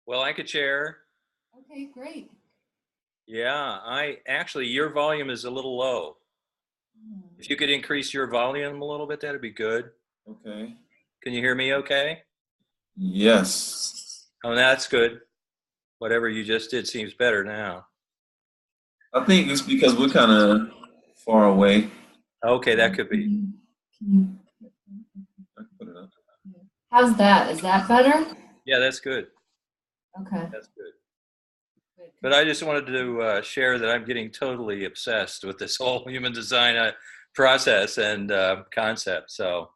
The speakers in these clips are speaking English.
Well, I could share. Okay, great. Yeah, your volume is a little low. If you could increase your volume a little bit, that'd be good. Okay. Can you hear me okay? Yes. Oh, that's good. Whatever you just did seems better now. I think it's because we're kind of far away. Okay, that could be. I can put it up. How's that? Is that better? Yeah, that's good. Okay. That's good. But I just wanted to share that I'm getting totally obsessed with this whole human design process and concept. So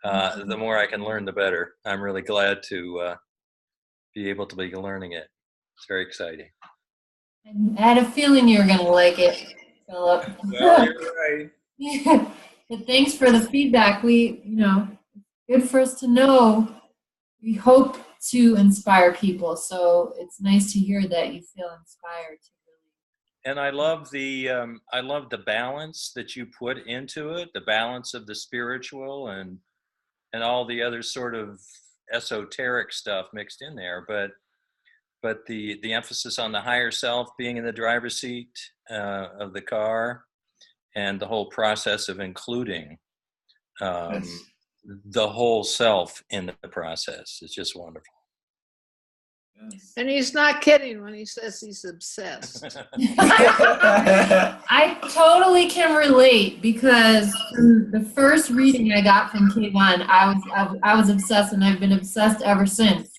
the more I can learn, the better. I'm really glad to be able to be learning it. It's very exciting. I had a feeling you were going to like it, Philip. Well, you're right. Yeah. But thanks for the feedback. Good for us to know. We hope to inspire people, so it's nice to hear that you feel inspired to really. And I love the balance that you put into it, the balance of the spiritual and all the other sort of esoteric stuff mixed in there, but the emphasis on the higher self being in the driver's seat of the car, and the whole process of including Yes. the whole self in the process is just wonderful. Yes. And he's not kidding when he says he's obsessed. I totally can relate, because from the first reading I got from Kayvon, I was obsessed, and I've been obsessed ever since.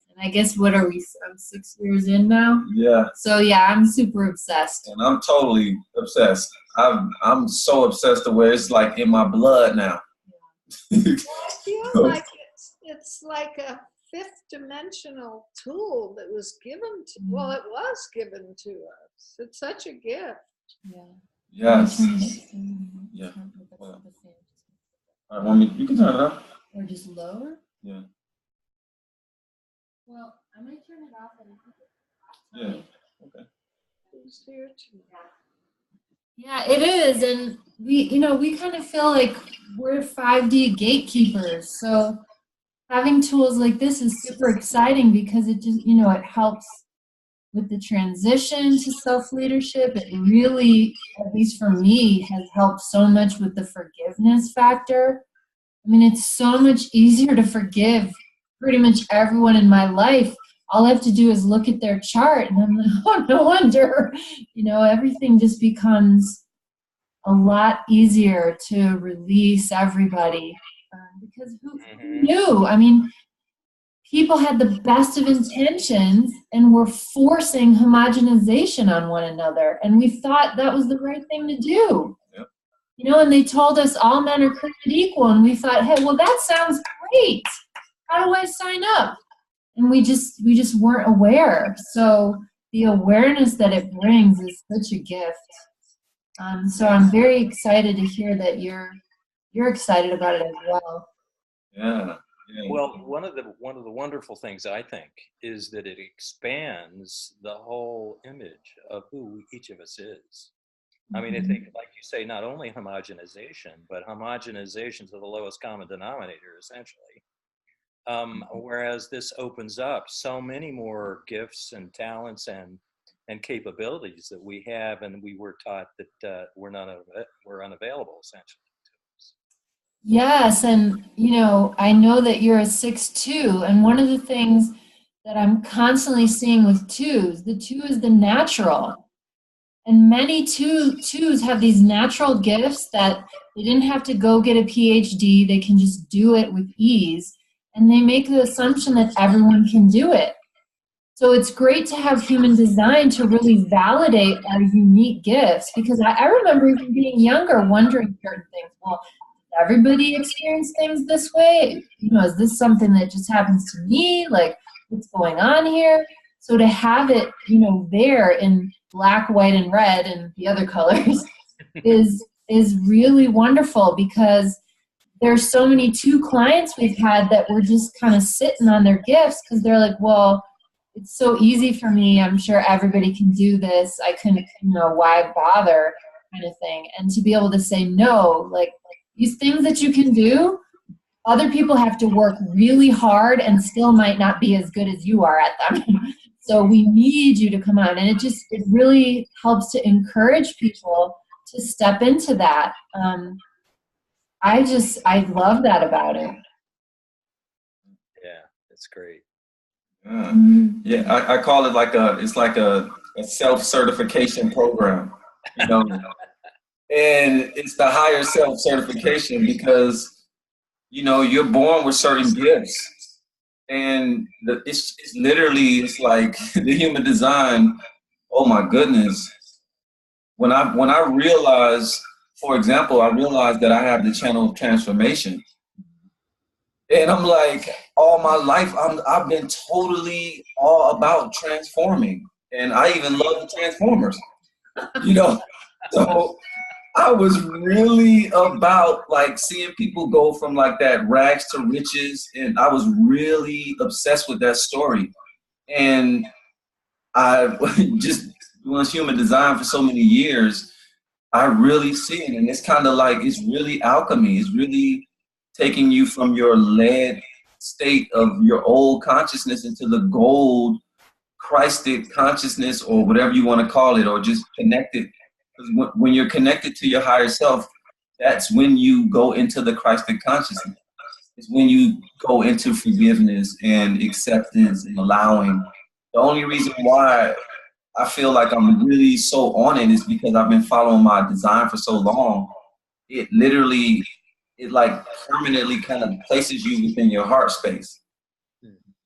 And I guess, what are we? I'm 6 years in now. Yeah. So yeah, I'm super obsessed. And I'm totally obsessed. I'm so obsessed to where it's like in my blood now. I feel like it's like a fifth dimensional tool that was given to, well, it was given to us. It's such a gift. Yeah. Yes. Yeah. Well, all right, you can turn it up. Or just lower? Yeah. Well, I might turn it off and Yeah. Okay. Who's here tonight? Yeah, it is, and we kind of feel like we're 5D gatekeepers. So having tools like this is super exciting, because it just, it helps with the transition to self-leadership. It really, at least for me, has helped so much with the forgiveness factor. I mean, it's so much easier to forgive pretty much everyone in my life. All I have to do is look at their chart, and I'm like, oh, no wonder. Everything just becomes a lot easier to release everybody. Because who knew? I mean, people had the best of intentions and were forcing homogenization on one another. And we thought that was the right thing to do. Yep. And they told us all men are created equal. And we thought, hey, well, that sounds great. How do I sign up? And we just weren't aware. So the awareness that it brings is such a gift. So I'm very excited to hear that you're excited about it as well. Yeah. Well, one of the wonderful things, I think, is that it expands the whole image of who each of us is. I mean, I think, like you say, not only homogenization, but homogenization to the lowest common denominator, essentially. Whereas this opens up so many more gifts and talents and capabilities that we have, and we were taught that were unavailable, essentially. Yes, and I know that you're a 6-2, and one of the things that I'm constantly seeing with twos, the 2 is the natural. And many twos have these natural gifts that they didn't have to go get a PhD, they can just do it with ease. And they make the assumption that everyone can do it. So it's great to have human design to really validate our unique gifts, because I remember even being younger wondering certain things. Well, does everybody experience things this way? Is this something that just happens to me? Like, what's going on here? So to have it, there in black, white, and red, and the other colors is really wonderful, because there's so many 2 clients we've had that were just kind of sitting on their gifts, because they're like, well, it's so easy for me. I'm sure everybody can do this. I couldn't, why bother, kind of thing. And to be able to say no, like these things that you can do, other people have to work really hard and still might not be as good as you are at them. So we need you to come on. And it really helps to encourage people to step into that. I love that about it. Yeah, it's great. Yeah, I call it it's like a self-certification program, you know, and it's the higher self-certification because, you know, you're born with certain gifts, and it's literally, it's like the human design. Oh my goodness. When I realized, for example, I realized that I have the channel of transformation. And I'm like, all my life, I've been totally all about transforming. And I even love the Transformers, you know? So I was really about like seeing people go from like that rags to riches. And I was really obsessed with that story. And I just was human design for so many years. I really see it. And it's kind of like, it's really alchemy. It's really taking you from your lead state of your old consciousness into the gold Christic consciousness, or whatever you want to call it, or just connected. Because when you're connected to your higher self, that's when you go into the Christic consciousness. It's when you go into forgiveness and acceptance and allowing. The only reason why I feel like I'm really so on it is because I've been following my design for so long. It literally, it like permanently kind of places you within your heart space.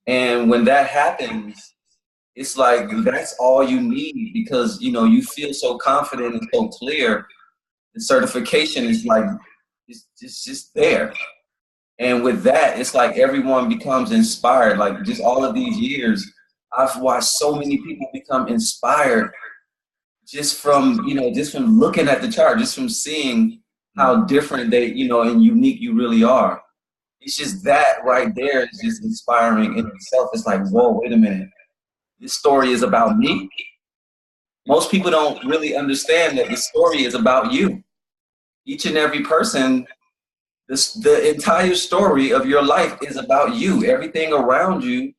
And when that happens, it's like that's all you need, because you know you feel so confident and so clear. The certification is like it's just there. And with that, it's like everyone becomes inspired. Like just all of these years, I've watched so many people become inspired just from, you know, just from looking at the chart, just from seeing how different they, you know, and unique you really are. It's just that right there is just inspiring in itself. It's like, whoa, wait a minute. This story is about me. Most people don't really understand that the story is about you. Each and every person, the entire story of your life is about you. Everything around you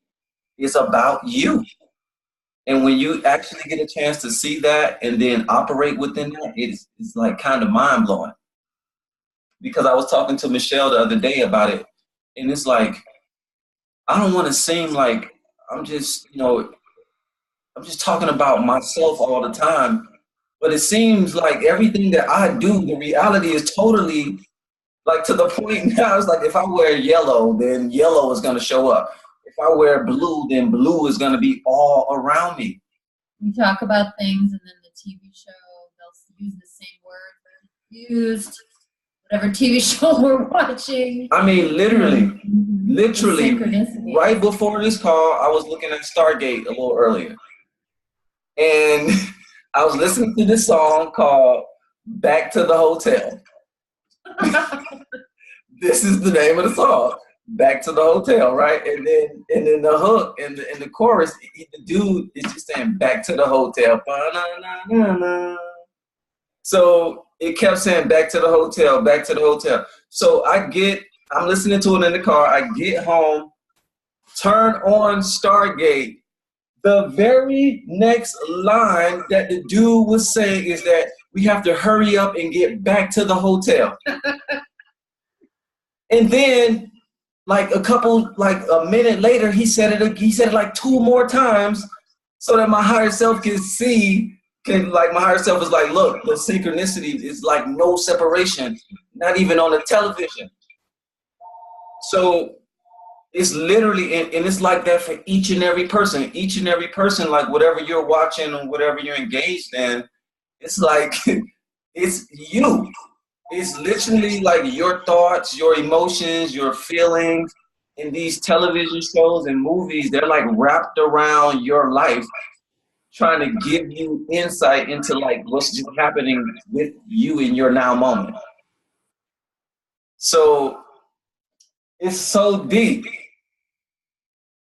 is about you. And when you actually get a chance to see that and then operate within that, it's like kind of mind blowing. Because I was talking to Michelle the other day about it, and it's like, I don't want to seem like I'm just, you know, I'm just talking about myself all the time. But it seems like everything that I do, the reality is totally like to the point now. It's like if I wear yellow, then yellow is going to show up. If I wear blue, then blue is going to be all around me. We talk about things, and then the TV show, they'll use the same word used, whatever TV show we're watching. I mean, literally, right before this call, I was looking at Stargate a little earlier. And I was listening to this song called Back to the Hotel. This is the name of the song, Back to the Hotel, right? And then the hook and the chorus, the dude is just saying back to the hotel. So it kept saying back to the hotel, back to the hotel. So I'm listening to it in the car. I get home, turn on Stargate. The very next line that the dude was saying is that we have to hurry up and get back to the hotel. And then like a minute later, he said it like 2 more times so that my higher self can see, my higher self is like, look, the synchronicity is like no separation, not even on the television. So it's literally, and it's like that for each and every person, like whatever you're watching or whatever you're engaged in, it's like, it's you. It's literally like your thoughts, your emotions, your feelings in these television shows and movies. They're like wrapped around your life, trying to give you insight into like what's just happening with you in your now moment. So it's so deep.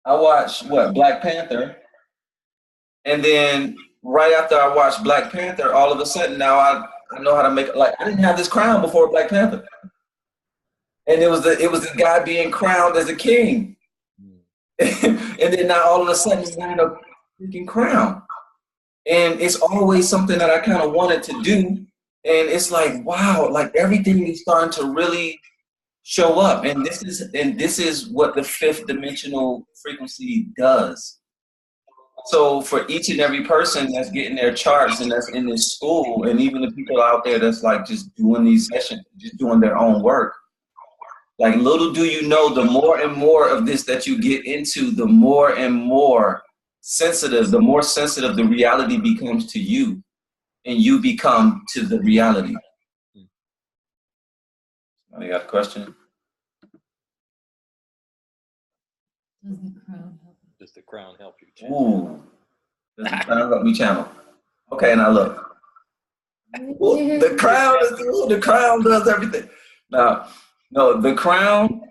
I watched Black Panther, and then right after I watched Black Panther, all of a sudden now I know how to make, like, I didn't have this crown before Black Panther. And it was the guy being crowned as a king. And then now all of a sudden he's wearing a freaking crown. And it's always something that I kind of wanted to do. And it's like, wow, like everything is starting to really show up. And this is what the fifth dimensional frequency does. So for each and every person that's getting their charts and that's in this school, and even the people out there that's like just doing these sessions, just doing their own work, like little do you know, the more and more of this that you get into, the more and more sensitive the reality becomes to you, and you become to the reality. You got a question? Does the crown help? Does the crown help you channel? Ooh, does the crown help me channel? Okay, now look. Well, the crown does everything. Now, no, the crown.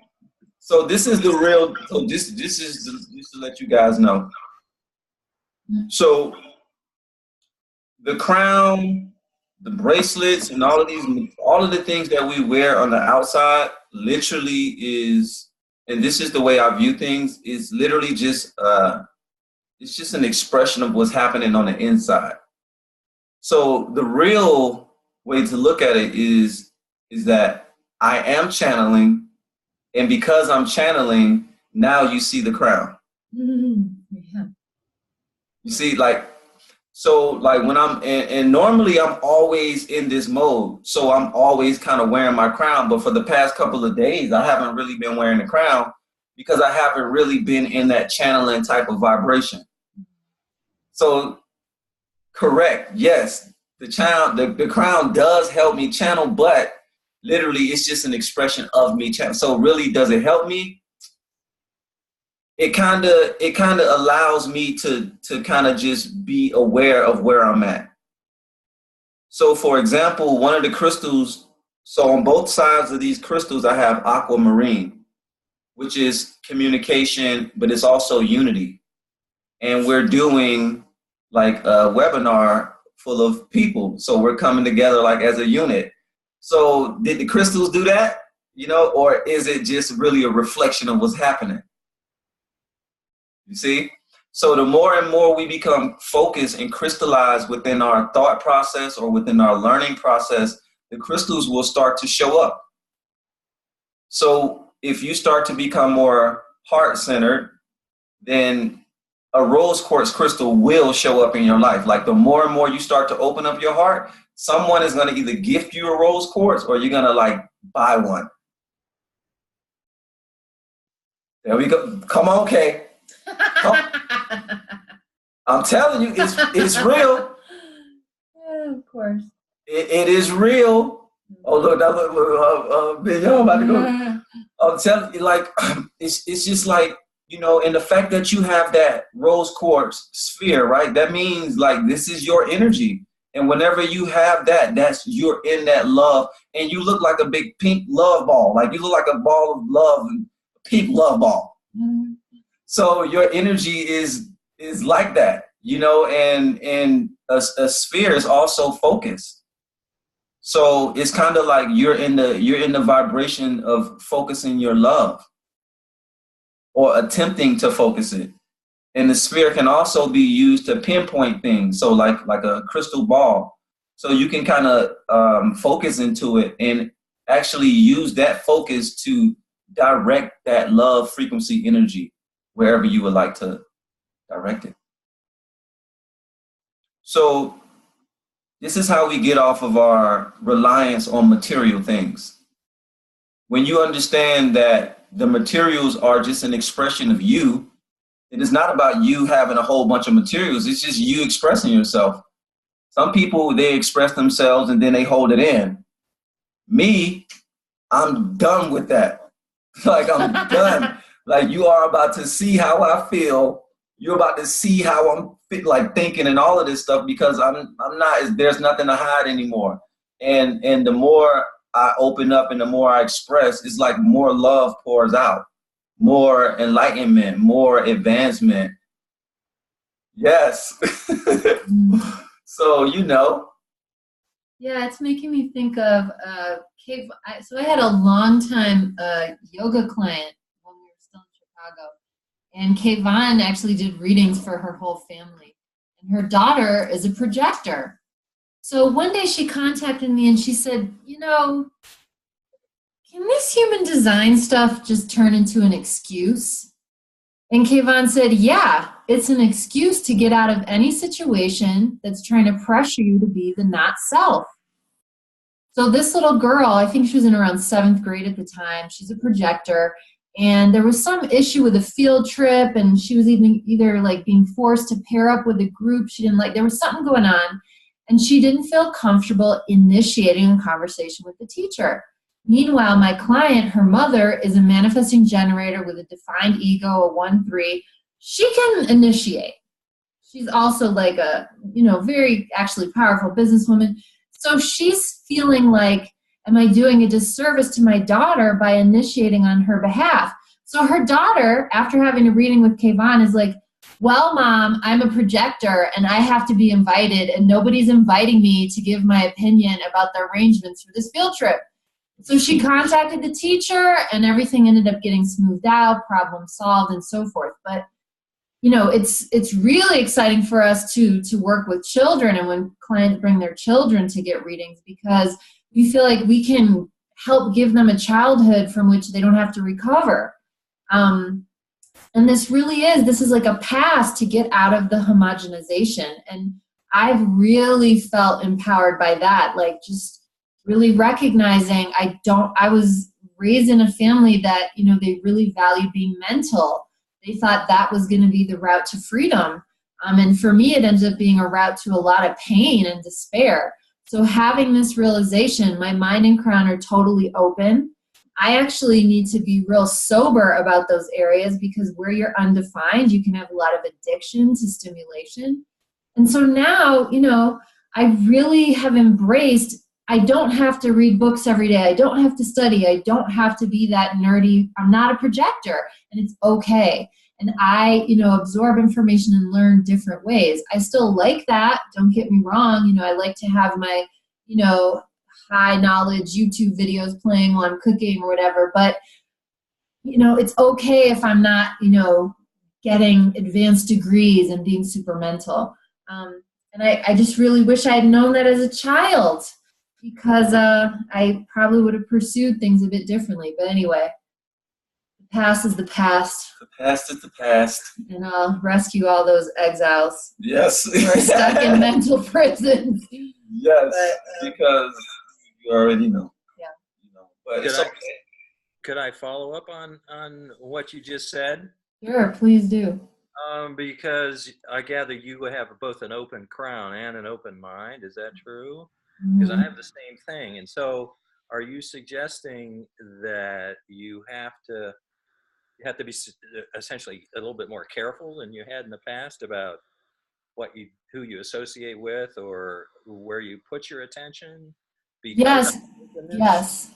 So this is the real. So this is just to let you guys know. So the crown, the bracelets, and all of the things that we wear on the outside, literally is, and this is the way I view things, is literally just it's just an expression of what's happening on the inside. So the real way to look at it is that I am channeling, and because I'm channeling, now you see the crown. Yeah. You see, like, so like when I'm, and normally I'm always in this mode, so I'm always kind of wearing my crown, but for the past couple of days, I haven't really been wearing the crown because I haven't really been in that channeling type of vibration. So, correct, yes, the crown does help me channel, but literally it's just an expression of me channel. So really, does it help me? It kind of allows me to kind of just be aware of where I'm at. So for example, one of the crystals, so on both sides of these crystals, I have aquamarine, which is communication, but it's also unity. And we're doing like a webinar full of people. So we're coming together like as a unit. So did the crystals do that? You know, or is it just really a reflection of what's happening? You see? So the more and more we become focused and crystallized within our thought process or within our learning process, the crystals will start to show up. So if you start to become more heart-centered, then a rose quartz crystal will show up in your life. Like the more and more you start to open up your heart, someone is going to either gift you a rose quartz or you're going to like buy one. There we go. Come on, Kay. I'm telling you, it's real. Yeah, of course. It is real. Oh look, now look, Ben, y'all about to go. I'm telling you, like it's just like, you know, and the fact that you have that rose quartz sphere, right? That means like this is your energy, and whenever you have that, you're in that love, and you look like a big pink love ball, like you look like a ball of love, pink love ball. Mm-hmm. So your energy is like that, you know, and a sphere is also focused. So it's kind of like you're in the vibration of focusing your love or attempting to focus it. And the sphere can also be used to pinpoint things. So like a crystal ball. So you can kind of focus into it and actually use that focus to direct that love frequency energy wherever you would like to direct it. So this is how we get off of our reliance on material things. When you understand that the materials are just an expression of you, it is not about you having a whole bunch of materials. It's just you expressing yourself. Some people, they express themselves and then they hold it in. Me, I'm done with that. Like I'm done. Like you are about to see how I feel. You're about to see how I'm like thinking and all of this stuff, because I'm not, there's nothing to hide anymore. And the more I open up and the more I express, it's like more love pours out, more enlightenment, more advancement. Yes. So, you know, Yeah, it's making me think of so I had a long time yoga client when we were still in Chicago, and Kayvon actually did readings for her whole family. And her daughter is a projector. So one day she contacted me and she said, can this human design stuff just turn into an excuse? And Kayvon said, yeah, it's an excuse to get out of any situation that's trying to pressure you to be the not self. So this little girl, I think she was in around 7th grade at the time, she's a projector, and there was some issue with a field trip, and she was even either like being forced to pair up with a group she didn't like. There was something going on, and she didn't feel comfortable initiating a conversation with the teacher. Meanwhile, my client, her mother, is a manifesting generator with a defined ego, a 1-3. She can initiate. She's also like a, very actually powerful businesswoman. So she's feeling like, am I doing a disservice to my daughter by initiating on her behalf? So her daughter, after having a reading with Kayvon, is like, well, Mom, I'm a projector and I have to be invited, and nobody's inviting me to give my opinion about the arrangements for this field trip. So she contacted the teacher and everything ended up getting smoothed out, problem solved, and so forth. But it's really exciting for us to work with children and when clients bring their children to get readings, because we feel like we can help give them a childhood from which they don't have to recover. And this is like a path to get out of the homogenization. And I've really felt empowered by that, like just really recognizing I was raised in a family that, they really value being mental. They thought that was going to be the route to freedom. And for me, it ended up being a route to a lot of pain and despair. So having this realization, my mind and crown are totally open. I actually need to be real sober about those areas, because where you're undefined, you can have a lot of addiction to stimulation. And so now, I really have embraced, I don't have to read books every day. I don't have to study. I don't have to be that nerdy. I'm not a projector, and it's okay. And I, absorb information and learn different ways. I still like that. Don't get me wrong. I like to have my, high knowledge YouTube videos playing while I'm cooking or whatever. But, it's okay if I'm not, getting advanced degrees and being super mental. And I just really wish I had known that as a child, because I probably would have pursued things a bit differently. But anyway, the past is the past. The past is the past. And I'll rescue all those exiles Yes. who are stuck in mental prisons. Yes, because you already know. Yeah. But it's okay. Could I follow up on what you just said? Sure, please do. Because I gather you have both an open crown and an open mind. Is that true? Mm-hmm. Because I have the same thing. And so are you suggesting that you have to be essentially a little bit more careful than you had in the past about who you associate with or where you put your attention? Yes.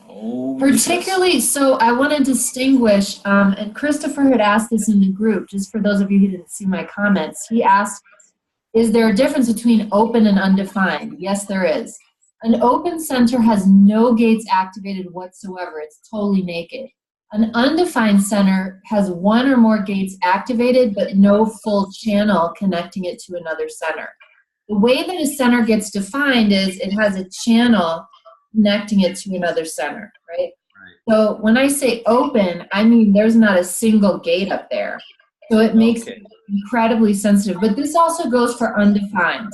Oh, particularly, yes. So I want to distinguish, and Christopher had asked this in the group, just for those of you who didn't see my comments. He asked, is there a difference between open and undefined? Yes, there is. An open center has no gates activated whatsoever. It's totally naked. An undefined center has one or more gates activated, but no full channel connecting it to another center. The way that a center gets defined is it has a channel connecting it to another center, right? So when I say open, I mean there's not a single gate up there. So it makes it incredibly sensitive. But this also goes for undefined.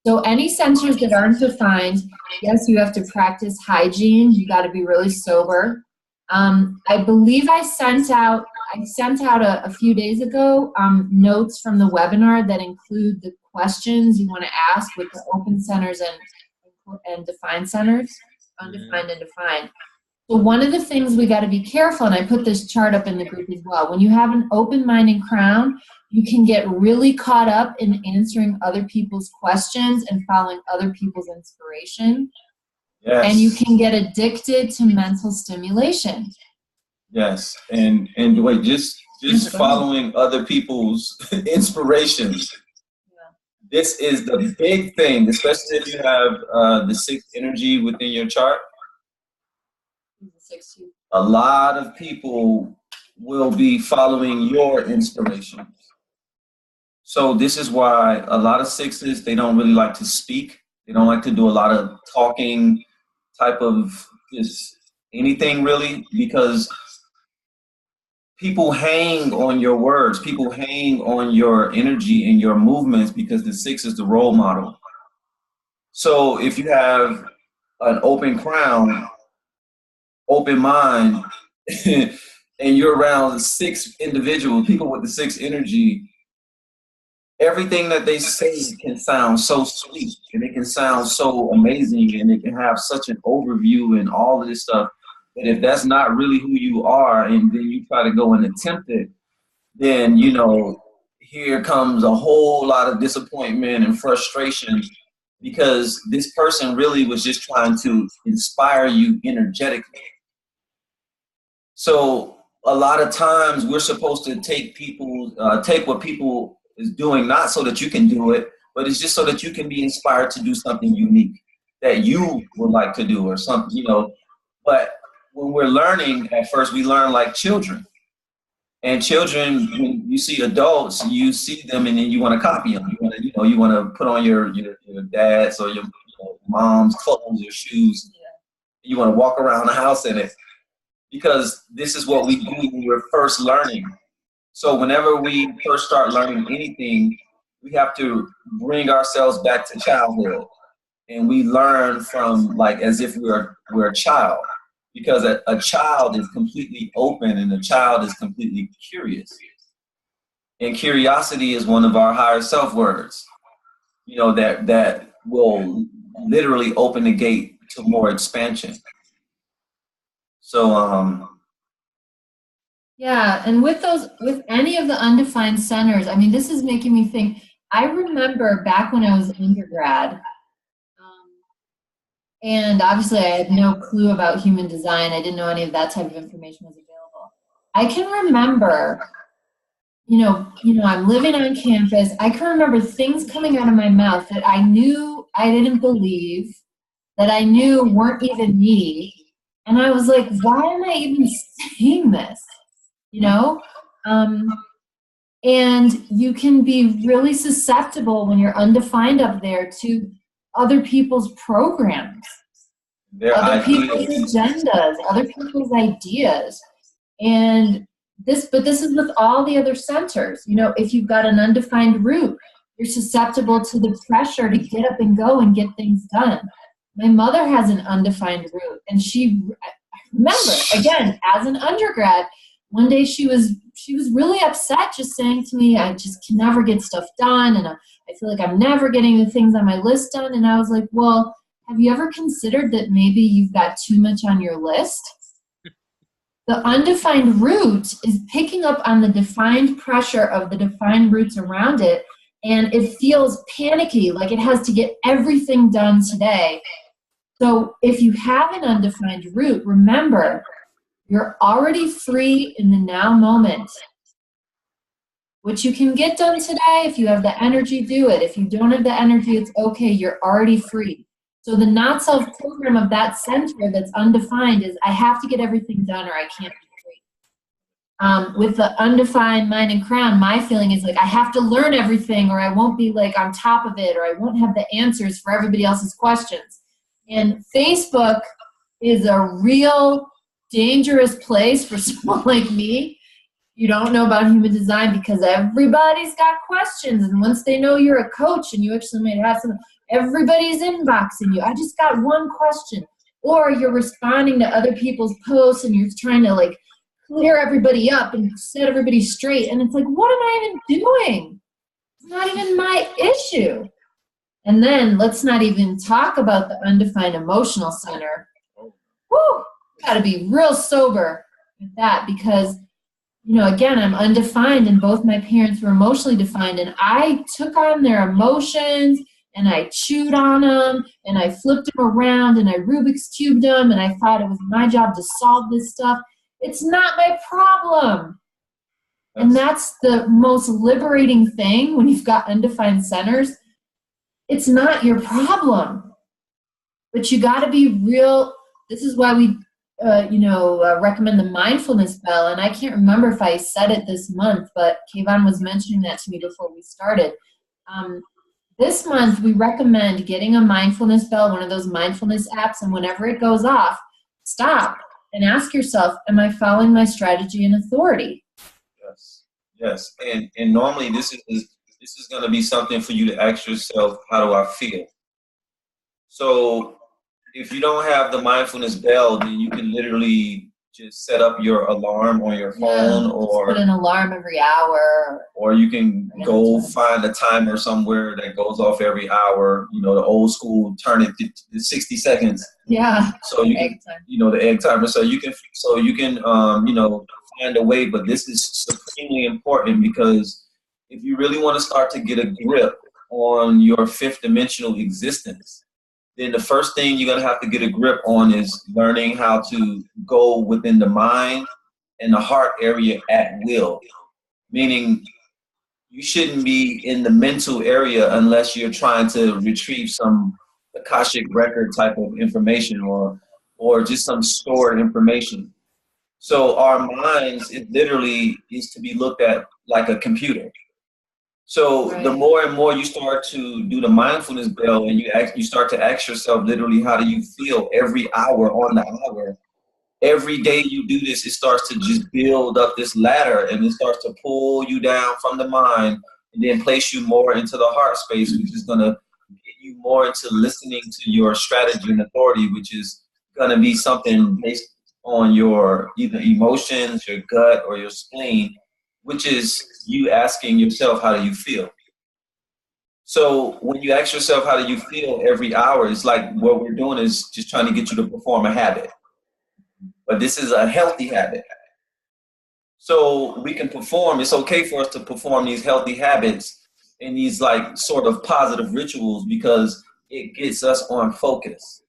So any centers that aren't defined, yes, you have to practice hygiene. You got to be really sober. I believe I sent out a few days ago notes from the webinar that include the questions you want to ask with the open centers and defined centers, undefined and defined. So one of the things we got to be careful, and I put this chart up in the group as well, when you have an open mind and crown, you can get really caught up in answering other people's questions and following other people's inspiration. Yes. And you can get addicted to mental stimulation. Yes. And wait, just following other people's inspirations. This is the big thing, especially if you have the sixth energy within your chart. A lot of people will be following your inspiration. So this is why a lot of sixes, they don't really like to speak. They don't like to do a lot of talking type of just anything really, because people hang on your words. People hang on your energy and your movements because the six is the role model. So if you have an open crown, open mind, and you're around six individuals, people with the six energy, everything that they say can sound so sweet, and it can sound so amazing, and it can have such an overview and all of this stuff. But if that's not really who you are, and then you try to go and attempt it, then, you know, here comes a whole lot of disappointment and frustration, because this person really was just trying to inspire you energetically. So a lot of times we're supposed to take what people is doing, not so that you can do it, but it's just so that you can be inspired to do something unique that you would like to do or something, you know. But when we're learning, at first we learn like children. And children, when you see adults, you see them and then you want to copy them. You want to put on your dad's or your mom's clothes or shoes. You want to walk around the house in it, because this is what we do when we're first learning. So whenever we first start learning anything, we have to bring ourselves back to childhood, and we learn from like as if we're a child, because a child is completely open and a child is completely curious. And curiosity is one of our higher self words, you know, that will literally open the gate to more expansion. So yeah, and with any of the undefined centers, I mean, this is making me think. I remember back when I was undergrad, and obviously I had no clue about human design. I didn't know any of that type of information was available. I can remember, I'm living on campus. I can remember things coming out of my mouth that I knew I didn't believe, that I knew weren't even me. And I was like, why am I even saying this? And you can be really susceptible when you're undefined up there to other people's programs, other people's agendas, other people's ideas. And this is with all the other centers. If you've got an undefined root, you're susceptible to the pressure to get up and go and get things done. My mother has an undefined root, and I remember, again, as an undergrad, one day she was really upset, just saying to me, I just can never get stuff done, and I feel like I'm never getting the things on my list done. And I was like, well, have you ever considered that maybe you've got too much on your list? The undefined root is picking up on the defined pressure of the defined roots around it, and it feels panicky, like it has to get everything done today. So if you have an undefined root, remember, you're already free in the now moment. What you can get done today, if you have the energy, do it. If you don't have the energy, it's okay. You're already free. So the not self program of that center that's undefined is, I have to get everything done or I can't be free. With the undefined mind and crown, my feeling is like, I have to learn everything or I won't be like on top of it, or I won't have the answers for everybody else's questions. And Facebook is a real dangerous place for someone like me. You don't know about human design, because everybody's got questions, and once they know you're a coach and you actually might have some, everybody's inboxing you. I just got one question. Or you're responding to other people's posts and you're trying to like clear everybody up and set everybody straight, and it's like, what am I even doing? It's not even my issue. And then let's not even talk about the undefined emotional center. Woo! Got to be real sober with that, because, again, I'm undefined, and both my parents were emotionally defined, and I took on their emotions, and I chewed on them, and I flipped them around, and I Rubik's Cubed them, and I thought it was my job to solve this stuff. It's not my problem. And that's the most liberating thing when you've got undefined centers. it's not your problem. But you got to be real. This is why we, recommend the mindfulness bell. And I can't remember if I said it this month, but Kayvon was mentioning that to me before we started. This month, we recommend getting a mindfulness bell, one of those mindfulness apps, and whenever it goes off, stop and ask yourself, am I following my strategy and authority? Yes. And normally this is going to be something for you to ask yourself, how do I feel? So if you don't have the mindfulness bell, then you can literally just set up your alarm on your phone, or put an alarm every hour. Or you can go find a timer somewhere that goes off every hour. You know, the old school, turn it to 60 seconds. Yeah. So you can, the egg timer. So you can find a way. But this is supremely important, because if you really want to start to get a grip on your fifth dimensional existence, then the first thing you're going to have to get a grip on is learning how to go within the mind and the heart area at will. Meaning, you shouldn't be in the mental area unless you're trying to retrieve some Akashic record type of information, or just some stored information. So our minds, it literally is to be looked at like a computer. So the more and more you start to do the mindfulness bell, and you start to ask yourself literally, how do you feel every hour on the hour? Every day you do this, it starts to just build up this ladder, and it starts to pull you down from the mind and then place you more into the heart space, which is going to get you more into listening to your strategy and authority, which is going to be something based on your either emotions, your gut, or your spleen, which is you asking yourself, how do you feel? So when you ask yourself, how do you feel every hour, it's like what we're doing is just trying to get you to perform a habit. But this is a healthy habit. So we can perform, it's okay for us to perform these healthy habits and these like sort of positive rituals, because it gets us on focus.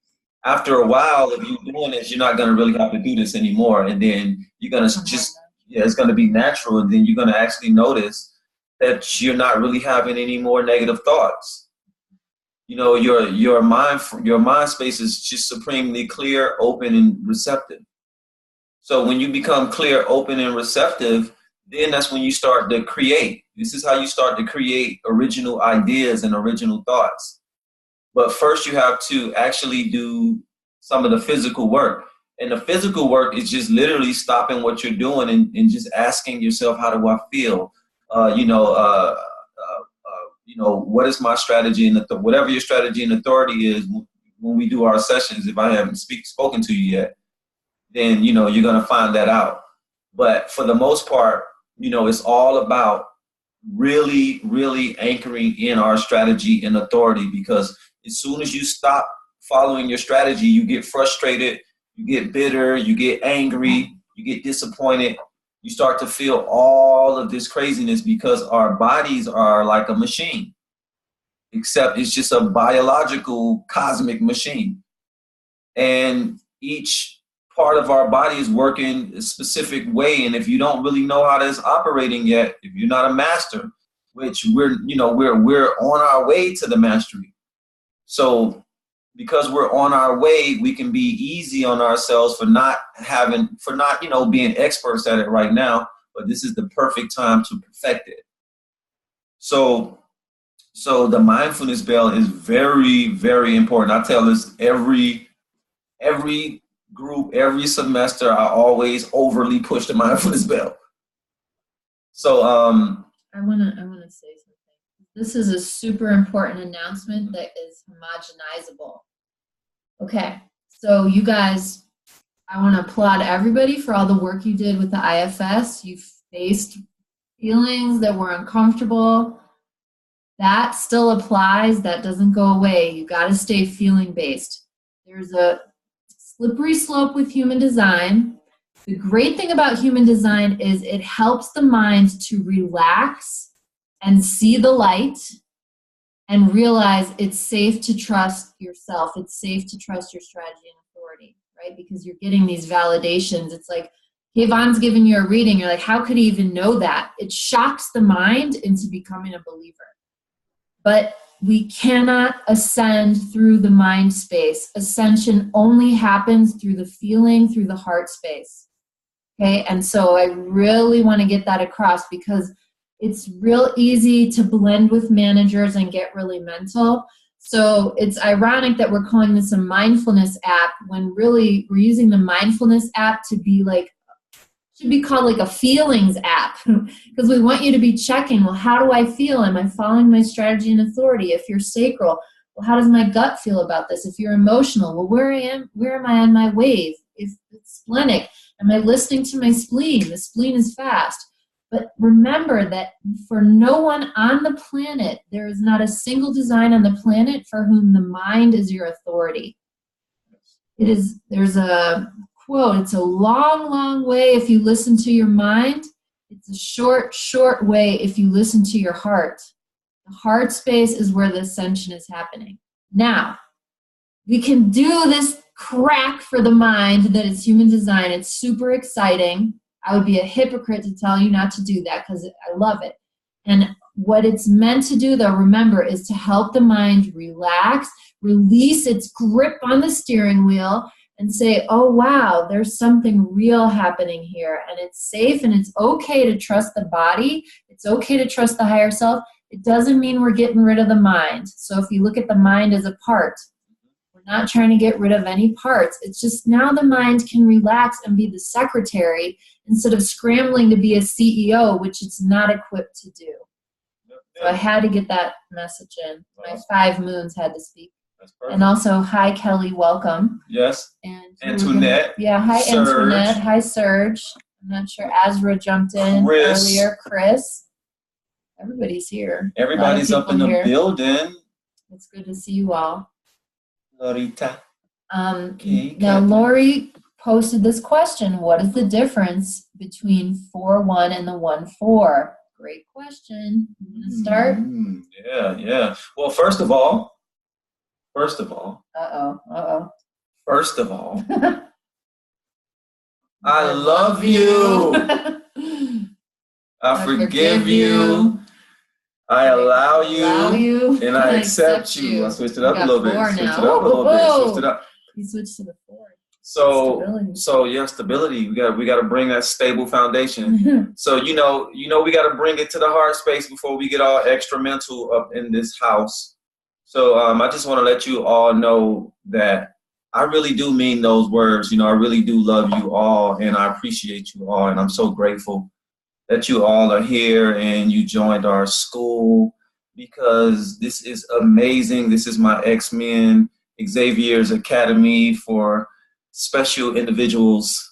After a while, if you're doing this, you're not going to really have to do this anymore. And then you're going to it's going to be natural. And then you're going to actually notice that you're not really having any more negative thoughts. You know, your mind space is just supremely clear, open, and receptive. So when you become clear, open, and receptive, then that's when you start to create. This is how you start to create original ideas and original thoughts. But first you have to actually do some of the physical work. And the physical work is just literally stopping what you're doing and just asking yourself, how do I feel? What is my strategy, and whatever your strategy and authority is. When we do our sessions, if I haven't spoken to you yet, then you're going to find that out. But for the most part, it's all about really, really anchoring in our strategy and authority, because as soon as you stop following your strategy, you get frustrated, you get bitter, you get angry, you get disappointed. You start to feel all of this craziness, because our bodies are like a machine, except it's just a biological cosmic machine. And each part of our body is working a specific way. And if you don't really know how that's operating yet, if you're not a master, which we're on our way to the mastery. So because we're on our way, we can be easy on ourselves for not being experts at it right now, but this is the perfect time to perfect it. So the mindfulness bell is very, very important. I tell this every group, every semester, I always overly push the mindfulness bell. So I wanna say something. This is a super important announcement that is homogenizable. Okay, so you guys, I want to applaud everybody for all the work you did with the IFS. You faced feelings that were uncomfortable. That still applies. That doesn't go away. You got to stay feeling based. There's a slippery slope with human design. The great thing about human design is it helps the mind to relax and see the light and realize it's safe to trust yourself. It's safe to trust your strategy and authority, right? Because you're getting these validations. It's like, Kayvon's giving you a reading. You're like, how could he even know that? It shocks the mind into becoming a believer. But we cannot ascend through the mind space. Ascension only happens through the feeling, through the heart space. Okay, and so I really want to get that across, because it's real easy to blend with managers and get really mental. So it's ironic that we're calling this a mindfulness app when really we're using the mindfulness app to be like, should be called like a feelings app, because we want you to be checking, well, how do I feel? Am I following my strategy and authority? If you're sacral, well, how does my gut feel about this? If you're emotional, well, where am I on my wave? If it's splenic, am I listening to my spleen? The spleen is fast. But remember that for no one on the planet, there is not a single design on the planet for whom the mind is your authority. There's a quote, it's a long, long way if you listen to your mind. It's a short, short way if you listen to your heart. The heart space is where the ascension is happening. Now, we can do this crack for the mind that is human design. It's super exciting. I would be a hypocrite to tell you not to do that, because I love it. And what it's meant to do, though, remember, is to help the mind relax, release its grip on the steering wheel, and say, oh, wow, there's something real happening here. And it's safe, and it's okay to trust the body. It's okay to trust the higher self. It doesn't mean we're getting rid of the mind. So if you look at the mind as a part, we're not trying to get rid of any parts. It's just now the mind can relax and be the secretary instead of scrambling to be a CEO, which it's not equipped to do. So I had to get that message in. My 5 moons had to speak. And also, hi, Kelly, welcome. Yes. And Antoinette. Yeah, hi, Serge. Antoinette. Hi, Serge. I'm not sure. Azra jumped in earlier. Chris. Everybody's here. Everybody's up in the building. It's good to see you all. Lorita. Now, Lori posted this question. What is the difference between 4-1 and the 1-4? Great question. You want to start? Yeah. Well, first of all. First of all, I love you. I forgive you. I allow you. And I accept you. I switched it up a little bit. You switched to the 4. So stability. We got to bring that stable foundation. So we got to bring it to the heart space before we get all extra mental up in this house. So I just want to let you all know that I really do mean those words. I really do love you all, and I appreciate you all, and I'm so grateful that you all are here and you joined our school, because this is amazing. This is my X-Men Xavier's Academy for special individuals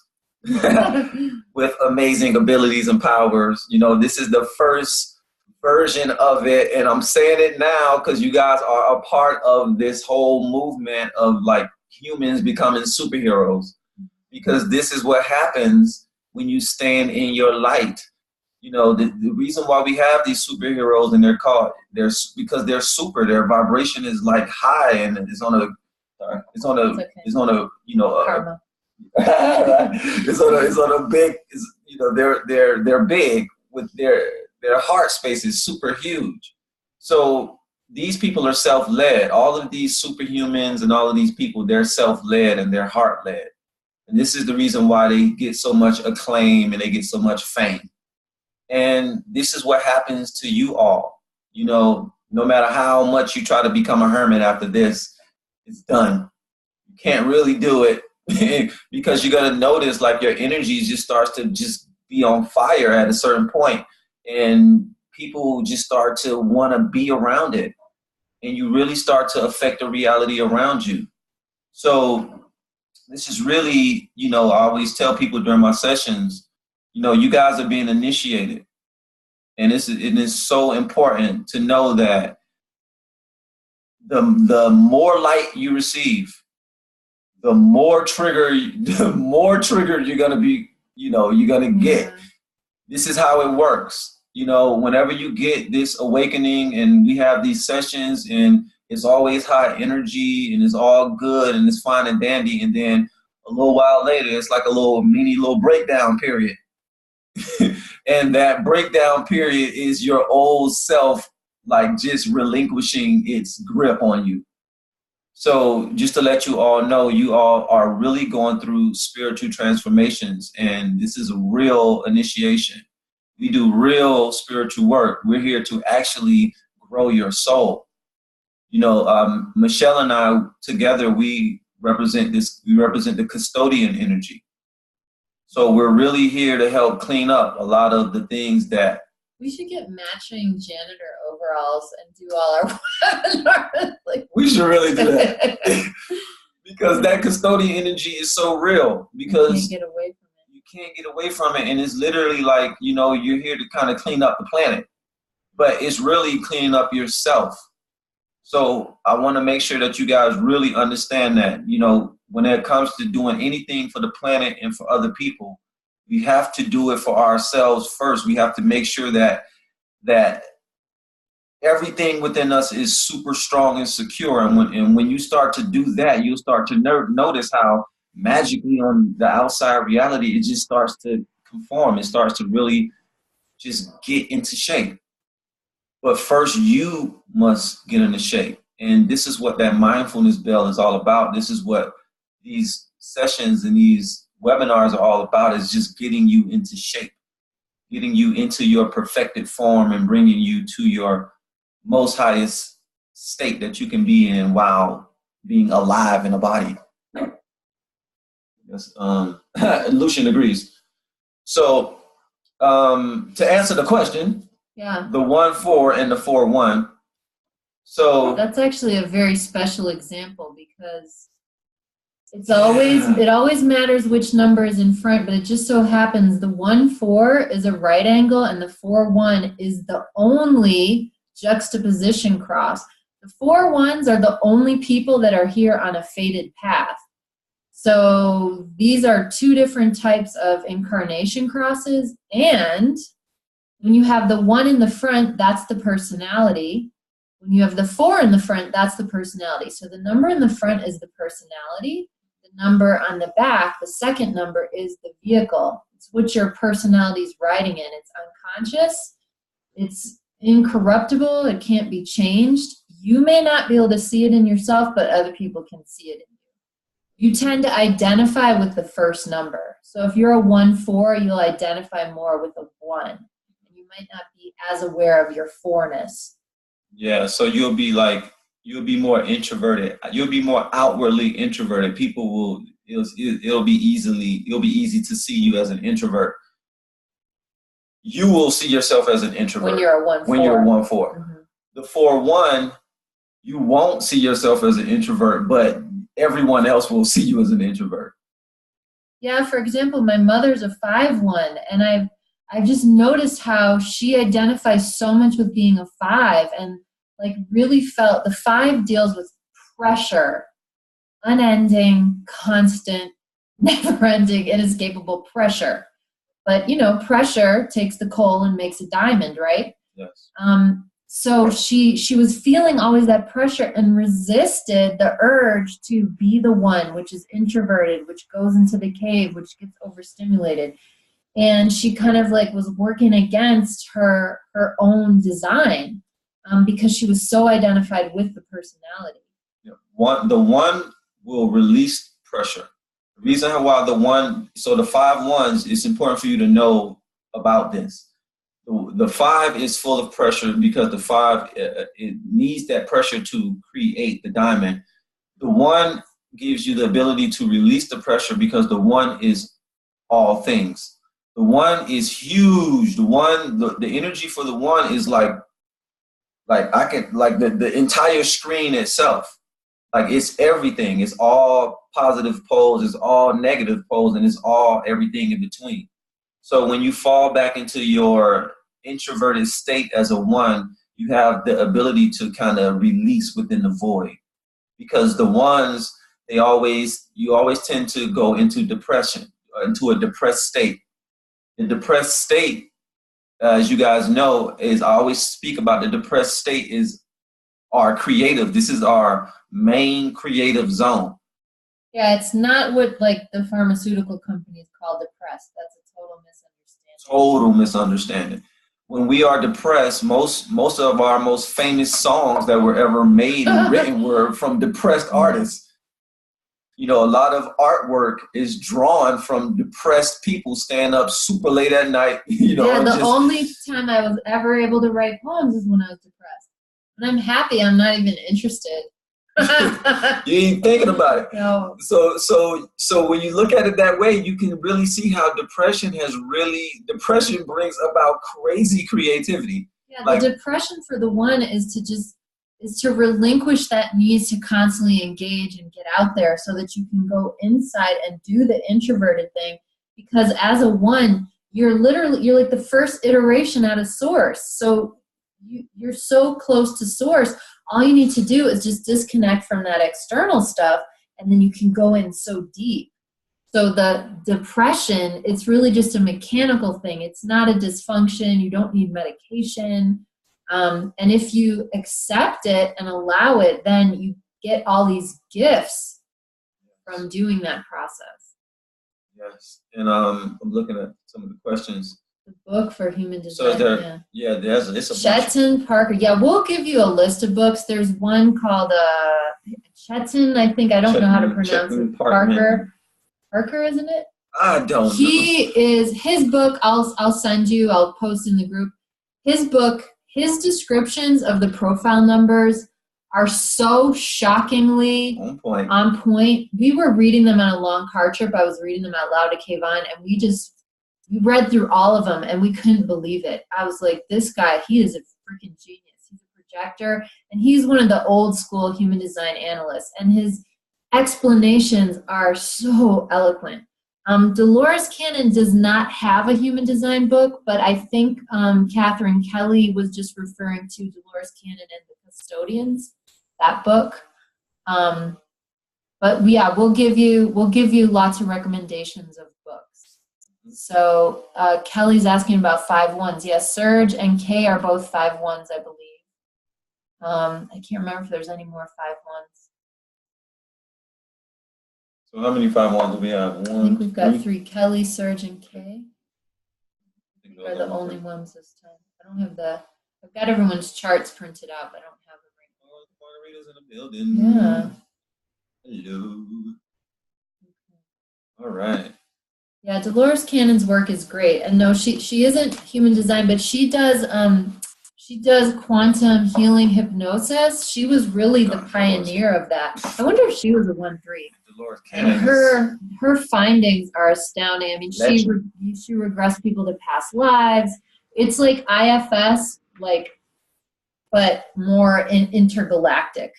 with amazing abilities and powers. This is the first version of it, and I'm saying it now because you guys are a part of this whole movement of like humans becoming superheroes, because this is what happens when you stand in your light. The reason why we have these superheroes, and because they're super. Their vibration is like high, and it's on a big. They're big with their heart space is super huge. So these people are self-led. All of these superhumans and all of these people, they're self-led and they're heart-led. And this is the reason why they get so much acclaim and they get so much fame. And this is what happens to you all. No matter how much you try to become a hermit after this, it's done. You can't really do it because you're going to notice like your energy just starts to just be on fire at a certain point. And people just start to want to be around it. And you really start to affect the reality around you. So this is really, I always tell people during my sessions, you guys are being initiated. And it is so important to know that the more light you receive, the more triggered you're going to be, you're going to get. This is how it works. Whenever you get this awakening and we have these sessions and it's always high energy and it's all good and it's fine and dandy. And then a little while later, it's like a little breakdown period. And that breakdown period is your old self like just relinquishing its grip on you. So just to let you all know, you all are really going through spiritual transformations, and this is a real initiation. We do real spiritual work. We're here to actually grow your soul. You know, Michelle and I together, we represent the custodian energy. So we're really here to help clean up a lot of the things that. We should get matching janitor overalls and do all our webinars. Like, we should really do that. Because that custodian energy is so real. Because you can't get away from it. You can't get away from it. And it's literally like, you know, you're here to kind of clean up the planet. But it's really cleaning up yourself. So I want to make sure that you guys really understand that, you know, when it comes to doing anything for the planet and for other people, we have to do it for ourselves first. We have to make sure that everything within us is super strong and secure. And when you start to do that, you'll start to notice how magically on the outside reality, it just starts to conform. It starts to really just get into shape. But first, you must get into shape. And this is what that mindfulness bell is all about. This is what these sessions and these webinars are all about, is just getting you into shape, getting you into your perfected form and bringing you to your most highest state that you can be in while being alive in a body. Yes, Lucian agrees. So to answer the question, yeah, the 1-4 and the 4-1. So that's actually a very special example, because it's always, it always matters which number is in front, but it just so happens the 1-4 is a right angle and the 4-1 is the only juxtaposition cross. The 4-1s are the only people that are here on a fated path. So these are two different types of incarnation crosses, and when you have the 1 in the front, that's the personality. When you have the 4 in the front, that's the personality. So the number in the front is the personality. The number on the back, the second number, is the vehicle. It's what your personality is riding in. It's unconscious. It's incorruptible. It can't be changed. You may not be able to see it in yourself, but other people can see it in you. You tend to identify with the first number. So if you're a 1-4, you'll identify more with a 1. And you might not be as aware of your 4-ness. Yeah, so you'll be more introverted. You'll be more outwardly introverted. People will, it'll be easy to see you as an introvert. You will see yourself as an introvert. When you're a 1-4. When you're a 1-4. Mm-hmm. The 4-1, you won't see yourself as an introvert, but everyone else will see you as an introvert. Yeah, for example, my mother's a 5-1, and I've just noticed how she identifies so much with being a 5, and like really felt the 5 deals with pressure, unending, constant, never-ending, inescapable pressure. But you know, pressure takes the coal and makes a diamond, right? Yes. So she was feeling always that pressure and resisted the urge to be the 1, which is introverted, which goes into the cave, which gets overstimulated. And she kind of like was working against her own design because she was so identified with the personality. Yeah. The 1 will release pressure. The reason why the 1, so the 5-1s, it's important for you to know about this. The 5 is full of pressure because the 5, it needs that pressure to create the diamond. The 1 gives you the ability to release the pressure because the 1 is all things. The 1 is huge. The energy for the 1 is like the entire screen itself. Like it's everything. It's all positive poles. It's all negative poles, and it's all everything in between. So when you fall back into your introverted state as a 1, you have the ability to kind of release within the void, because the 1s, you always tend to go into depression, into a depressed state. The depressed state, as you guys know, is, I always speak about the depressed state is our creative. This is our main creative zone. Yeah, it's not what like the pharmaceutical companies call depressed. That's a total misunderstanding. Total misunderstanding. when we are depressed, most of our most famous songs that were ever made and written were from depressed artists. You know, a lot of artwork is drawn from depressed people staying up super late at night. You know, yeah, the only time I was ever able to write poems is when I was depressed. And I'm happy I'm not even interested. You ain't thinking about it. No. So when you look at it that way, you can really see how depression brings about crazy creativity. Yeah, the depression for the one is to relinquish that need to constantly engage and get out there so that you can go inside and do the introverted thing. Because as a one, you're like the first iteration out of source. So you're so close to source. All you need to do is just disconnect from that external stuff, and then you can go in so deep. So the depression, it's really just a mechanical thing. It's not a dysfunction. You don't need medication. And if you accept it and allow it, then you get all these gifts from doing that process. Yes. And I'm looking at some of the questions. The book for human design. So is there, it's a Chetan Parker. Yeah, we'll give you a list of books. There's one called Chetan, I think. I don't know how to pronounce it. Parker, isn't it? I don't know. His book, I'll send you, I'll post in the group. His book, his descriptions of the profile numbers are so shockingly on point. We were reading them on a long car trip. I was reading them out loud to Kayvon, and we read through all of them, and we couldn't believe it. I was like, this guy, he is a freaking genius. He's a projector, and he's one of the old school human design analysts, and his explanations are so eloquent. Dolores Cannon does not have a human design book, but I think Catherine Kelly was just referring to Dolores Cannon and the Custodians, that book. But yeah, we'll give you lots of recommendations of books. So Kelly's asking about 5-1s. Yes, Serge and Kay are both 5-1s, I believe. I can't remember if there's any more 5-1s. So how many 5-1s do we have? I think we've got 3. Kelly, Serge, and Kay are the only ones this time. I don't have I've got everyone's charts printed out, but I don't have them right now. Margarita's in the building. Yeah. Hello. All right. Yeah, Dolores Cannon's work is great. And no, she isn't human design, but she does quantum healing hypnosis. She was really the pioneer of that. I wonder if she was a 1-3. And her findings are astounding. I mean, she regressed people to past lives. It's like IFS, but more intergalactic.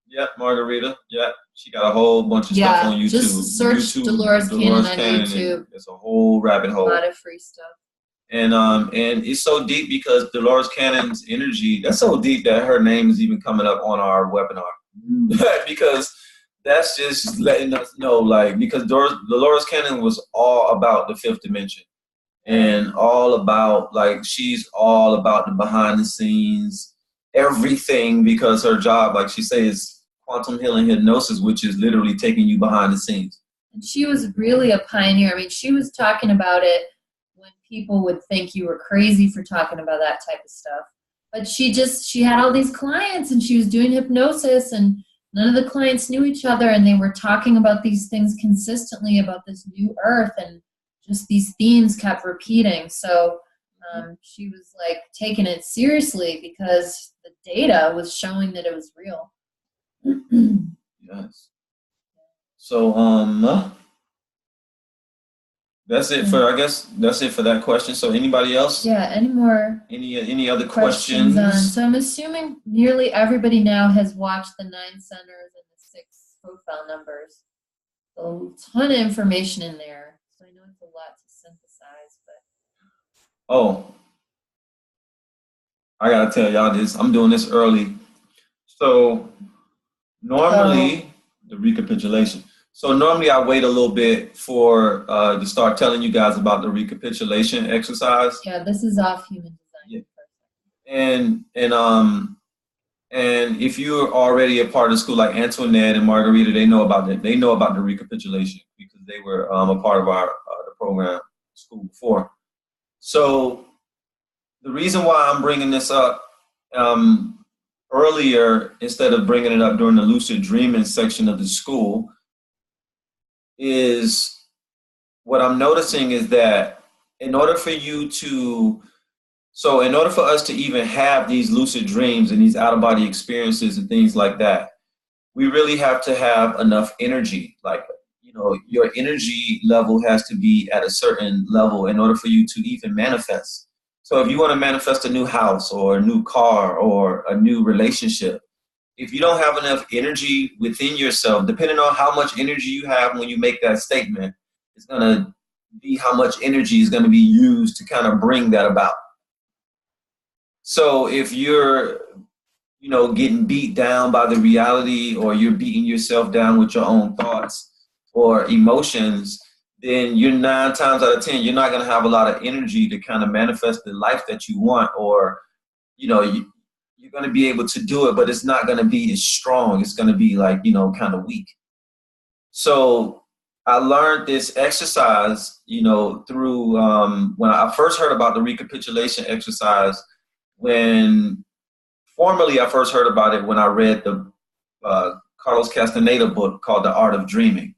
Yep, Margarita. Yep, she got a whole bunch of stuff on YouTube. Just search Dolores Cannon on YouTube. It's a whole rabbit hole. A lot of free stuff. And it's so deep because Dolores Cannon's energy, that's so deep that her name is even coming up on our webinar. Because that's just letting us know, because Dolores Cannon was all about the 5th dimension and all about, she's all about the behind the scenes, everything, because her job, like she says, is quantum healing hypnosis, which is literally taking you behind the scenes. And she was really a pioneer. I mean, she was talking about it when people would think you were crazy for talking about that type of stuff. But she had all these clients, and she was doing hypnosis, and none of the clients knew each other, and they were talking about these things consistently about this new earth, and just these themes kept repeating. So she was taking it seriously because the data was showing that it was real. Yes. So that's it for, I guess that's it for that question. So anybody else? Yeah, any other questions? So I'm assuming nearly everybody now has watched the 9 centers and the 6 profile numbers. A ton of information in there. So I know it's a lot to synthesize, but I gotta tell y'all this. I'm doing this early. So normally the recapitulation. So normally I wait a little bit for to start telling you guys about the recapitulation exercise. Yeah, this is off human design. Yeah. And if you're already a part of the school, like Antoinette and Margarita, they know about it. They know about the recapitulation because they were a part of our the program school before. So the reason why I'm bringing this up earlier instead of bringing it up during the lucid dreaming section of the school is what I'm noticing is that in order for us to even have these lucid dreams and these out-of-body experiences and things like that, we really have to have enough energy. Like, your energy level has to be at a certain level in order for you to even manifest. So if you want to manifest a new house or a new car or a new relationship, if you don't have enough energy within yourself, depending on how much energy you have when you make that statement, it's going to be how much energy is going to be used to kind of bring that about. So if you're, getting beat down by the reality, or you're beating yourself down with your own thoughts or emotions, then you're 9 times out of 10, you're not going to have a lot of energy to kind of manifest the life that you want, or, you're going to be able to do it, but it's not going to be as strong. It's going to be like, kind of weak. So I learned this exercise, through when I first heard about the recapitulation exercise, formerly I first heard about it when I read the Carlos Castaneda book called The Art of Dreaming.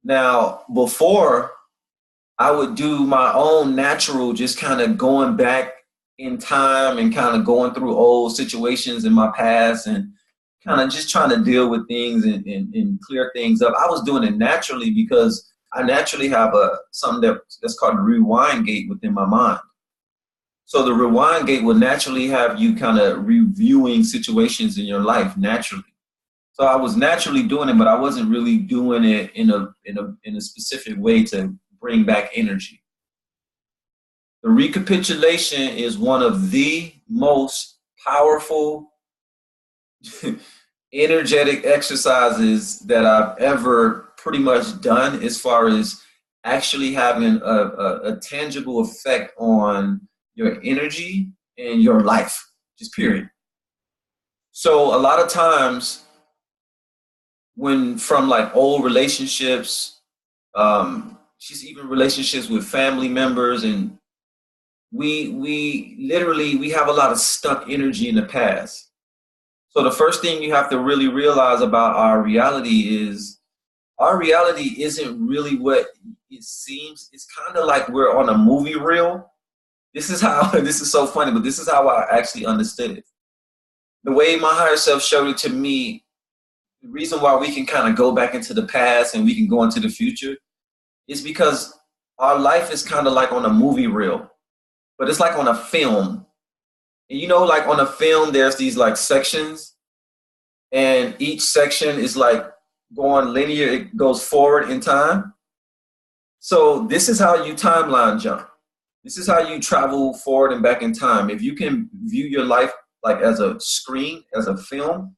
Now, before, I would do my own natural, just kind of going back in time and kind of going through old situations in my past and kind of just trying to deal with things and clear things up. I was doing it naturally because I naturally have something that's called a rewind gate within my mind. So the rewind gate will naturally have you kind of reviewing situations in your life naturally. So I was naturally doing it, but I wasn't really doing it in a specific way to bring back energy. The recapitulation is one of the most powerful energetic exercises that I've ever pretty much done, as far as actually having a tangible effect on your energy and your life, just period. So a lot of times, from like old relationships, just even relationships with family members, and we have a lot of stuck energy in the past. So the first thing you have to really realize about our reality is our reality isn't really what it seems. It's kind of like we're on a movie reel. This is so funny, but this is how I actually understood it. The way my higher self showed it to me, the reason why we can kind of go back into the past and we can go into the future is because our life is kind of like on a movie reel, but it's like on a film. And like on a film, there's these like sections, and each section is like going linear. It goes forward in time. So this is how you timeline jump. This is how you travel forward and back in time. If you can view your life like as a screen, as a film,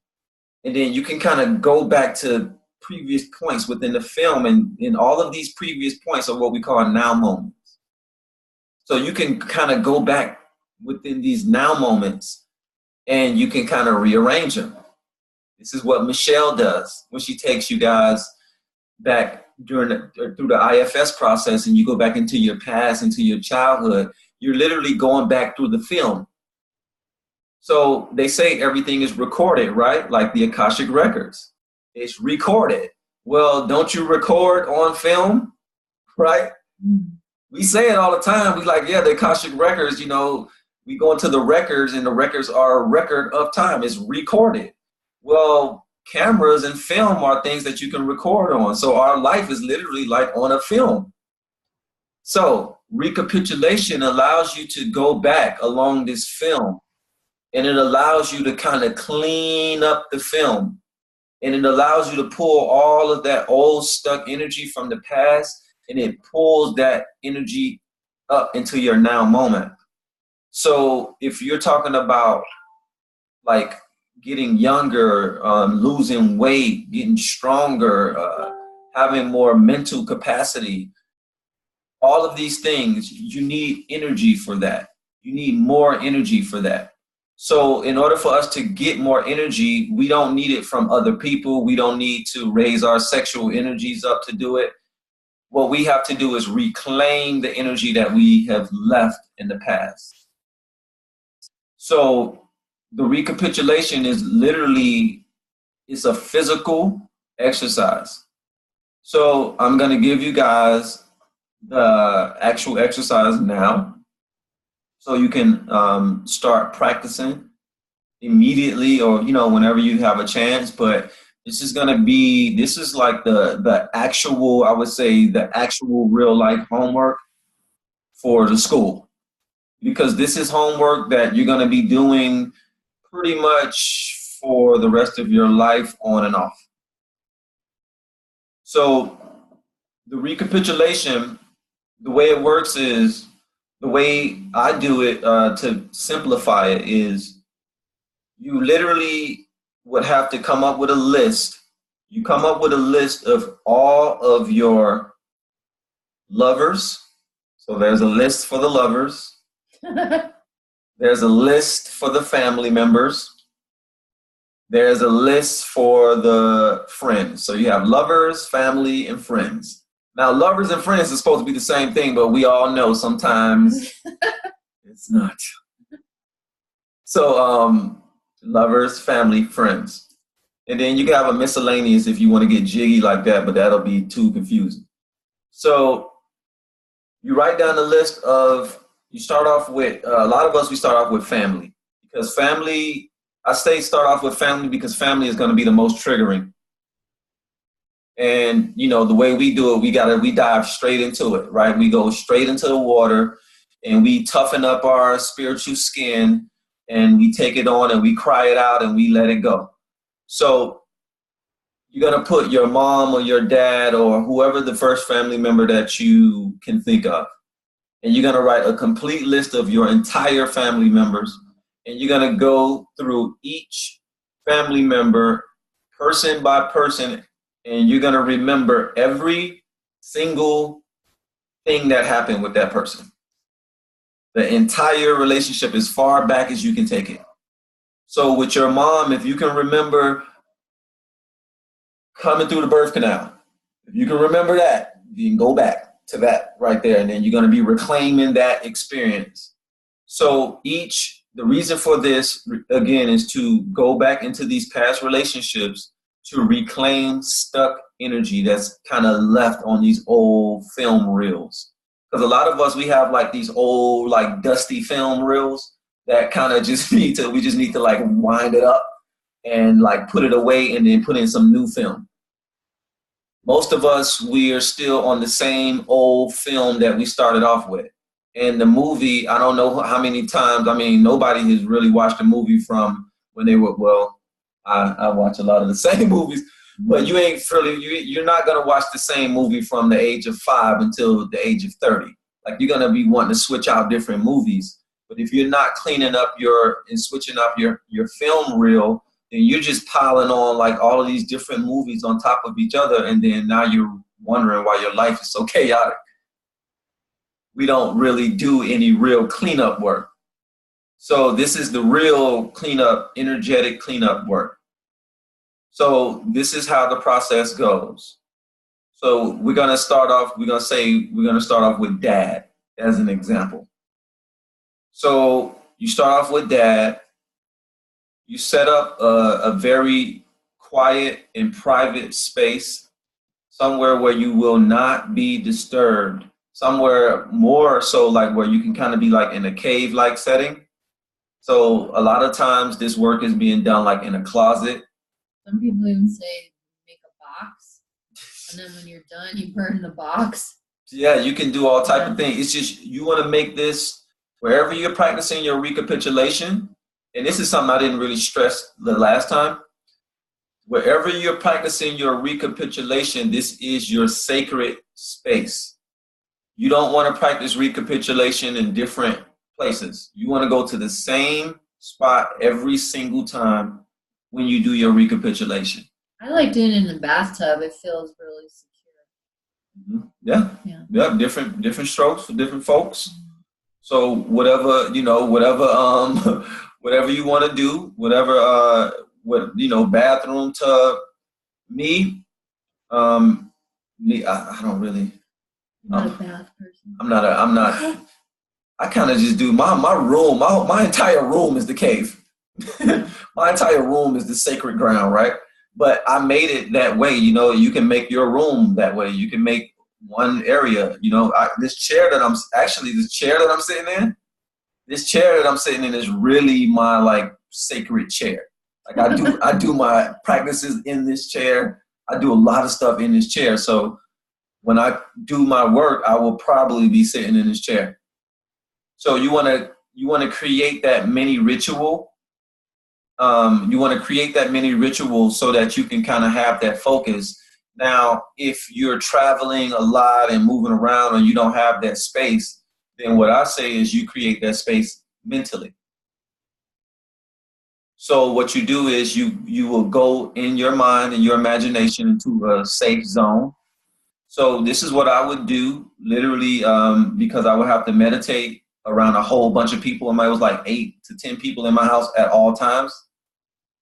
and then you can kind of go back to previous points within the film, and all of these previous points are what we call now moments. So you can kind of go back within these now moments, and you can kind of rearrange them. This is what Michelle does when she takes you guys back through the IFS process, and you go back into your past, into your childhood. You're literally going back through the film. So they say everything is recorded, right? Like the Akashic Records. It's recorded. Well, don't you record on film, right? We say it all the time. We like, yeah, the Akashic Records, we go into the records, and the records are a record of time. It's recorded. Well, cameras and film are things that you can record on. So our life is literally like on a film. So recapitulation allows you to go back along this film, and it allows you to kind of clean up the film, and it allows you to pull all of that old stuck energy from the past, and it pulls that energy up into your now moment. So if you're talking about like getting younger, losing weight, getting stronger, having more mental capacity, all of these things, you need energy for that. You need more energy for that. So in order for us to get more energy, we don't need it from other people. We don't need to raise our sexual energies up to do it. What we have to do is reclaim the energy that we have left in the past. So the recapitulation is literally, it's a physical exercise. So I'm going to give you guys the actual exercise now, so you can start practicing immediately, or whenever you have a chance. But this is like the actual, I would say, the actual real life homework for the school, because this is homework that you're going to be doing pretty much for the rest of your life, on and off. So the recapitulation, the way it works is, the way I do it, to simplify it, is you literally would have to come up with a list. You come up with a list of all of your lovers. So there's a list for the lovers. There's a list for the family members. There's a list for the friends. So you have lovers, family, and friends. Now, lovers and friends is supposed to be the same thing, but we all know sometimes it's not. So, lovers, family, friends. And then you can have a miscellaneous if you want to get jiggy like that, but that'll be too confusing. So you write down the list of, you start off with, a lot of us, we start off with family. Because family, I say start off with family because family is going to be the most triggering. And, the way we do it, we dive straight into it, right? We go straight into the water and we toughen up our spiritual skin and we take it on and we cry it out and we let it go. So you're going to put your mom or your dad or whoever the first family member that you can think of. And you're going to write a complete list of your entire family members. And you're going to go through each family member, person by person, and you're going to remember every single thing that happened with that person. The entire relationship, as far back as you can take it. So with your mom, if you can remember coming through the birth canal, if you can remember that, you can go back to that right there, and then you're going to be reclaiming that experience. So the reason for this, again, is to go back into these past relationships to reclaim stuck energy that's kind of left on these old film reels. Because a lot of us, we have like these old, like dusty film reels that kind of just we just need to like wind it up and like put it away and then put in some new film. Most of us, we are still on the same old film that we started off with. And the movie, I don't know how many times, nobody has really watched a movie from when they were, I watch a lot of the same movies, but you're not going to watch the same movie from the age of 5 until the age of 30. Like, you're going to be wanting to switch out different movies. But if you're not cleaning up and switching up your film reel, then you're just piling on like all of these different movies on top of each other. And then now you're wondering why your life is so chaotic. We don't really do any real cleanup work. So this is the real cleanup, energetic cleanup work. So this is how the process goes. So we're going to start off with dad as an example. So you start off with dad. You set up a very quiet and private space, somewhere where you will not be disturbed, somewhere more so like where you can kind of be like in a cave-like setting. So a lot of times this work is being done like in a closet. Some people even say make a box, and then when you're done, you burn the box. Yeah, you can do all type of things. It's just you want to make this wherever you're practicing your recapitulation, and this is something I didn't really stress the last time. Wherever you're practicing your recapitulation, this is your sacred space. You don't want to practice recapitulation in different places. You want to go to the same spot every single time when you do your recapitulation. I like doing it in the bathtub. It feels really secure. Mm-hmm. Yeah. Different strokes for different folks. So whatever whatever you want to do, whatever bathroom tub. I don't really. You're not a bath person. I'm not. I kind of just do my room. My entire room is the cave. My entire room is the sacred ground, right? But I made it that way. You know, you can make your room that way. You can make one area. You know, this chair that I'm sitting in is really my like sacred chair. Like I do my practices in this chair. I do a lot of stuff in this chair. So when I do my work, I will probably be sitting in this chair. So you want to create that mini ritual. You want to create that mini ritual so that you can kind of have that focus. Now, if you're traveling a lot and moving around and you don't have that space, then what I say is you create that space mentally. So what you do is you will go in your mind and your imagination into a safe zone. So this is what I would do, literally, because I would have to meditate around a whole bunch of people. It was like 8 to 10 people in my house at all times.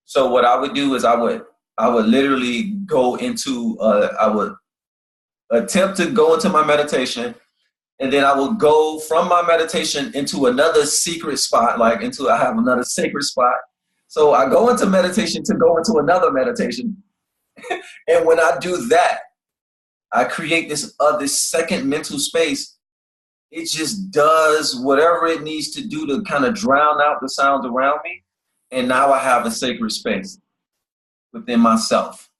So what I would do is I would literally go into, I would attempt to go into my meditation, and then I would go from my meditation into another secret spot, like I have another sacred spot. So I go into meditation to go into another meditation. And when I do that, I create this second mental space. It just does whatever it needs to do to kind of drown out the sounds around me. And now I have a sacred space within myself.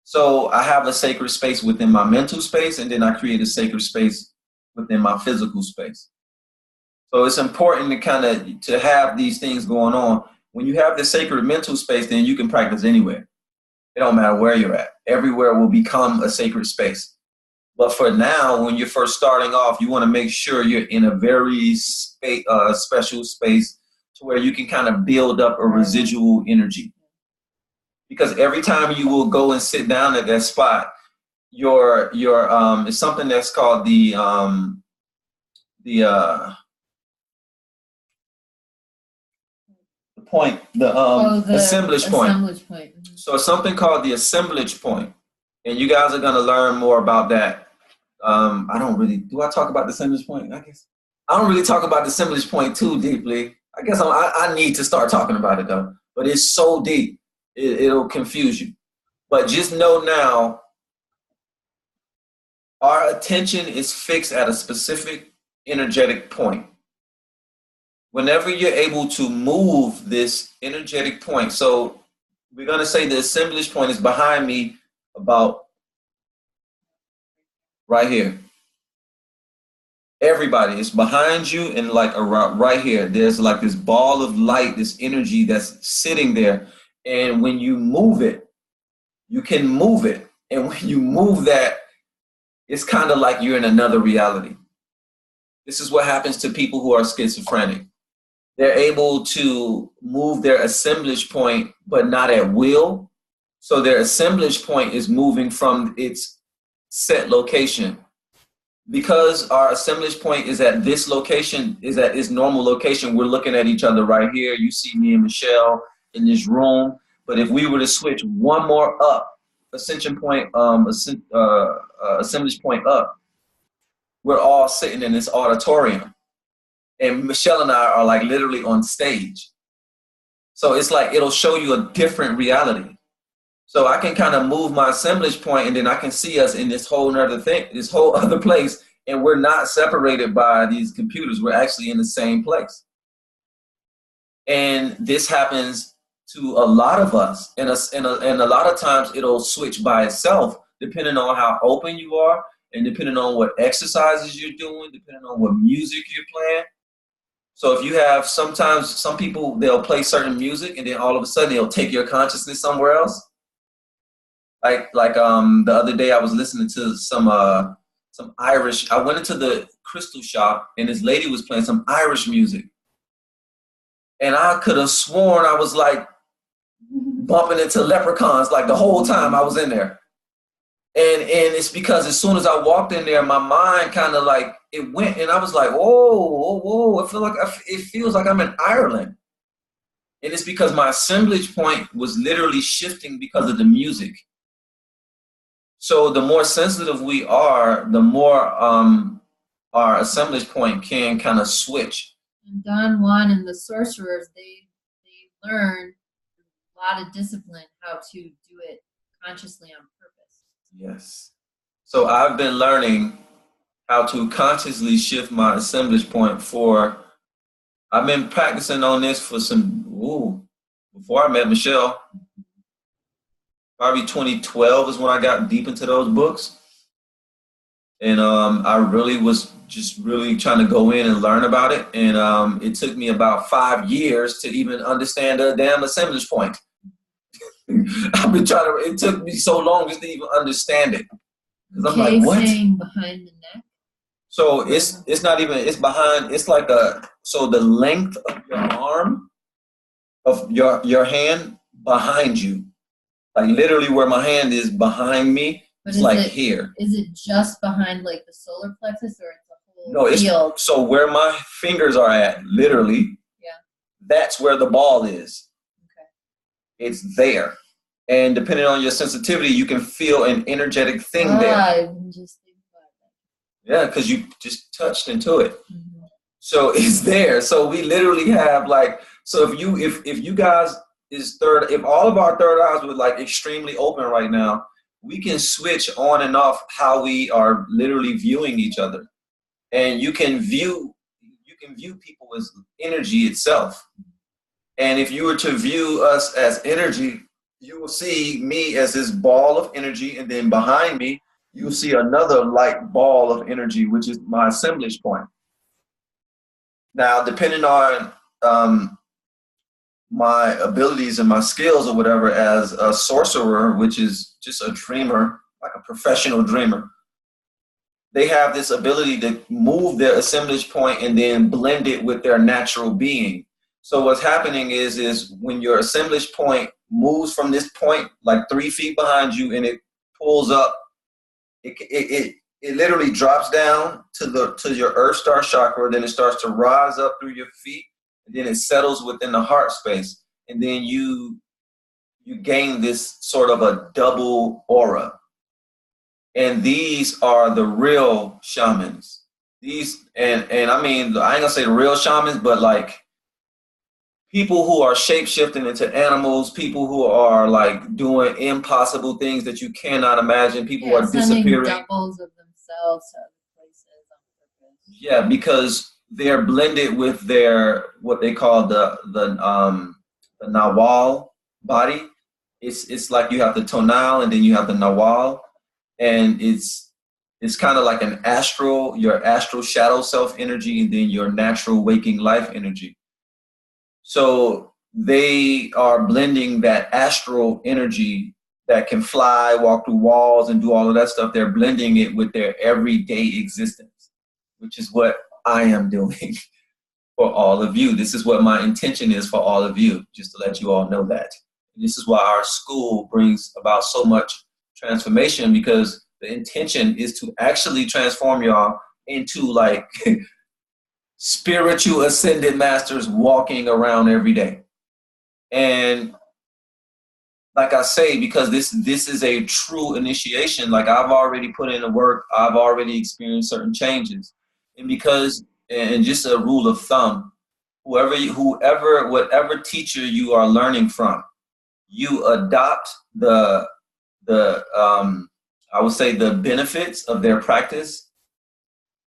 So I have a sacred space within my mental space, and then I create a sacred space within my physical space. So it's important to have these things going on. When you have the sacred mental space, then you can practice anywhere. It don't matter where you're at. Everywhere will become a sacred space. But for now, when you're first starting off, you want to make sure you're in a very special space to where you can kind of build up a residual energy. Because every time you will go and sit down at that spot, it's something that's called the point, the assemblage point. Assemblage point. So it's something called the assemblage point, and you guys are going to learn more about that. Do I talk about the assemblage point? I guess I don't really talk about the assemblage point too deeply. I guess I need to start talking about it though, but it's so deep, it'll confuse you. But just know now, our attention is fixed at a specific energetic point. Whenever you're able to move this energetic point, so we're going to say the assemblage point is behind me about right here. Everybody is behind you and like around right here. There's like this ball of light, this energy that's sitting there. And when you move it, you can move it. And when you move that, it's kind of like you're in another reality. This is what happens to people who are schizophrenic. They're able to move their assemblage point, but not at will. So their assemblage point is moving from its set location. Because our assemblage point is at this location, is at its normal location, we're looking at each other right here. You see me and Michelle in this room. But if we were to switch one more up, ascension point, assemblage point up, we're all sitting in this auditorium. And Michelle and I are like literally on stage. So it's like it'll show you a different reality. So I can kind of move my assemblage point, and then I can see us in this whole other thing, this whole other place, and we're not separated by these computers. We're actually in the same place. And this happens to a lot of us, and a lot of times it'll switch by itself, depending on how open you are, and depending on what exercises you're doing, depending on what music you're playing. So if you have, sometimes some people, they'll play certain music and then all of a sudden they'll take your consciousness somewhere else. Like the other day I was listening to some Irish, I went into the crystal shop and this lady was playing some Irish music. And I could have sworn I was like bumping into leprechauns like the whole time I was in there. And it's because as soon as I walked in there, my mind kind of like, it went, and I was like, whoa, it feels like I'm in Ireland. And it's because my assemblage point was literally shifting because of the music. So the more sensitive we are, the more our assemblage point can kind of switch. And Don Juan and the sorcerers, they learn a lot of discipline how to do it consciously on purpose. Yes. So I've been learning how to consciously shift my assemblage point I've been practicing on this for before I met Michelle. Probably 2012 is when I got deep into those books. And I really was just really trying to go in and learn about it. And it took me about 5 years to even understand the damn assemblage point. It took me so long just to even understand it. Because I'm like, what? Behind the neck? So it's not even, it's behind, it's like so the length of your arm, of your hand behind you. Like literally where my hand is behind me, it's like here. Is it just behind like the solar plexus, or it's a whole No, field? So where my fingers are at, literally, that's where the ball is. Okay. It's there. And depending on your sensitivity, you can feel an energetic thing there. I didn't just think about that. Yeah, because you just touched into it. Mm-hmm. So it's there. So we literally have like, so if you guys if all of our third eyes were like extremely open right now, we can switch on and off how we are literally viewing each other. And you can view people as energy itself. And if you were to view us as energy, you will see me as this ball of energy, and then behind me, you'll see another light ball of energy, which is my assemblage point. Now, depending on my abilities and my skills or whatever as a sorcerer, which is just a dreamer, like a professional dreamer, they have this ability to move their assemblage point and then blend it with their natural being. So what's happening is when your assemblage point moves from this point, like 3 feet behind you, and it pulls up, it literally drops down to your earth star chakra, then it starts to rise up through your feet, and then it settles within the heart space. And then you gain this sort of a double aura. And these are the real shamans. And I mean, I ain't gonna say the real shamans, but like people who are shape-shifting into animals, people who are like doing impossible things that you cannot imagine, people who are disappearing. Doubles of themselves to other places on purpose. Yeah, because they're blended with their, what they call the Nawal body. It's like you have the tonal and then you have the Nawal, and it's kind of like your astral shadow self energy, and then your natural waking life energy. So they are blending that astral energy that can fly, walk through walls, and do all of that stuff. They're blending it with their everyday existence, which is what I am doing for all of you. This is what my intention is for all of you, just to let you all know that. And this is why our school brings about so much transformation, because the intention is to actually transform y'all into like spiritual ascended masters walking around every day. And like I say, because this is a true initiation, like I've already put in the work, I've already experienced certain changes. And just a rule of thumb, whatever teacher you are learning from, you adopt I would say the benefits of their practice,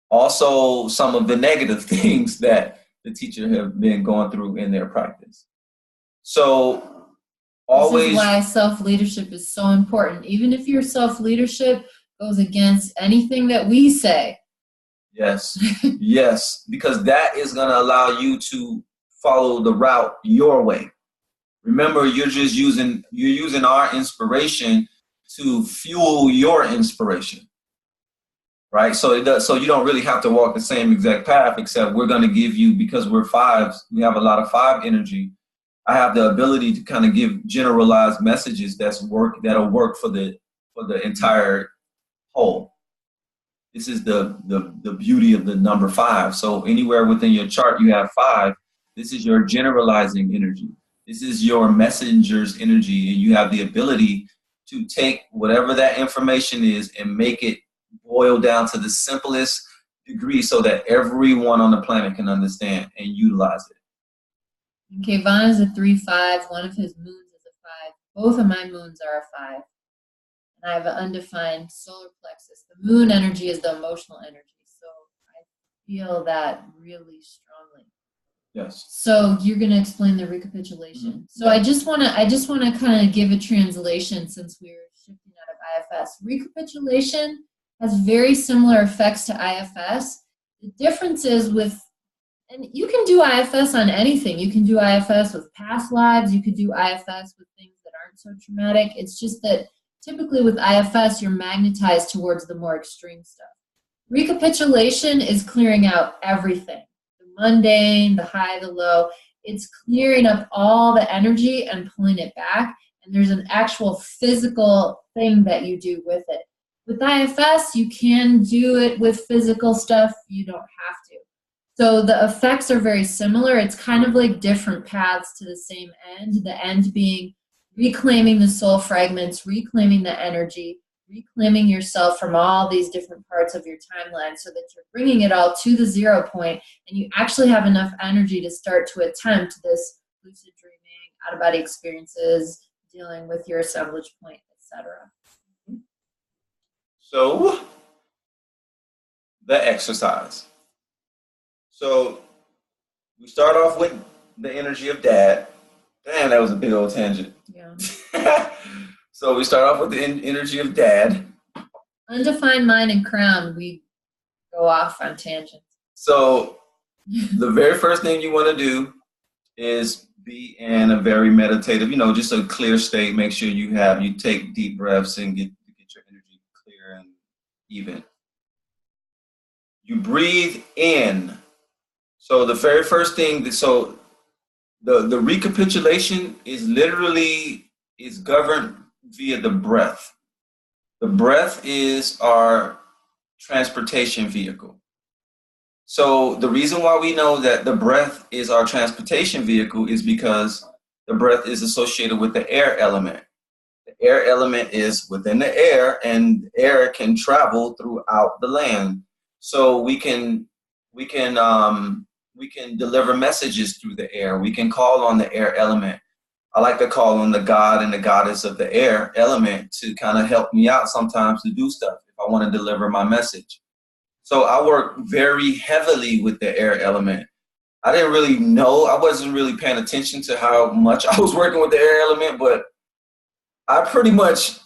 also some of the negative things that the teacher have been going through in their practice. So always. This is why self-leadership is so important. Even if your self-leadership goes against anything that we say. Yes, yes, because that is going to allow you to follow the route your way. Remember, you're using our inspiration to fuel your inspiration, right? So you don't really have to walk the same exact path, except we're going to give you, because we're fives, we have a lot of 5 energy. I have the ability to kind of give generalized messages that'll work for the entire whole. This is the beauty of the number 5. So anywhere within your chart you have 5. This is your generalizing energy. This is your messenger's energy, and you have the ability to take whatever that information is and make it boil down to the simplest, degree so that everyone on the planet can understand and utilize it. Okay, Vaughn is a 3-5. One of his moons is a 5. Both of my moons are a 5. And I have an undefined solar plexus. The moon energy is the emotional energy. So I feel that really strongly. Yes. So you're going to explain the recapitulation. Mm-hmm. So I just want to kind of give a translation since we're shifting out of IFS. Recapitulation has very similar effects to IFS. The difference is and you can do IFS on anything. You can do IFS with past lives. You could do IFS with things that aren't so traumatic. It's just that typically with IFS, you're magnetized towards the more extreme stuff. Recapitulation is clearing out everything. Mundane, the high, the low. It's clearing up all the energy and pulling it back. And there's an actual physical thing that you do with it. With IFS, you can do it with physical stuff. You don't have to. So the effects are very similar. It's kind of like different paths to the same end. The end being reclaiming the soul fragments, reclaiming the energy, reclaiming yourself from all these different parts of your timeline so that you're bringing it all to the 0 point and you actually have enough energy to start to attempt this lucid dreaming, out-of-body experiences, dealing with your assemblage point, etc. So, the exercise. So, we start off with the energy of dad. Damn, that was a big old tangent. Yeah. So we start off with the energy of dad. Undefined mind and crown, we go off on tangents. So the very first thing you want to do is be in a very meditative, just a clear state. Make sure you take deep breaths and get your energy clear and even. You breathe in. So the very first thing, the recapitulation is governed via the breath. The breath is our transportation vehicle. So the reason why we know that the breath is our transportation vehicle is because the breath is associated with the air element. The air element is within the air, and air can travel throughout the land. So we can deliver messages through the air. We can call on the air element. I like to call on the god and the goddess of the air element to kind of help me out sometimes to do stuff if I want to deliver my message. So I work very heavily with the air element. I didn't really know, I wasn't really paying attention to how much I was working with the air element, but I pretty much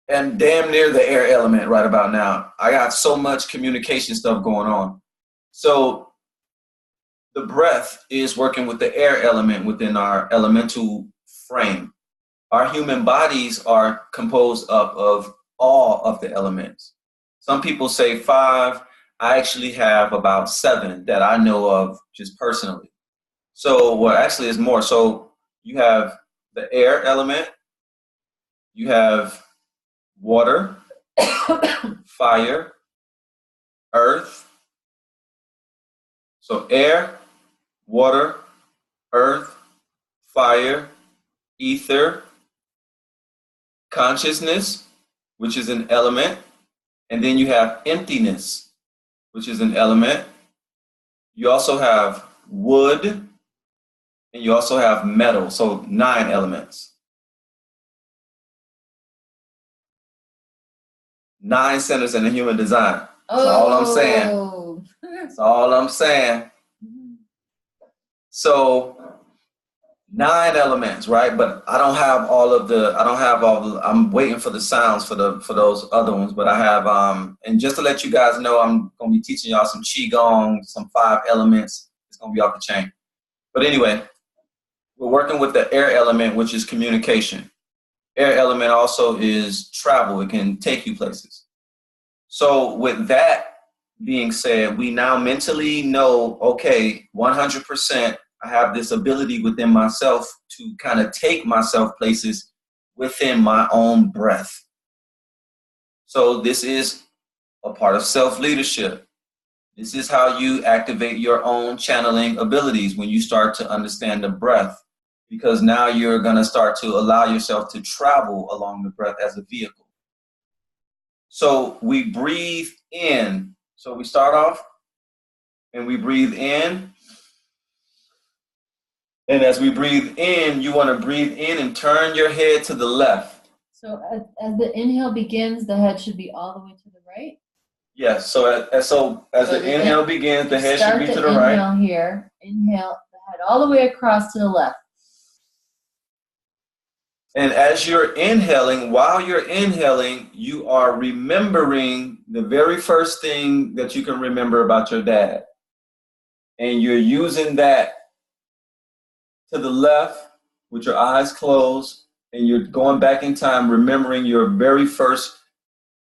am damn near the air element right about now. I got so much communication stuff going on. So the breath is working with the air element within our elemental frame. Our human bodies are composed up of all of the elements. Some people say 5. I actually have about 7 that I know of just personally. So, well, actually it's more. So you have the air element, you have water, fire, earth. So air, water, earth, fire, ether, consciousness, which is an element, and then you have emptiness, which is an element. You also have wood, and you also have metal, so 9 elements. 9 centers in the human design. That's all I'm saying. That's all I'm saying. So 9 elements, right? But I don't have all of the, I'm waiting for the sounds for those other ones, but I have, and just to let you guys know, I'm going to be teaching y'all some Qigong, some 5 elements. It's going to be off the chain. But anyway, we're working with the air element, which is communication. Air element also is travel. It can take you places. So with that being said, we now mentally know, okay, 100%, I have this ability within myself to kind of take myself places within my own breath. So this is a part of self-leadership. This is how you activate your own channeling abilities when you start to understand the breath, because now you're going to start to allow yourself to travel along the breath as a vehicle. So we breathe in So we start off and we breathe in. And as we breathe in, you want to breathe in and turn your head to the left. So as the inhale begins, the head should be all the way to the right? Yes, so as the inhale begins, the head should be to the right. Inhale here, inhale the head all the way across to the left. And as you're inhaling, while you're inhaling, you are remembering the very first thing that you can remember about your dad. And you're using that to the left with your eyes closed, and you're going back in time, remembering your very first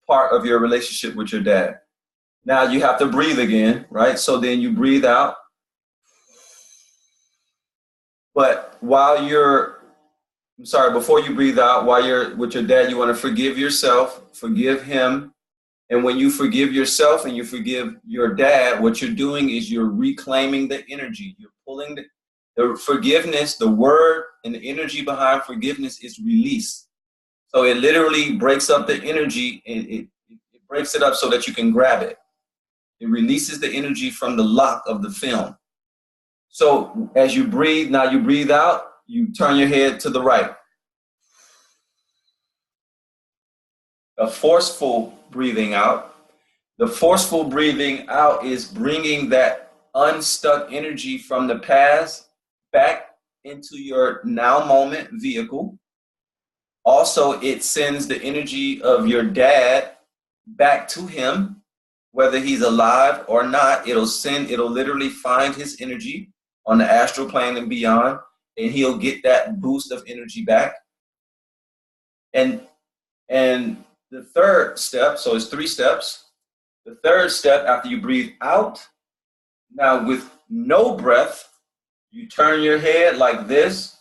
part of your relationship with your dad. Now you have to breathe again, right? So then you breathe out. But before you breathe out, while you're with your dad, you want to forgive yourself, forgive him. And when you forgive yourself and you forgive your dad, what you're doing is you're reclaiming the energy. You're pulling the forgiveness, the word and the energy behind forgiveness is release. So it literally breaks up the energy, and it breaks it up so that you can grab it. It releases the energy from the lock of the film. So as you breathe, now you breathe out, you turn your head to the right. A forceful breathing out. The forceful breathing out is bringing that unstuck energy from the past back into your now moment vehicle. Also, it sends the energy of your dad back to him, whether he's alive or not. It'll literally find his energy on the astral plane and beyond, and he'll get that boost of energy back. And the third step, so it's 3 steps. The third step, after you breathe out, now with no breath, you turn your head like this,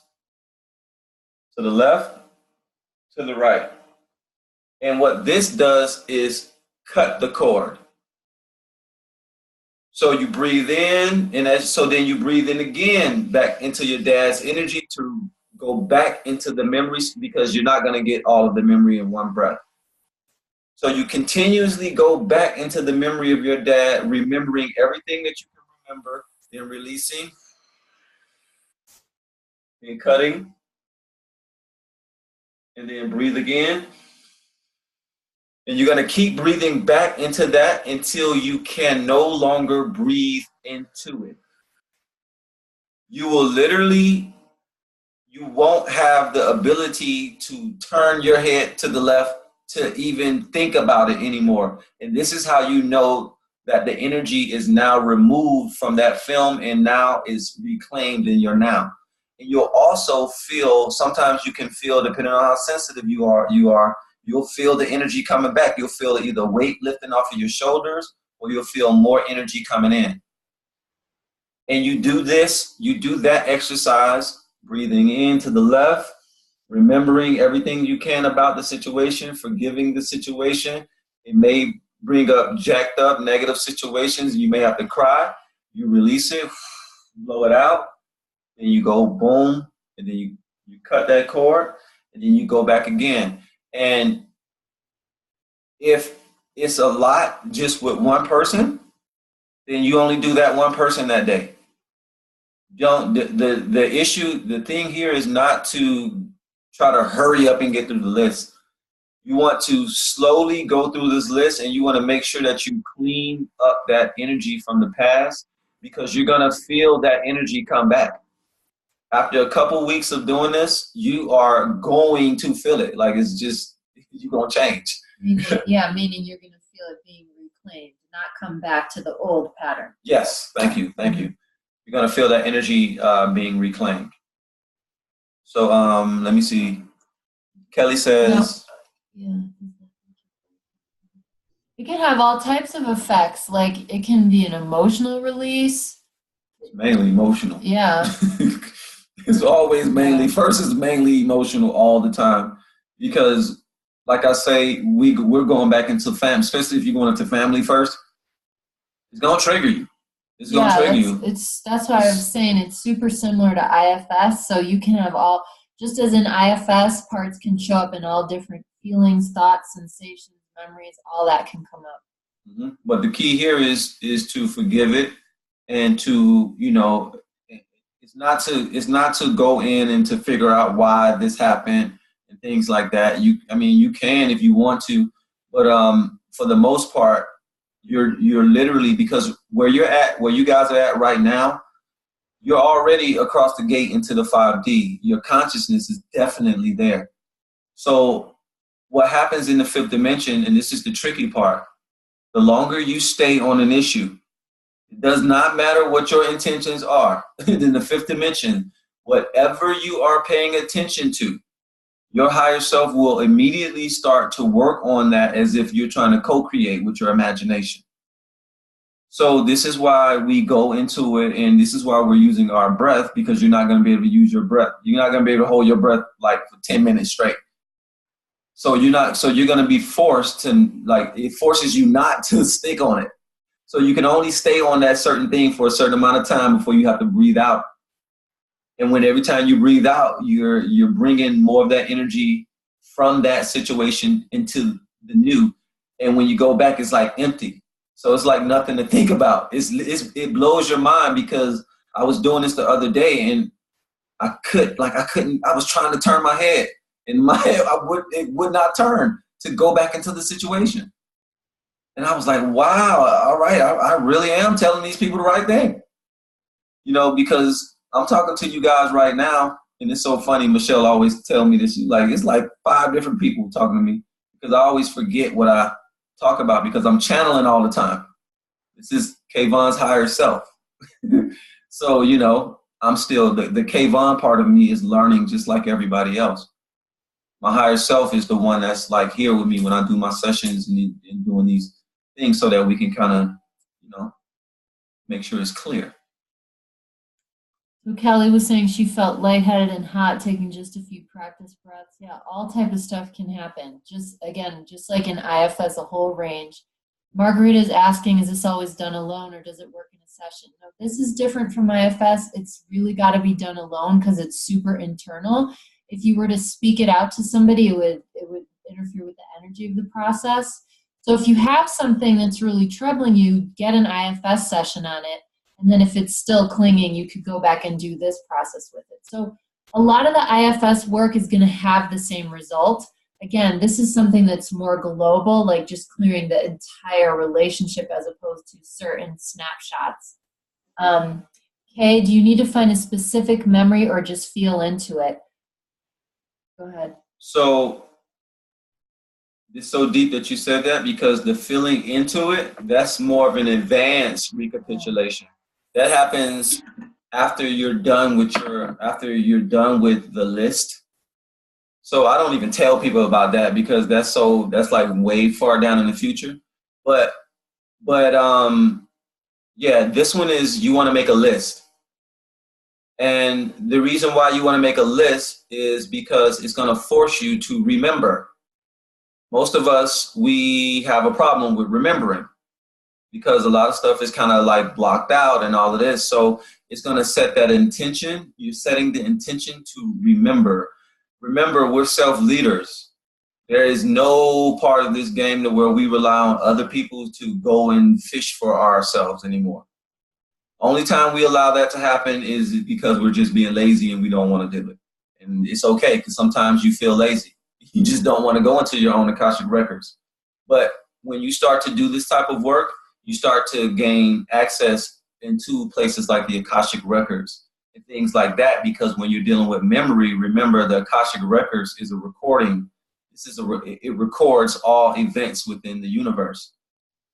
to the left, to the right. And what this does is cut the cord. So you breathe in, and then you breathe in again back into your dad's energy to go back into the memories, because you're not going to get all of the memory in one breath. So you continuously go back into the memory of your dad, remembering everything that you can remember, then releasing, then cutting, and then breathe again. And you're going to keep breathing back into that until you can no longer breathe into it. You won't have the ability to turn your head to the left to even think about it anymore. And this is how you know that the energy is now removed from that film and now is reclaimed in your now. And you'll also feel, sometimes you can feel, depending on how sensitive you are, you'll feel the energy coming back. You'll feel either weight lifting off of your shoulders, or you'll feel more energy coming in. And you do that exercise, breathing in to the left, remembering everything you can about the situation, forgiving the situation. It may bring up jacked up negative situations. You may have to cry. You release it, blow it out, and you go boom, and then you cut that cord, and then you go back again. And if it's a lot just with one person, then you only do that one person that day. The thing here is not to try to hurry up and get through the list. You want to slowly go through this list, and you want to make sure that you clean up that energy from the past, because you're going to feel that energy come back. After a couple weeks of doing this, you are going to feel it. Like, it's just, you're going to change. Meaning you're going to feel it being reclaimed, not come back to the old pattern. Yes, thank you. You're going to feel that energy being reclaimed. So let me see. Kelly says... Yeah. It can have all types of effects. Like, it can be an emotional release. It's mainly emotional. Yeah. It's always mainly emotional all the time, because, like I say, we're going back into family, especially if you're going into family first. It's gonna trigger you. It's gonna trigger you. That's why I was saying it's super similar to IFS. So you can have all, just as in IFS, parts can show up in all different feelings, thoughts, sensations, memories. All that can come up. But the key here is to forgive it, and to, it's not to go in and to figure out why this happened and things like that. You can if you want to, but for the most part, you're literally, because where you guys are at right now, you're already across the gate into the 5D. Your consciousness is definitely there. So what happens in the fifth dimension, and this is the tricky part, the longer you stay on an issue, it does not matter what your intentions are. In the fifth dimension, whatever you are paying attention to, your higher self will immediately start to work on that as if you're trying to co-create with your imagination. So this is why we go into it, and this is why we're using our breath, because you're not going to be able to use your breath. You're not going to be able to hold your breath like for 10 minutes straight. So you're going to be forced to, like, it forces you not to stick on it. So you can only stay on that certain thing for a certain amount of time before you have to breathe out. And when every time you breathe out, you're bringing more of that energy from that situation into the new. And when you go back, it's like empty. So it's like nothing to think about. It blows your mind, because I was doing this the other day, and I was trying to turn my head, and it would not turn to go back into the situation. And I was like, wow, all right, I really am telling these people the right thing. Because I'm talking to you guys right now, and it's so funny. Michelle always tell me this. It's like 5 different people talking to me, because I always forget what I talk about, because I'm channeling all the time. This is Kayvon's higher self. So, I'm still, the Kayvon part of me is learning just like everybody else. My higher self is the one that's like here with me when I do my sessions and doing these things, so that we can kind of, make sure it's clear. So Kelly was saying she felt lightheaded and hot, taking just a few practice breaths. Yeah, all type of stuff can happen. Just like in IFS, a whole range. Margarita is asking, is this always done alone, or does it work in a session? No, this is different from IFS. It's really got to be done alone, because it's super internal. If you were to speak it out to somebody, it would interfere with the energy of the process. So if you have something that's really troubling you, get an IFS session on it. And then if it's still clinging, you could go back and do this process with it. So a lot of the IFS work is going to have the same result. Again, this is something that's more global, like just clearing the entire relationship as opposed to certain snapshots. Kay, do you need to find a specific memory or just feel into it? Go ahead. So it's so deep that you said that, because the feeling into it, that's more of an advanced recapitulation. That happens after you're done with the list. So I don't even tell people about that, because that's like way far down in the future. But yeah, this one is, you want to make a list. And the reason why you want to make a list is because it's going to force you to remember. Most of us, we have a problem with remembering, because a lot of stuff is kind of like blocked out and all of this. So it's going to set that intention. You're setting the intention to remember. Remember, we're self-leaders. There is no part of this game where we rely on other people to go and fish for ourselves anymore. Only time we allow that to happen is because we're just being lazy and we don't want to do it. And it's okay, because sometimes you feel lazy. You just don't want to go into your own Akashic records. But when you start to do this type of work, you start to gain access into places like the Akashic records and things like that, because when you're dealing with memory, remember, the Akashic records is a recording. It records all events within the universe.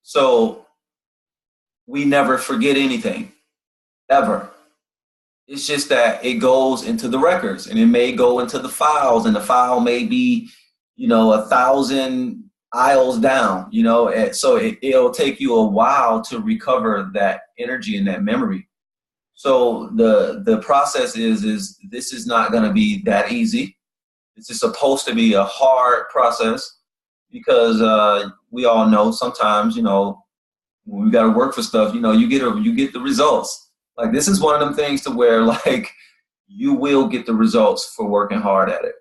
So we never forget anything, ever. It's just that it goes into the records, and it may go into the files, and the file may be, 1,000 aisles down, so it'll take you a while to recover that energy and that memory. So the process is this is not going to be that easy. This is supposed to be a hard process, because we all know sometimes, when we got to work for stuff, you get the results. Like, this is one of them things to where, like, you will get the results for working hard at it.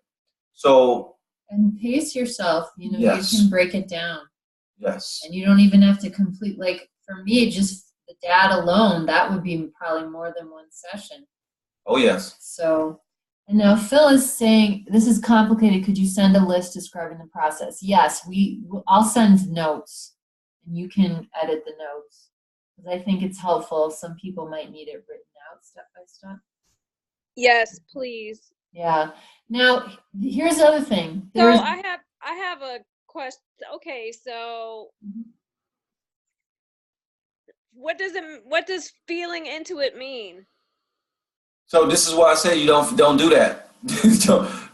So, and pace yourself, yes. You can break it down. Yes. And you don't even have to complete, like for me, just the data alone, that would be probably more than one session. Oh, yes. So, and now Phil is saying, this is complicated. Could you send a list describing the process? Yes, I'll send notes and you can edit the notes. Because I think it's helpful. Some people might need it written out step by step. Yes, please. Yeah. Now, here's the other thing. So I have a question. Okay, so what does feeling into it mean? So this is why I say you don't do that.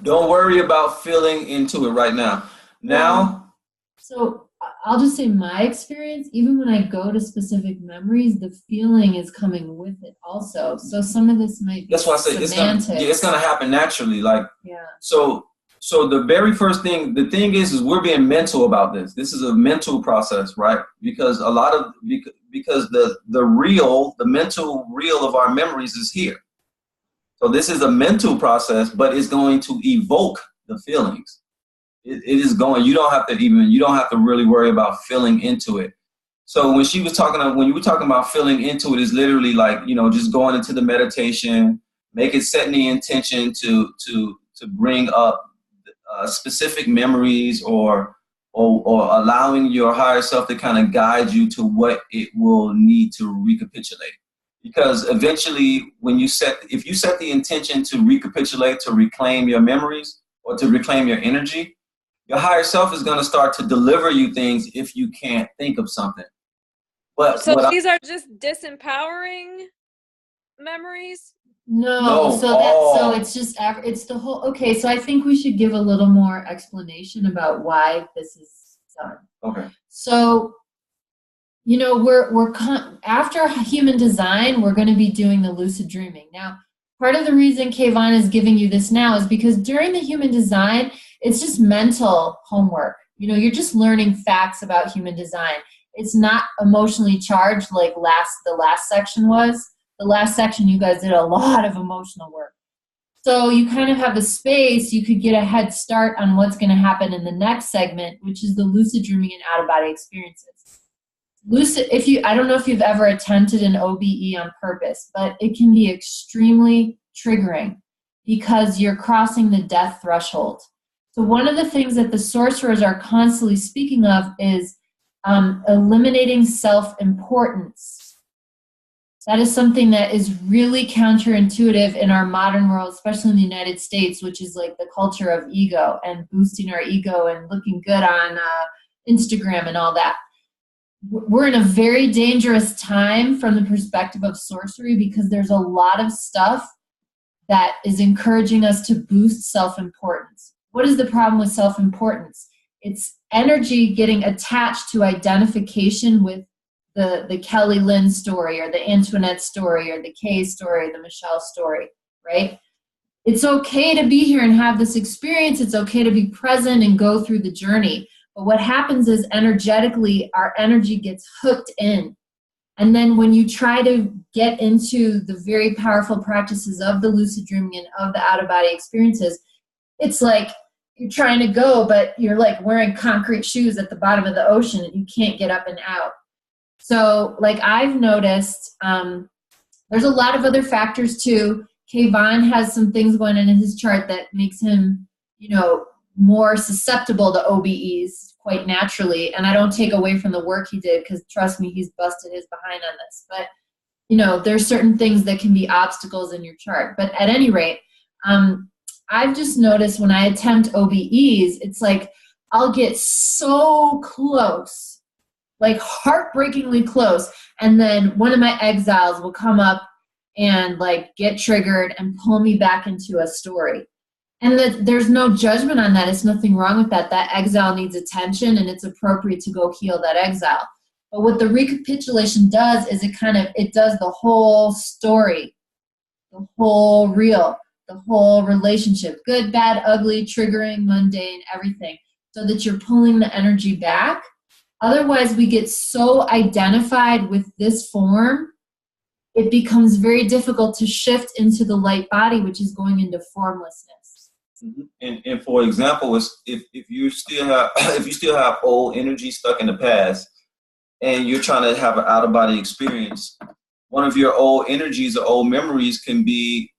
don't worry about feeling into it right now. Now. So I'll just say my experience, even when I go to specific memories, the feeling is coming with it also. So some of this might be That's why I say it's gonna happen naturally. Like, yeah. So the very first thing, the thing is we're being mental about this. This is a mental process, right? Because because the mental real of our memories is here. So this is a mental process, but it's going to evoke the feelings. It is going. You don't have to really worry about feeling into it. So when you were talking about feeling into it, is literally like, just going into the meditation, setting the intention to bring up specific memories or allowing your higher self to kind of guide you to what it will need to recapitulate. Because eventually, if you set the intention to recapitulate, to reclaim your memories or to reclaim your energy, your higher self is going to start to deliver you things if you can't think of something. But so these are just disempowering memories? No, so it's just it's the whole. Okay, so I think we should give a little more explanation about why this is done. Okay. So, we're after human design, we're going to be doing the lucid dreaming. Now, part of the reason Kayvon is giving you this now is because during the human design, it's just mental homework. You're just learning facts about human design. It's not emotionally charged like the last section was. The last section, you guys did a lot of emotional work. So you kind of have the space, you could get a head start on what's going to happen in the next segment, which is the lucid dreaming and out-of-body experiences. I don't know if you've ever attempted an OBE on purpose, but it can be extremely triggering because you're crossing the death threshold. So one of the things that the sorcerers are constantly speaking of is eliminating self-importance. That is something that is really counterintuitive in our modern world, especially in the United States, which is like the culture of ego and boosting our ego and looking good on Instagram and all that. We're in a very dangerous time from the perspective of sorcery because there's a lot of stuff that is encouraging us to boost self-importance. What is the problem with self-importance? It's energy getting attached to identification with the Kelly Lynn story or the Antoinette story or the Kay story or the Michelle story, right? It's okay to be here and have this experience. It's okay to be present and go through the journey. But what happens is energetically, our energy gets hooked in. And then when you try to get into the very powerful practices of the lucid dreaming and of the out-of-body experiences, it's like you're trying to go, but you're like wearing concrete shoes at the bottom of the ocean and you can't get up and out. So like I've noticed, there's a lot of other factors too. Kayvon has some things going on in his chart that makes him, more susceptible to OBEs quite naturally. And I don't take away from the work he did because trust me, he's busted his behind on this. But, there's certain things that can be obstacles in your chart. But at any rate, I've just noticed when I attempt OBEs, it's like I'll get so close, like heartbreakingly close. And then one of my exiles will come up and like get triggered and pull me back into a story. And there's no judgment on that. It's nothing wrong with that. That exile needs attention and it's appropriate to go heal that exile. But what the recapitulation does is it does the whole story, the whole reel, the whole relationship, good, bad, ugly, triggering, mundane, everything, so that you're pulling the energy back. Otherwise, we get so identified with this form, it becomes very difficult to shift into the light body, which is going into formlessness. And for example, if you still have if you still have old energy stuck in the past, and you're trying to have an out of body experience, one of your old energies or old memories can be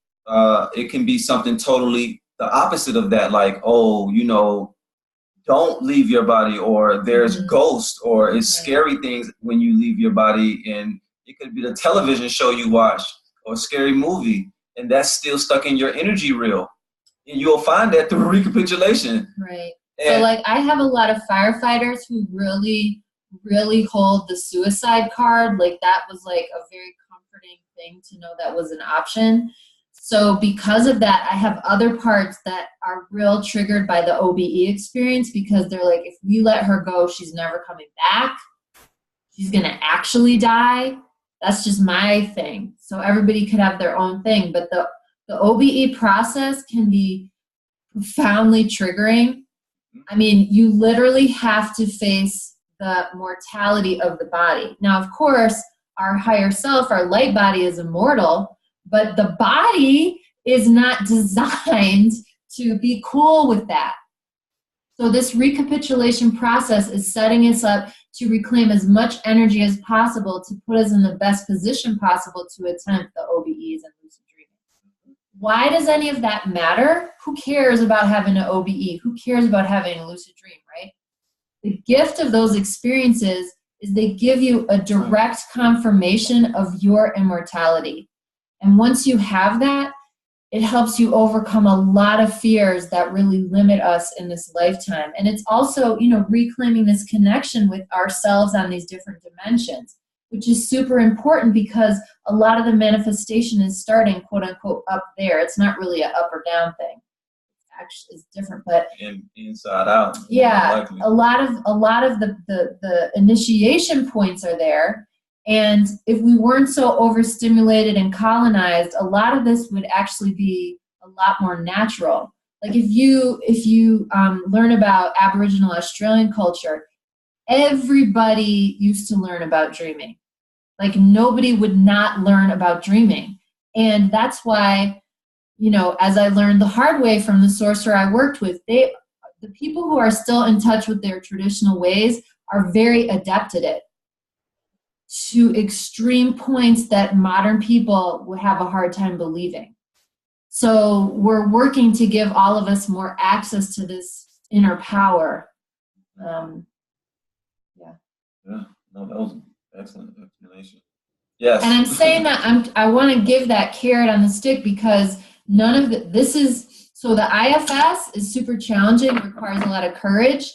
it can be something totally the opposite of that, like, oh, you know, don't leave your body, or there's ghosts, or it's scary things when you leave your body, and it could be the television show you watch or a scary movie, and that's still stuck in your energy reel. And you'll find that through recapitulation. Right. And so like I have a lot of firefighters who really hold the suicide card. Like that was like a very comforting thing to know that was an option. So because of that, I have other parts that are real triggered by the OBE experience, because they're like, if we let her go, she's never coming back. She's going to actually die. That's just my thing. So everybody could have their own thing. But the OBE process can be profoundly triggering. I mean, you literally have to face the mortality of the body. Now, of course, our higher self, our light body is immortal, but the body is not designed to be cool with that. So this recapitulation process is setting us up to reclaim as much energy as possible to put us in the best position possible to attempt the OBEs and lucid dreaming. Why does any of that matter? Who cares about having an OBE? Who cares about having a lucid dream, right? The gift of those experiences is they give you a direct confirmation of your immortality. And once you have that, it helps you overcome a lot of fears that really limit us in this lifetime. And it's also, you know, reclaiming this connection with ourselves on these different dimensions, which is super important because a lot of the manifestation is starting, quote unquote, up there. It's not really an up or down thing. Actually, it's different, but inside out. Yeah, a lot of the initiation points are there. And if we weren't so overstimulated and colonized, a lot of this would actually be a lot more natural. Like if you learn about Aboriginal Australian culture, everybody used to learn about dreaming. Like nobody would not learn about dreaming. And that's why, you know, as I learned the hard way from the sorcerer I worked with, the people who are still in touch with their traditional ways are very adept at it, to extreme points that modern people would have a hard time believing. So we're working to give all of us more access to this inner power. Yeah, no, that was an excellent explanation. Yes. And I'm saying that I want to give that carrot on the stick because none of this is, so the IFS is super challenging, requires a lot of courage.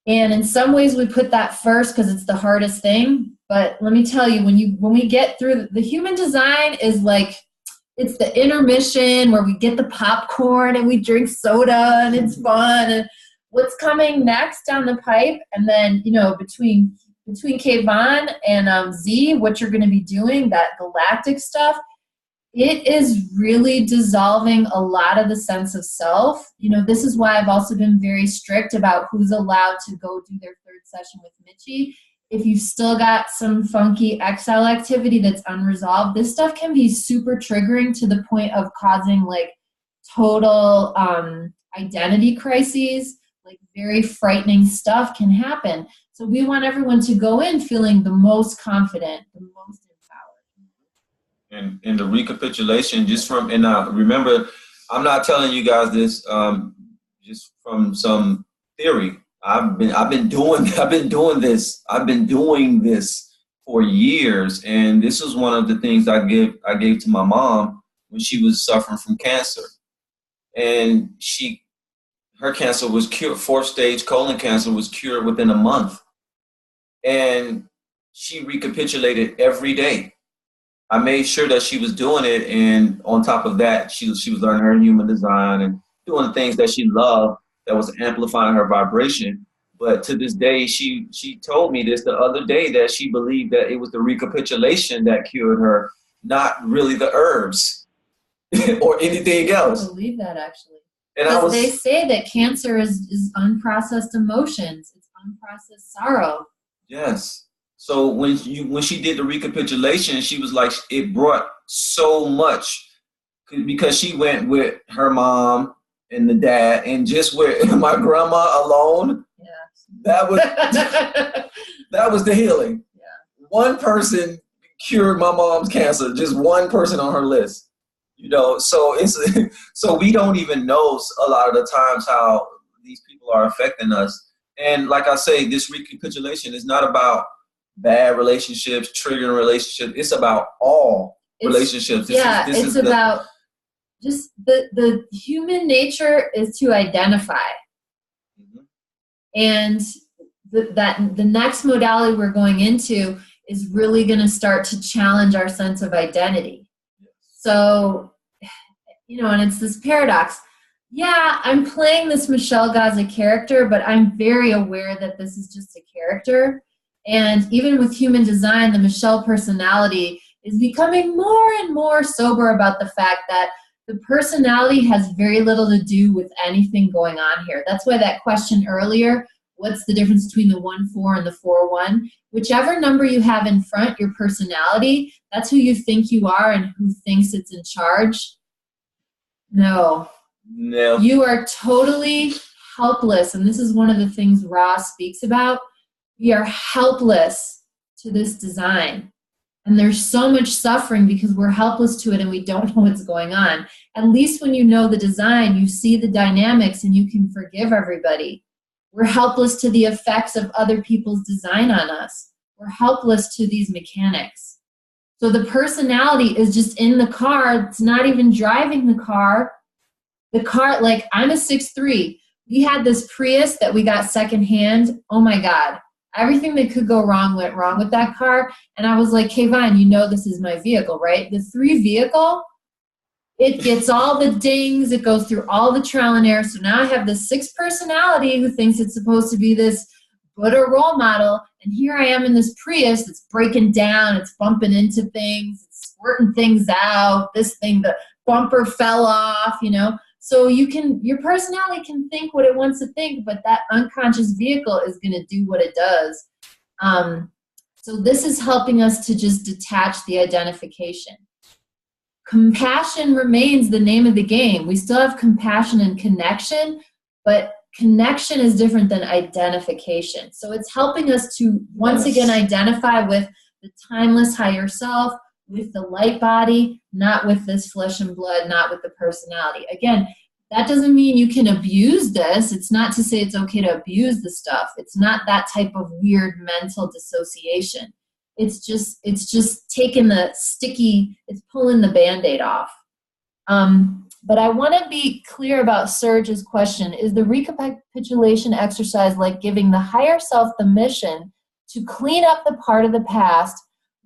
And in some ways we put that first because it's the hardest thing. But let me tell you, when we get through, the human design is like, it's the intermission where we get the popcorn and we drink soda and it's fun. And what's coming next down the pipe, and then, you know, between Kayvon and Z, what you're going to be doing, that galactic stuff, it is really dissolving a lot of the sense of self. You know, this is why I've also been very strict about who's allowed to go do their third session with Mitchie. If you've still got some funky exile activity that's unresolved, this stuff can be super triggering to the point of causing like total identity crises. Like very frightening stuff can happen. So we want everyone to go in feeling the most confident, the most empowered. And the recapitulation, just from, and remember, I'm not telling you guys this just from some theory. I've been doing this for years, and this was one of the things I gave to my mom when she was suffering from cancer, and her cancer was cured. 4th stage colon cancer was cured within a month, and she recapitulated every day. I made sure that she was doing it, and on top of that, she was learning her human design and doing the things that she loved that was amplifying her vibration. But to this day, she told me this the other day, that she believed that it was the recapitulation that cured her, not really the herbs or anything else. I believe that actually. And they say that cancer is unprocessed emotions. It's unprocessed sorrow. Yes. So when she did the recapitulation, she was like, it brought so much, because she went with her mom, and the dad, and just with my grandma alone, that was that was the healing. Yeah. One person cured my mom's cancer, just one person on her list. You know, so it's so we don't even know a lot of the times how these people are affecting us. And like I say, this recapitulation is not about bad relationships, triggering relationships. It's about all relationships. It's about just the human nature is to identify. Mm-hmm. And the next modality we're going into is really going to start to challenge our sense of identity. So, you know, and it's this paradox. Yeah, I'm playing this Michelle Gaza character, but I'm very aware that this is just a character. And even with human design, the Michelle personality is becoming more and more sober about the fact that the personality has very little to do with anything going on here. That's why that question earlier, what's the difference between the 1-4 and the 4-1? Whichever number you have in front, your personality, that's who you think you are and who thinks it's in charge. No. You are totally helpless. And this is one of the things Ross speaks about. We are helpless to this design. And there's so much suffering because we're helpless to it and we don't know what's going on. At least when you know the design, you see the dynamics and you can forgive everybody. We're helpless to the effects of other people's design on us. We're helpless to these mechanics. So the personality is just in the car. It's not even driving the car. The car, like I'm a 6'3". We had this Prius that we got secondhand. Oh my God. Everything that could go wrong went wrong with that car. And I was like, Kayvon, you know this is my vehicle, right? The 3 vehicle, it gets all the dings. It goes through all the trial and error. So now I have this 6 personality who thinks it's supposed to be this Buddha role model. And here I am in this Prius that's breaking down. It's bumping into things. It's squirting things out. This thing, the bumper fell off, you know. So your personality can think what it wants to think, but that unconscious vehicle is going to do what it does. So this is helping us to just detach the identification. Compassion remains the name of the game. We still have compassion and connection, but connection is different than identification. So it's helping us to once again identify with the timeless higher self, with the light body, not with this flesh and blood, not with the personality. Again, that doesn't mean you can abuse this. It's not to say it's okay to abuse the stuff. It's not that type of weird mental dissociation. It's just taking the sticky, it's pulling the Band-Aid off. But I want to be clear about Serge's question. Is the recapitulation exercise like giving the higher self the mission to clean up the part of the past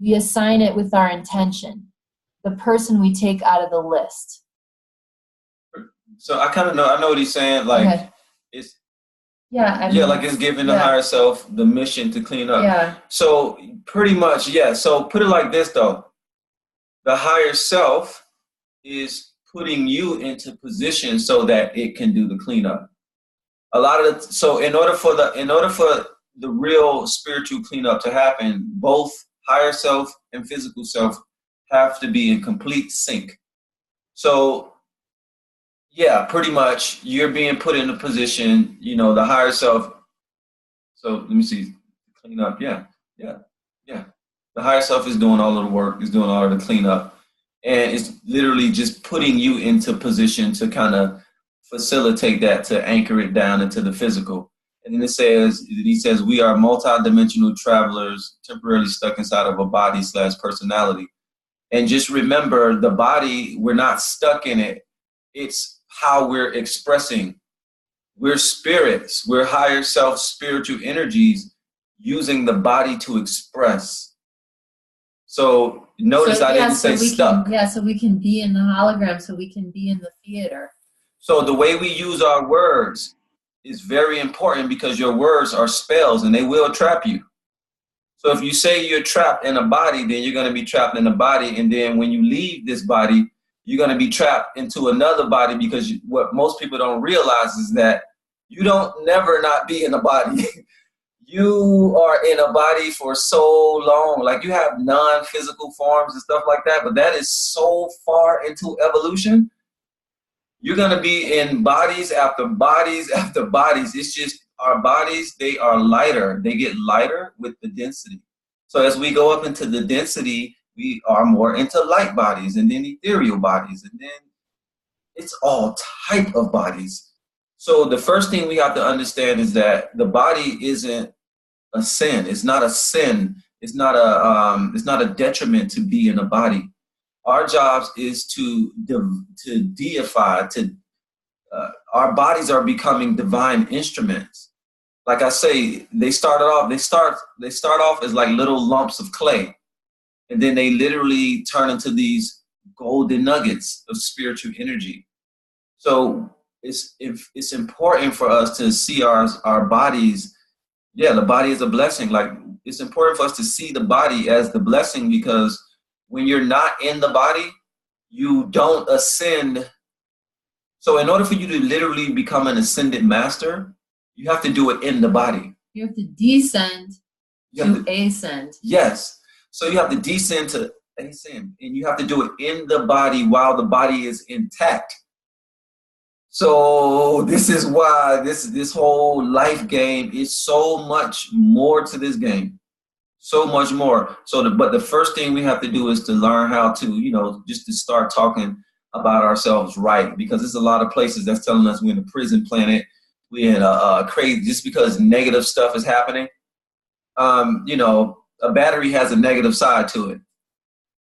we assign it with our intention, the person we take out of the list? So I kind of know, I know what he's saying. Like, it's, like it's giving the higher self the mission to clean up. Yeah. So pretty much, So put it like this though. The higher self is putting you into position so that it can do the cleanup. So in order for the real spiritual cleanup to happen, both higher self and physical self have to be in complete sync. So pretty much you're being put in a position, you know, the higher self. So let me see, clean up. Yeah. The higher self is doing all of the work, is doing all of the cleanup. And it's literally just putting you into position to kind of facilitate that, to anchor it down into the physical. And then he says, we are multidimensional travelers temporarily stuck inside of a body/personality. And just remember, the body, we're not stuck in it. It's how we're expressing. We're spirits. We're higher self spiritual energies using the body to express. So notice I didn't say stuck. So we can be in the hologram, so we can be in the theater. So the way we use our words is very important because your words are spells and they will trap you. So if you say you're trapped in a body, then you're going to be trapped in a body. And then when you leave this body, you're going to be trapped into another body, because what most people don't realize is that you don't never not be in a body. You are in a body for so long. Like, you have non-physical forms and stuff like that, but that is so far into evolution. You're going to be in bodies after bodies after bodies. It's just our bodies, they are lighter. They get lighter with the density. So as we go up into the density, we are more into light bodies and then ethereal bodies. And then it's all type of bodies. So the first thing we have to understand is that the body isn't a sin. It's not a sin. It's not a detriment to be in a body. Our jobs is to deify. Our bodies are becoming divine instruments. Like I say, they start off as like little lumps of clay, and then they literally turn into these golden nuggets of spiritual energy. So it's important for us to see our bodies. Yeah, the body is a blessing. Like, it's important for us to see the body as the blessing, because when you're not in the body, you don't ascend. So in order for you to literally become an ascended master, you have to do it in the body. You have to descend to ascend. Yes. So you have to descend to ascend, and you have to do it in the body while the body is intact. So this is why this whole life game is so much more to this game. So much more. But the first thing we have to do is to learn how to, just to start talking about ourselves right, because there's a lot of places that's telling us we're in a prison planet. We're in a crazy, just because negative stuff is happening. A battery has a negative side to it.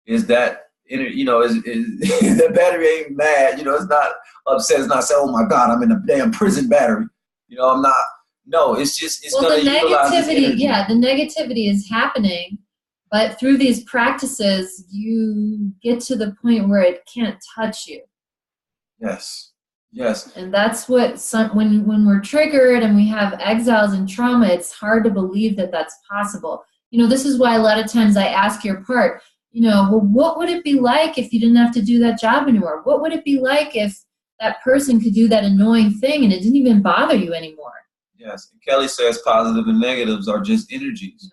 Is that, the battery ain't mad, it's not upset, it's not saying, oh my God, I'm in a damn prison battery. I'm not, no, it's going to utilize this energy. Yeah, the negativity is happening, but through these practices, you get to the point where it can't touch you. Yes. And that's what when we're triggered and we have exiles and trauma, it's hard to believe that that's possible. This is why a lot of times I ask your part, well, what would it be like if you didn't have to do that job anymore? What would it be like if that person could do that annoying thing and it didn't even bother you anymore? Yes. And Kelly says positive and negatives are just energies.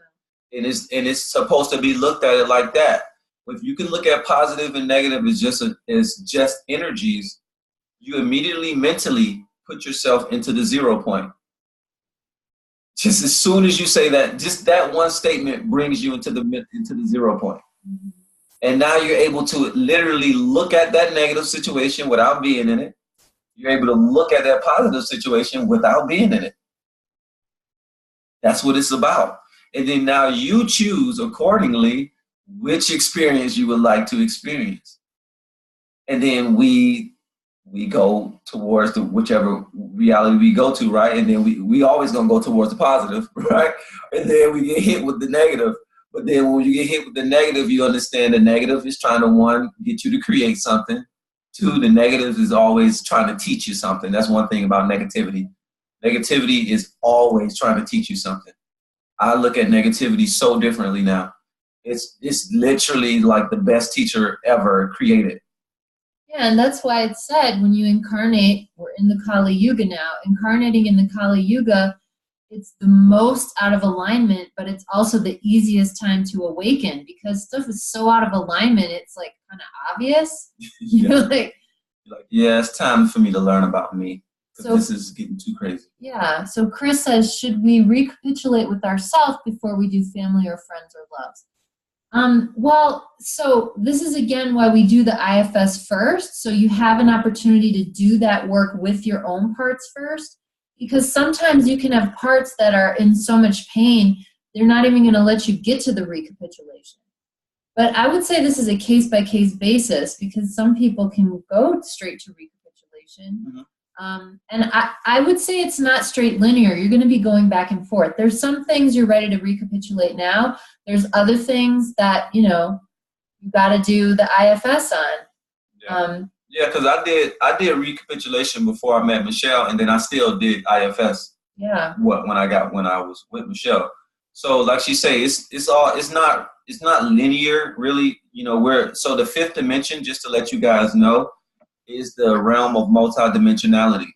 Yeah. And it's supposed to be looked at it like that. If you can look at positive and negative as just energies, you immediately mentally put yourself into the 0 point. Just as soon as you say that, just that one statement brings you into the 0 point. Mm-hmm. And now you're able to literally look at that negative situation without being in it. You're able to look at that positive situation without being in it. That's what it's about. And then now you choose accordingly which experience you would like to experience. And then we go towards whichever reality we go to, right? And then we always gonna go towards the positive, right? And then we get hit with the negative. But then when you get hit with the negative, you understand the negative is trying to, one, get you to create something. Two, the negative is always trying to teach you something. That's one thing about negativity. Negativity is always trying to teach you something. I look at negativity so differently now. It's literally like the best teacher ever created. Yeah, and that's why it's said when you incarnate, we're in the Kali Yuga now, incarnating in the Kali Yuga, it's the most out of alignment, but it's also the easiest time to awaken, because stuff is so out of alignment, it's like kind of obvious. Yeah, it's time for me to learn about me, because this is getting too crazy. Yeah, so Chris says, should we recapitulate with ourselves before we do family or friends or loves? Well, so this is again why we do the IFS first, so you have an opportunity to do that work with your own parts first. Because sometimes you can have parts that are in so much pain, they're not even going to let you get to the recapitulation. But I would say this is a case-by-case basis, because some people can go straight to recapitulation. Mm-hmm. And I would say it's not straight linear. You're going to be going back and forth. There's some things you're ready to recapitulate now. There's other things that, you got to do the IFS on. Yeah. Yeah, because I did recapitulation before I met Michelle, and then I still did IFS. Yeah. When I was with Michelle. So like she say, it's not linear really. So the fifth dimension, just to let you guys know, is the realm of multidimensionality.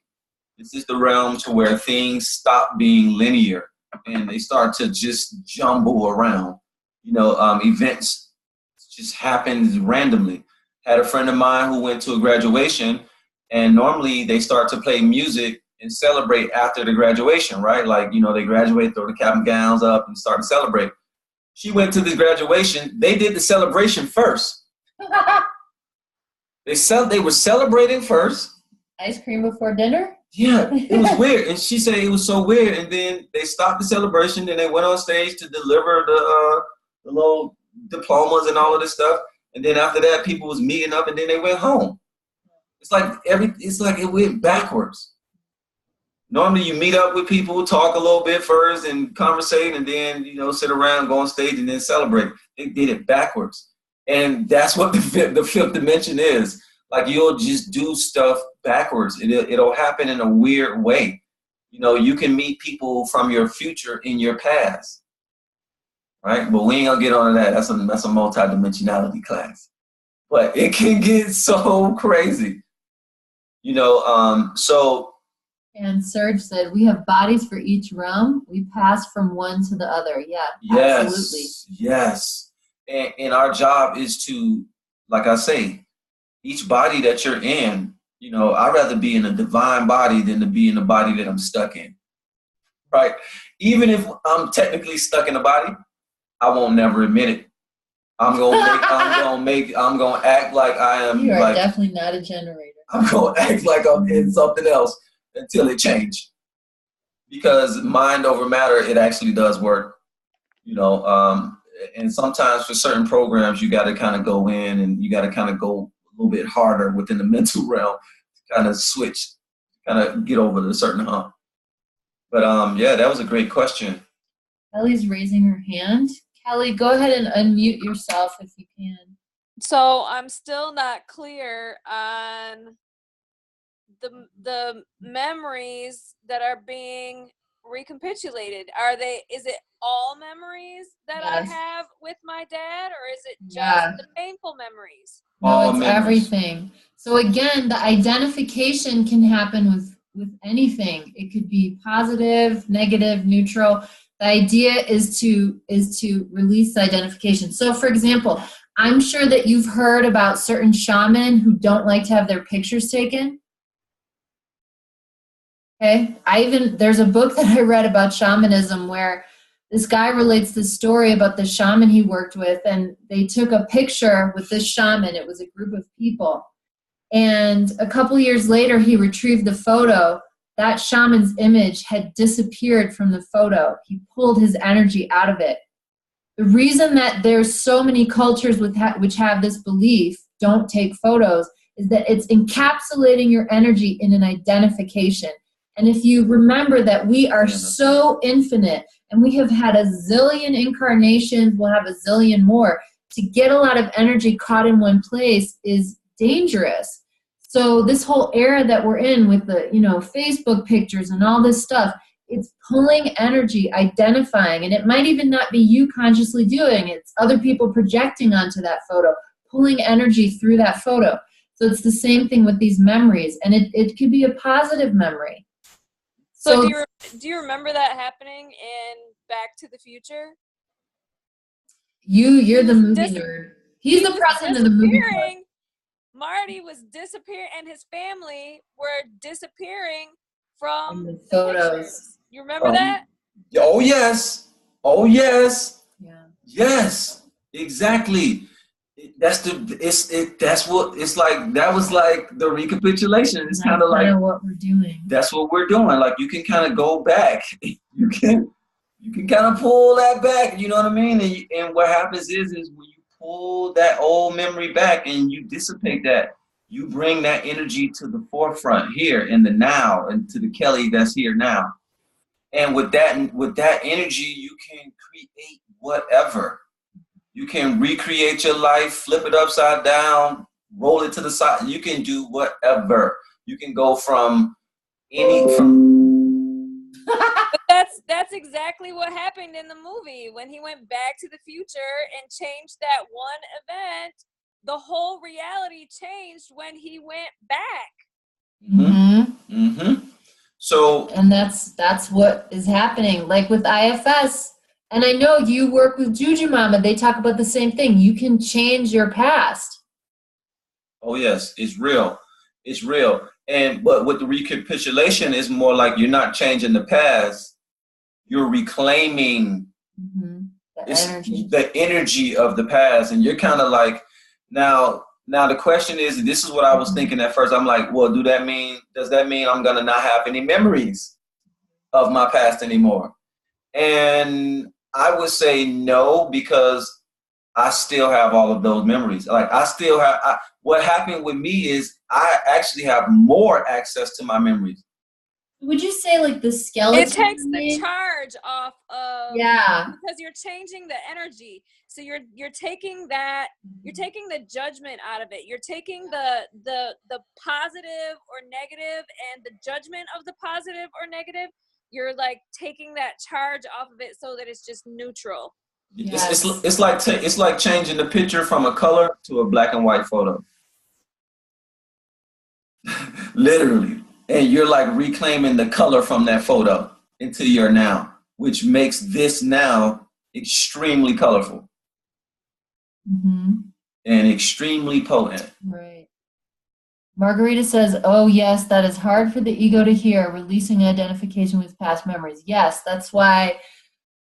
This is the realm to where things stop being linear and they start to just jumble around. Events just happen randomly. Had a friend of mine who went to a graduation, And normally they start to play music and celebrate after the graduation, right? Like, they graduate, throw the cap and gowns up and start to celebrate. She went to the graduation. They did the celebration first. They were celebrating first. Ice cream before dinner? Yeah, it was weird. And she said it was so weird. And then they stopped the celebration. Then they went on stage to deliver the little diplomas and all of this stuff. And then after that, people was meeting up and then they went home. It's like it went backwards. Normally you meet up with people, talk a little bit first and conversate and then, sit around, go on stage and then celebrate. They did it backwards. And that's what the fifth dimension is. Like you'll just do stuff backwards. It'll happen in a weird way. You can meet people from your future in your past. Right? But we ain't gonna get on to that. That's a multi-dimensionality class. But it can get so crazy. So. And Serge said, we have bodies for each realm. We pass from one to the other. Yeah, yes, absolutely. Yes. And our job is to, like I say, each body that you're in, I'd rather be in a divine body than to be in a body that I'm stuck in. Right? Even if I'm technically stuck in a body, I won't never admit it. I'm gonna act like I am. You are definitely not a generator. I'm gonna act like I'm in something else until it changes. Because mind over matter, it actually does work. And sometimes for certain programs, you got to kind of go in and you got to kind of go a little bit harder within the mental realm, kind of switch, kind of get over the certain hump. But yeah, that was a great question. Kelly's raising her hand. Kelly, go ahead and unmute yourself if you can. So I'm still not clear on the memories that are being recapitulated. Is it all memories that Yes. I have with my dad, or is it just the painful memories? No, it's everything. So again, the identification can happen with anything. It could be positive, negative, neutral. The idea is to release the identification. So for example, I'm sure that you've heard about certain shamans who don't like to have their pictures taken. Okay, there's a book that I read about shamanism where this guy relates the story about the shaman he worked with, and they took a picture with this shaman. It was a group of people. And a couple years later, he retrieved the photo. That shaman's image had disappeared from the photo. He pulled his energy out of it. The reason that there's so many cultures which have this belief, don't take photos, is that it's encapsulating your energy in an identification. And if you remember that we are so infinite and we have had a zillion incarnations, we'll have a zillion more, to get a lot of energy caught in one place is dangerous. So this whole era that we're in with the, Facebook pictures and all this stuff, it's pulling energy, identifying, and it might even not be you consciously doing it. It's other people projecting onto that photo, pulling energy through that photo. So it's the same thing with these memories, and it could be a positive memory. So do you remember that happening in Back to the Future? You're the movie nerd. He's the president of the movie club. Marty was disappearing, and his family were disappearing from the photos. Pictures. You remember that? Oh yes. Oh yes. Yeah. Yes. Exactly. That's what it's like. That was like the recapitulation. It's kind of like what we're doing. That's what we're doing. Like you can kind of go back. You can kind of pull that back. You know what I mean? And what happens is when you pull that old memory back and you dissipate that, you bring that energy to the forefront here in the now and to the Kelly that's here now. And with that energy, you can create whatever. You can recreate your life, flip it upside down, roll it to the side. You can do whatever. You can go from But that's exactly what happened in the movie. When he went back to the future and changed that one event, the whole reality changed when he went back. Mm-hmm. Mm-hmm. So, and that's what is happening, like with IFS. And I know you work with Juju Mama. They talk about the same thing. You can change your past. Oh yes, it's real. It's real. But with the recapitulation, it's more like you're not changing the past, you're reclaiming the energy of the past, and you're kind of like, now the question is, this is what I was thinking at first. I'm like, well, does that mean I'm gonna not have any memories of my past anymore? And I would say no, because I still have all of those memories. Like what happened with me is I actually have more access to my memories. Would you say like the skeleton? It takes the charge off of, because you're changing the energy. So you're taking the judgment out of it. You're taking the positive or negative and the judgment of the positive or negative. You're like taking that charge off of it so that it's just neutral. Yes. It's like changing the picture from a color to a black and white photo. Literally. And you're like reclaiming the color from that photo into your now, which makes this now extremely colorful and extremely potent. Right. Margarita says, oh, yes, that is hard for the ego to hear, releasing identification with past memories. Yes, that's why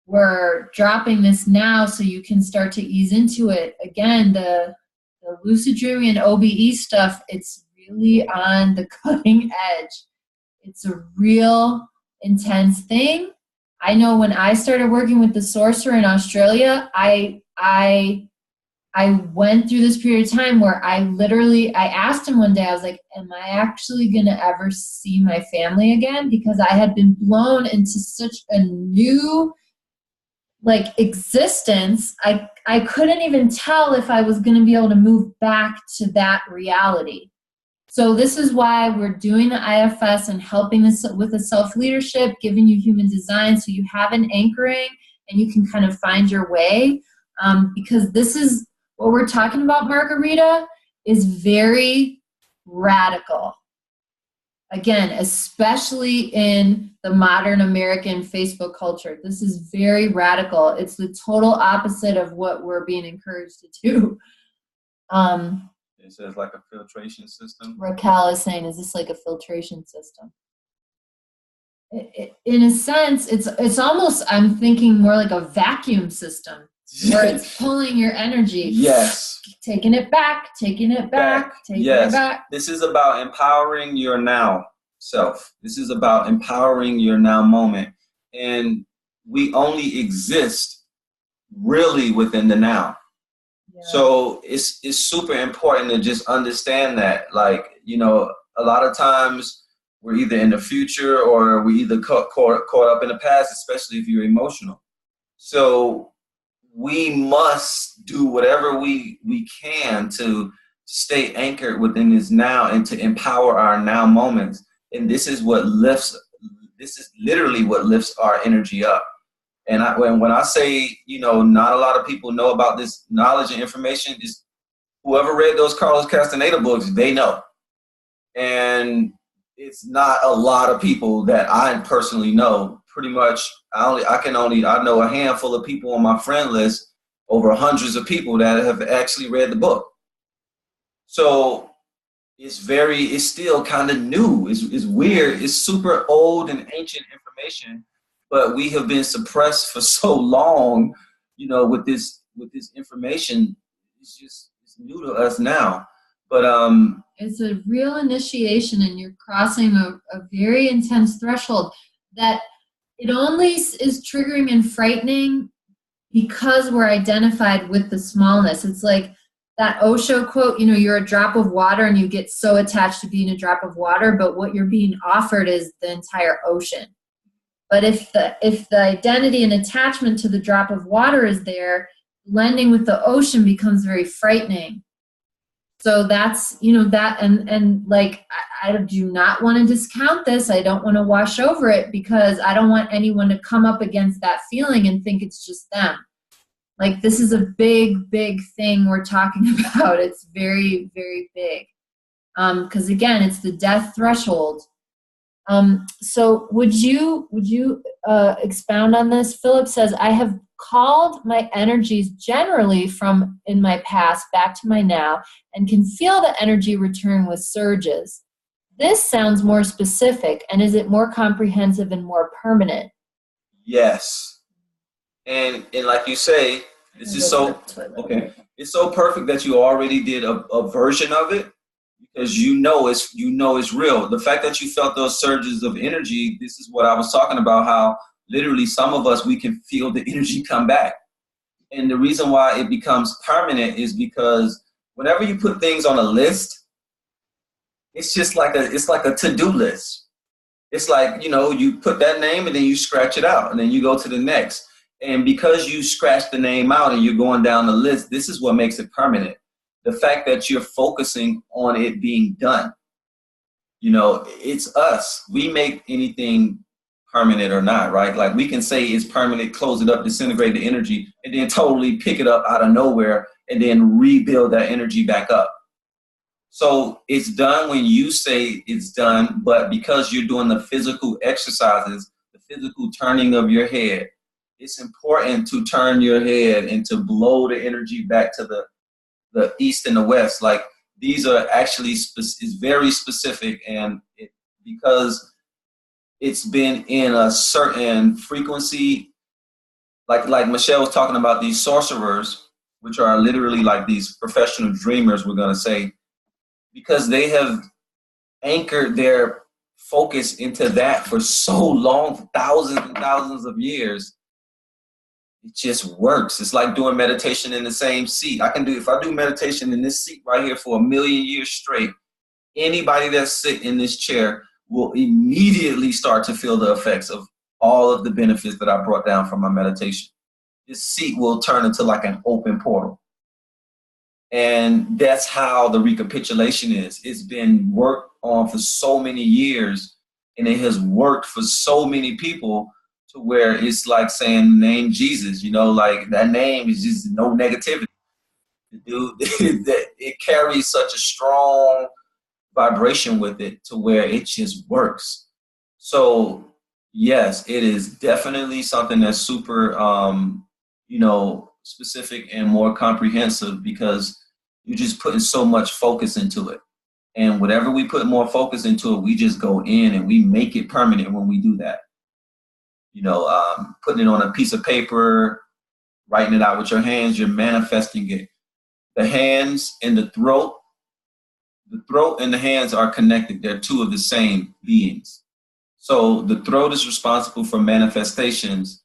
we're dropping this now so you can start to ease into it. Again, the lucid dreaming and OBE stuff, it's really on the cutting edge. It's a real intense thing. I know when I started working with the sorcerer in Australia, I went through this period of time where I asked him one day, I was like, am I actually going to ever see my family again? Because I had been blown into such a new existence. I couldn't even tell if I was going to be able to move back to that reality. So this is why we're doing the IFS and helping us with the self-leadership, giving you human design so you have an anchoring and you can kind of find your way. Because this is what we're talking about, Margarita, is very radical. Again, especially in the modern American Facebook culture. This is very radical. It's the total opposite of what we're being encouraged to do. It says like a filtration system. Raquel is saying, is this like a filtration system? In a sense, it's almost, I'm thinking more like a vacuum system where it's pulling your energy. Yes. Taking it back, taking it back. This is about empowering your now self. This is about empowering your now moment. And we only exist really within the now. So it's super important to just understand that, like, a lot of times we're either in the future or we either caught up in the past, especially if you're emotional. So we must do whatever we can to stay anchored within this now and to empower our now moments. And this is literally what lifts our energy up. And when I say, not a lot of people know about this knowledge and information, is whoever read those Carlos Castaneda books, they know. And it's not a lot of people that I personally know. Pretty much, I know a handful of people on my friend list, over hundreds of people that have actually read the book. So it's still kind of new. It's weird. It's super old and ancient information. But we have been suppressed for so long, with this information. It's new to us now. But it's a real initiation, and you're crossing a very intense threshold that it only is triggering and frightening because we're identified with the smallness. It's like that Osho quote, you're a drop of water and you get so attached to being a drop of water, but what you're being offered is the entire ocean. But if the identity and attachment to the drop of water is there, blending with the ocean becomes very frightening. So that's, and like, I do not want to discount this. I don't want to wash over it because I don't want anyone to come up against that feeling and think it's just them. Like, this is a big, big thing we're talking about. It's very, very big. Because again, it's the death threshold. So would you expound on this? Philip says, I have called my energies generally from in my past back to my now and can feel the energy return with surges. this sounds more specific, and is it more comprehensive and more permanent? Yes. And like you say, this is so, okay, it's so perfect that you already did a version of it, because you know it's real. The fact that you felt those surges of energy, this is what I was talking about, how literally some of us, we can feel the energy come back. And the reason why it becomes permanent is because whenever you put things on a list, it's just like a to-do list. It's like, you put that name and then you scratch it out and then you go to the next. And because you scratch the name out and you're going down the list, this is what makes it permanent. The fact that you're focusing on it being done. It's us. We make anything permanent or not, right? Like we can say it's permanent, close it up, disintegrate the energy, and then totally pick it up out of nowhere and then rebuild that energy back up. So it's done when you say it's done, but because you're doing the physical exercises, the physical turning of your head, it's important to turn your head and to blow the energy back to the east and the west. Like these are actually it's very specific, and because it's been in a certain frequency, like Michelle was talking about, these sorcerers, which are literally like these professional dreamers, we're going to say, because they have anchored their focus into that for so long, for thousands and thousands of years. It just works. It's like doing meditation in the same seat. If I do meditation in this seat right here for 1,000,000 years straight, anybody that's sitting in this chair will immediately start to feel the effects of all of the benefits that I brought down from my meditation. This seat will turn into like an open portal. And that's how the recapitulation is. It's been worked on for so many years, and it has worked for so many people, to where it's like saying the name Jesus, like that name is just no negativity. Dude, it carries such a strong vibration with it to where it just works. So yes, it is definitely something that's super, specific and more comprehensive, because you're just putting so much focus into it. And whatever we put more focus into it, we just go in and we make it permanent when we do that. Putting it on a piece of paper, writing it out with your hands, you're manifesting it. The hands and the throat and the hands are connected. They're two of the same beings. So the throat is responsible for manifestations.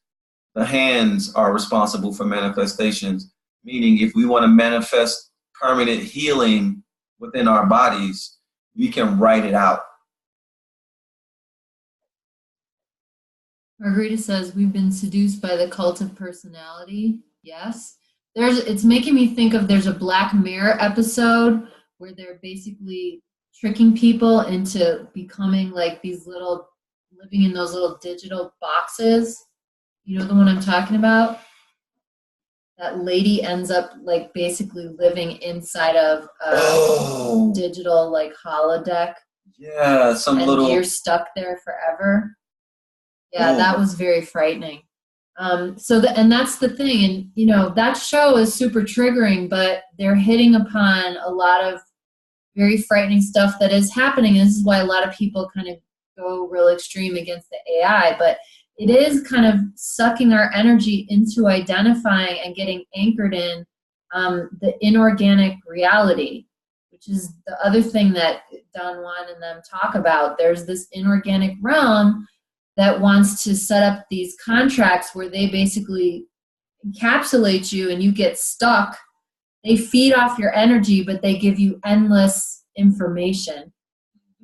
The hands are responsible for manifestations, meaning if we want to manifest permanent healing within our bodies, we can write it out. Margarita says, we've been seduced by the cult of personality. Yes. It's making me think of, there's a Black Mirror episode where they're basically tricking people into becoming like these little, living in those little digital boxes. You know the one I'm talking about? That lady ends up like basically living inside of a digital like holodeck. Yeah, and you're stuck there forever. Yeah, that was very frightening. And that's the thing. And, that show is super triggering, but they're hitting upon a lot of very frightening stuff that is happening. And this is why a lot of people kind of go real extreme against the AI. But it is kind of sucking our energy into identifying and getting anchored in the inorganic reality, which is the other thing that Don Juan and them talk about. There's this inorganic realm that wants to set up these contracts where they basically encapsulate you and you get stuck. They feed off your energy, but they give you endless information.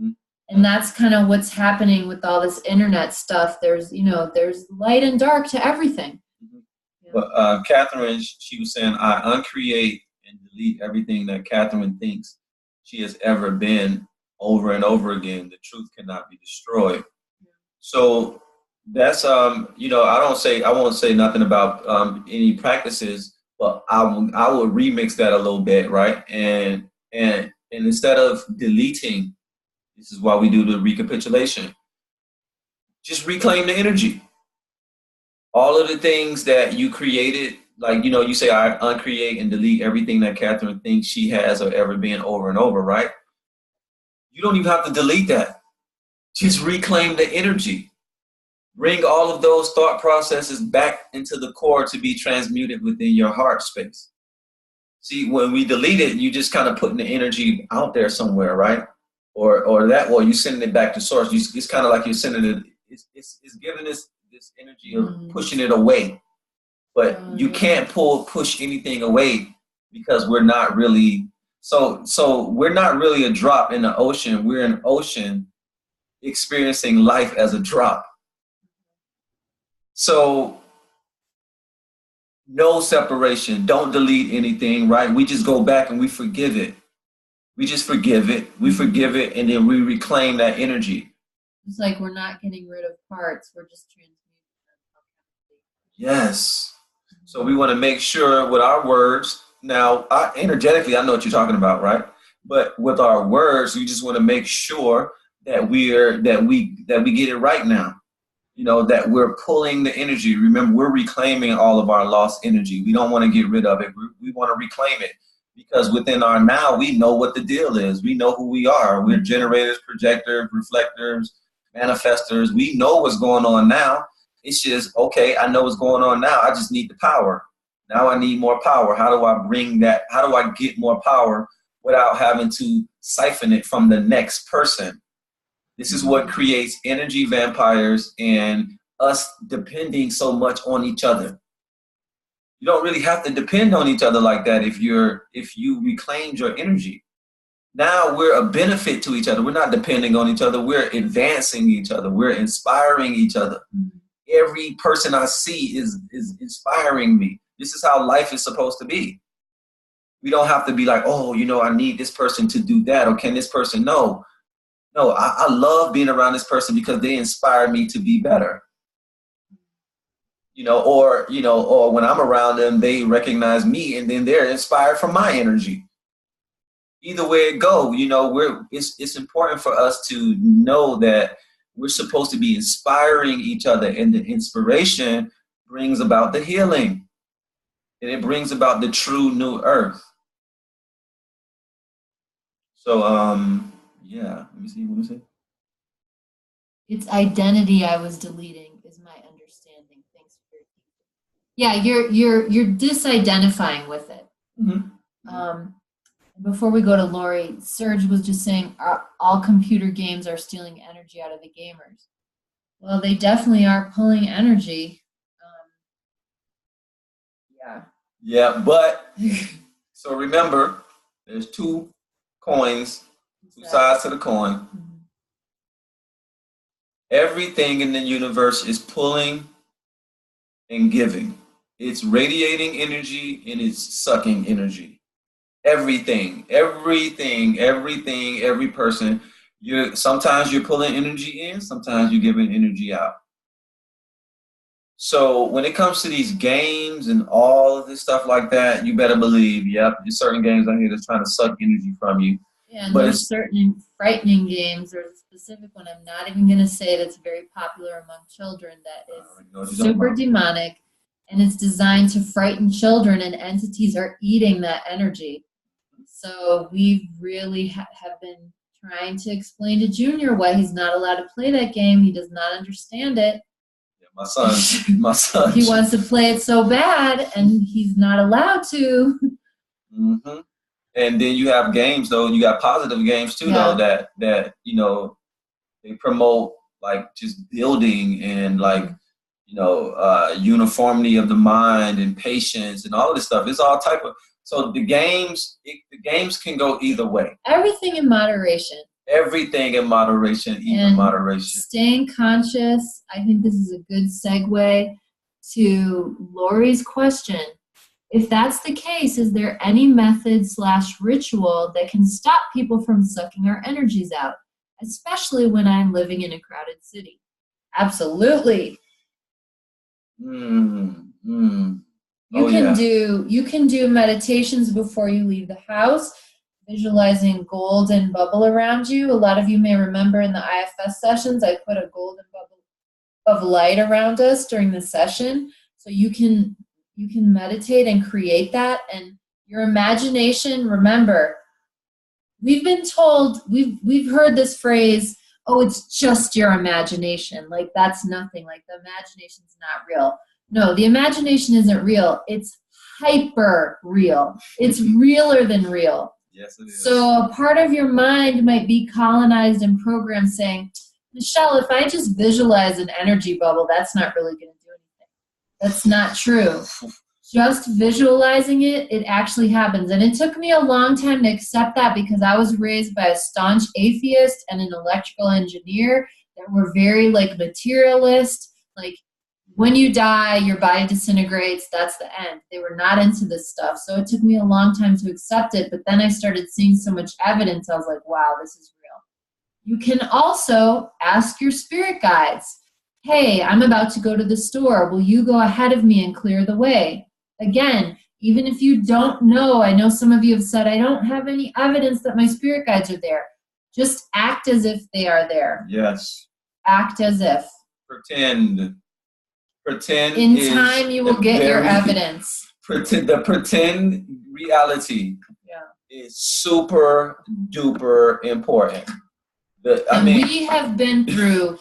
Mm-hmm. And that's kind of what's happening with all this internet stuff. There's light and dark to everything. Mm-hmm. Yeah. But Catherine, she was saying, I uncreate and delete everything that Catherine thinks she has ever been over and over again. The truth cannot be destroyed. So that's I won't say nothing about any practices, but I will remix that a little bit, right? And instead of deleting, this is why we do the recapitulation. Just reclaim the energy. All of the things that you created, like you say, I uncreate and delete everything that Catherine thinks she has or ever been over and over, right? You don't even have to delete that. Just reclaim the energy. Bring all of those thought processes back into the core to be transmuted within your heart space. See, when we delete it, you just kind of putting the energy out there somewhere, right? Or you're sending it back to source. It's kind of like you're sending it. It's giving this energy of pushing it away. But you can't push anything away because we're not really. So we're not really a drop in the ocean. We're an ocean experiencing life as a drop. So no separation. Don't delete anything, right? We just go back and we forgive it. We just forgive it. We forgive it, and then we reclaim that energy. It's like we're not getting rid of parts. We're just transmuting them. Yes. So we want to make sure with our words. Now, energetically, I know what you're talking about, right? But with our words, we just want to make sure that we get it right now. You know, that we're pulling the energy. Remember, we're reclaiming all of our lost energy. We don't want to get rid of it. We want to reclaim it because within our now, we know what the deal is. We know who we are. We're generators, projectors, reflectors, manifestors. We know what's going on now. It's just, okay, I know what's going on now. I just need the power. Now I need more power. How do I bring that? How do I get more power without having to siphon it from the next person? This is what creates energy vampires and us depending so much on each other. You don't really have to depend on each other like that if you reclaimed your energy. Now we're a benefit to each other. We're not depending on each other. We're advancing each other. We're inspiring each other. Every person I see is inspiring me. This is how life is supposed to be. We don't have to be like, oh, you know, I need this person to do that, or can this person? No, I love being around this person because they inspire me to be better. Or when I'm around them, they recognize me and then they're inspired from my energy. Either way it go, it's important for us to know that we're supposed to be inspiring each other, and the inspiration brings about the healing, and it brings about the true new earth. So, yeah, let me see. What is it? It's identity I was deleting, is my understanding. Thanks for you're disidentifying with it. Mm-hmm. Before we go to Lori, Serge was just saying all computer games are stealing energy out of the gamers. Well, they definitely are pulling energy. Yeah. Yeah, but so remember, there's two coins, two sides to the coin. Mm-hmm. Everything in the universe is pulling and giving. It's radiating energy and it's sucking energy. Everything, every person. Sometimes you're pulling energy in, sometimes you're giving energy out. So when it comes to these games and all of this stuff like that, you better believe, there's certain games out here that's trying to suck energy from you. Yeah, and there's certain frightening games. There's a specific one I'm not even going to say that's very popular among children that is super demonic, and it's designed to frighten children, and entities are eating that energy. So we really have been trying to explain to Junior why he's not allowed to play that game. He does not understand it. Yeah, my son. He wants to play it so bad, and he's not allowed to. Mm-hmm. And then you have games, though. You got positive games too, though. That they promote like just building and like uniformity of the mind and patience and all of this stuff. It's all type of. So the games can go either way. Everything in moderation. Everything in moderation, even moderation. Staying conscious. I think this is a good segue to Lori's question. If that's the case, is there any method/ritual that can stop people from sucking our energies out, especially when I'm living in a crowded city? Absolutely. You can do meditations before you leave the house, visualizing golden bubble around you. A lot of you may remember in the IFS sessions, I put a golden bubble of light around us during the session. So you can meditate and create that. And your imagination, remember, we've been told, we've heard this phrase, oh, it's just your imagination. Like that's nothing. Like the imagination's not real. No, the imagination isn't real. It's hyper real. It's realer than real. Yes, it is. So a part of your mind might be colonized and programmed saying, Michelle, if I just visualize an energy bubble, that's not really going to do anything. That's not true. Just visualizing it, it actually happens. And it took me a long time to accept that because I was raised by a staunch atheist and an electrical engineer that were very like materialist. Like when you die, your body disintegrates, that's the end. They were not into this stuff. So it took me a long time to accept it. But then I started seeing so much evidence. I was like, wow, this is real. You can also ask your spirit guides, hey, I'm about to go to the store. Will you go ahead of me and clear the way? Again, even if you don't know, I know some of you have said, I don't have any evidence that my spirit guides are there. Just act as if they are there. Yes. Act as if. Pretend. Pretend. In time, you will get your evidence. The pretend reality is super duper important. We have been through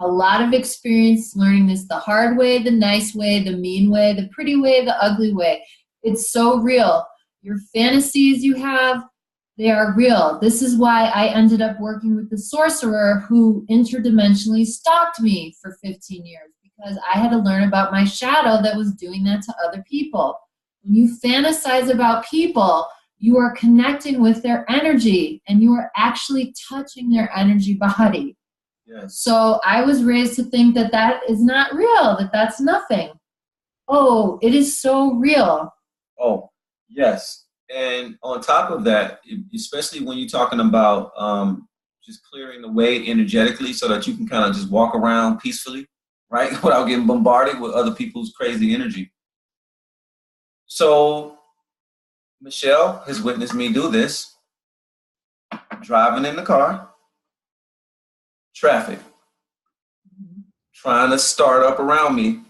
a lot of experience learning this the hard way, the nice way, the mean way, the pretty way, the ugly way. It's so real. Your fantasies you have, they are real. This is why I ended up working with the sorcerer who interdimensionally stalked me for 15 years because I had to learn about my shadow that was doing that to other people. When you fantasize about people, you are connecting with their energy and you are actually touching their energy body. Yes. So I was raised to think that that is not real, that that's nothing. Oh, it is so real. Oh, yes. And on top of that, especially when you're talking about just clearing the way energetically so that you can kind of just walk around peacefully, right? Without getting bombarded with other people's crazy energy. So Michelle has witnessed me do this. Driving in the car. Traffic trying to start up around me.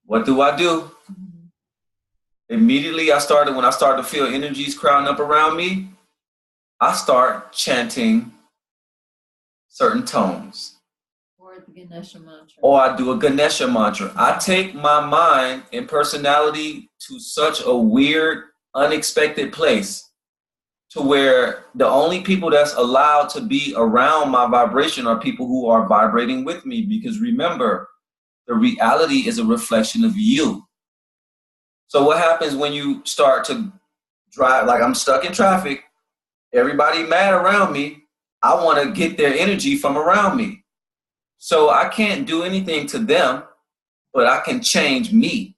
What do? Immediately when I started to feel energies crowding up around me, I start chanting certain tones. Or the Ganesha mantra. Or I do a Ganesha mantra. I take my mind and personality to such a weird, unexpected place to where the only people that's allowed to be around my vibration are people who are vibrating with me. Because remember, the reality is a reflection of you. So what happens when you start to drive, like I'm stuck in traffic, everybody mad around me, I want to get their energy from around me. So I can't do anything to them, but I can change me.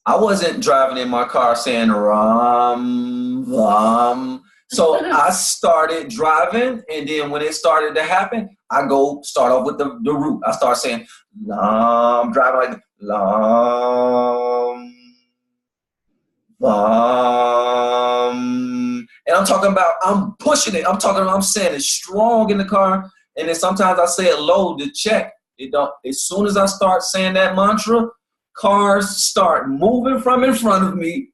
I wasn't driving in my car saying rum, rum. So I started driving, and then when it started to happen, I start off with the root. I start saying lam, driving like lam, lam. And I'm talking about, I'm pushing it. I'm saying it strong in the car, and then sometimes I say it low to check. It don't. As soon as I start saying that mantra, cars start moving from in front of me.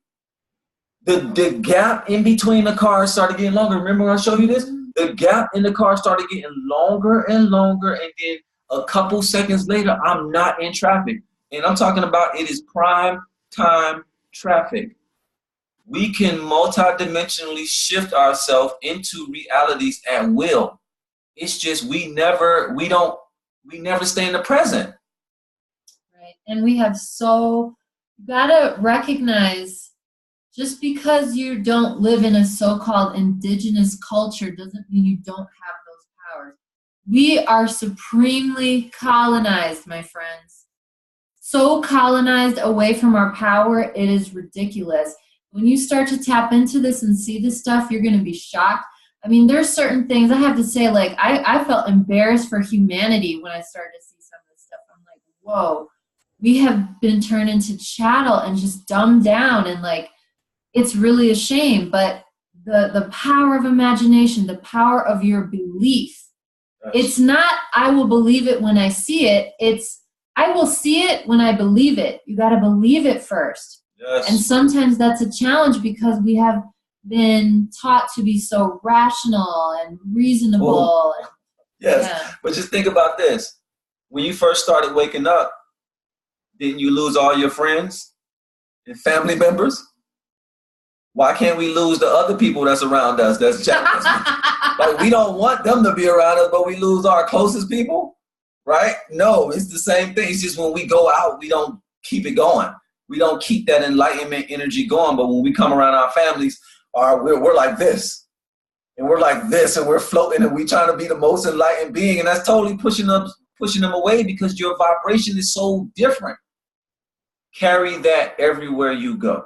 The gap in between the cars started getting longer. Remember when I showed you this? The gap in the car started getting longer and longer, and then a couple seconds later, I'm not in traffic. And I'm talking about it is prime time traffic. We can multidimensionally shift ourselves into realities at will. It's just we never stay in the present. Right. And we have you gotta recognize just because you don't live in a so-called indigenous culture doesn't mean you don't have those powers. We are supremely colonized, my friends. So colonized away from our power, it is ridiculous. When you start to tap into this and see this stuff, you're going to be shocked. I mean, there's certain things I have to say, like, I felt embarrassed for humanity when I started to see some of this stuff. I'm like, whoa, we have been turned into chattel and just dumbed down, and like, it's really a shame. But the power of imagination, the power of your belief, it's not, I will believe it when I see it. It's, I will see it when I believe it. You got to believe it first. Yes. And sometimes that's a challenge because we have been taught to be so rational and reasonable. And, Yes, yeah. but just think about this. When you first started waking up, didn't you lose all your friends and family members? Why can't we lose the other people that's around us that's jealous? Like, we don't want them to be around us, but we lose our closest people, right? No, it's the same thing. It's just when we go out, we don't keep it going. We don't keep that enlightenment energy going. But when we come around our families, we're like this. And we're like this, and we're floating, and we're trying to be the most enlightened being. And that's totally pushing them away because your vibration is so different. Carry that everywhere you go.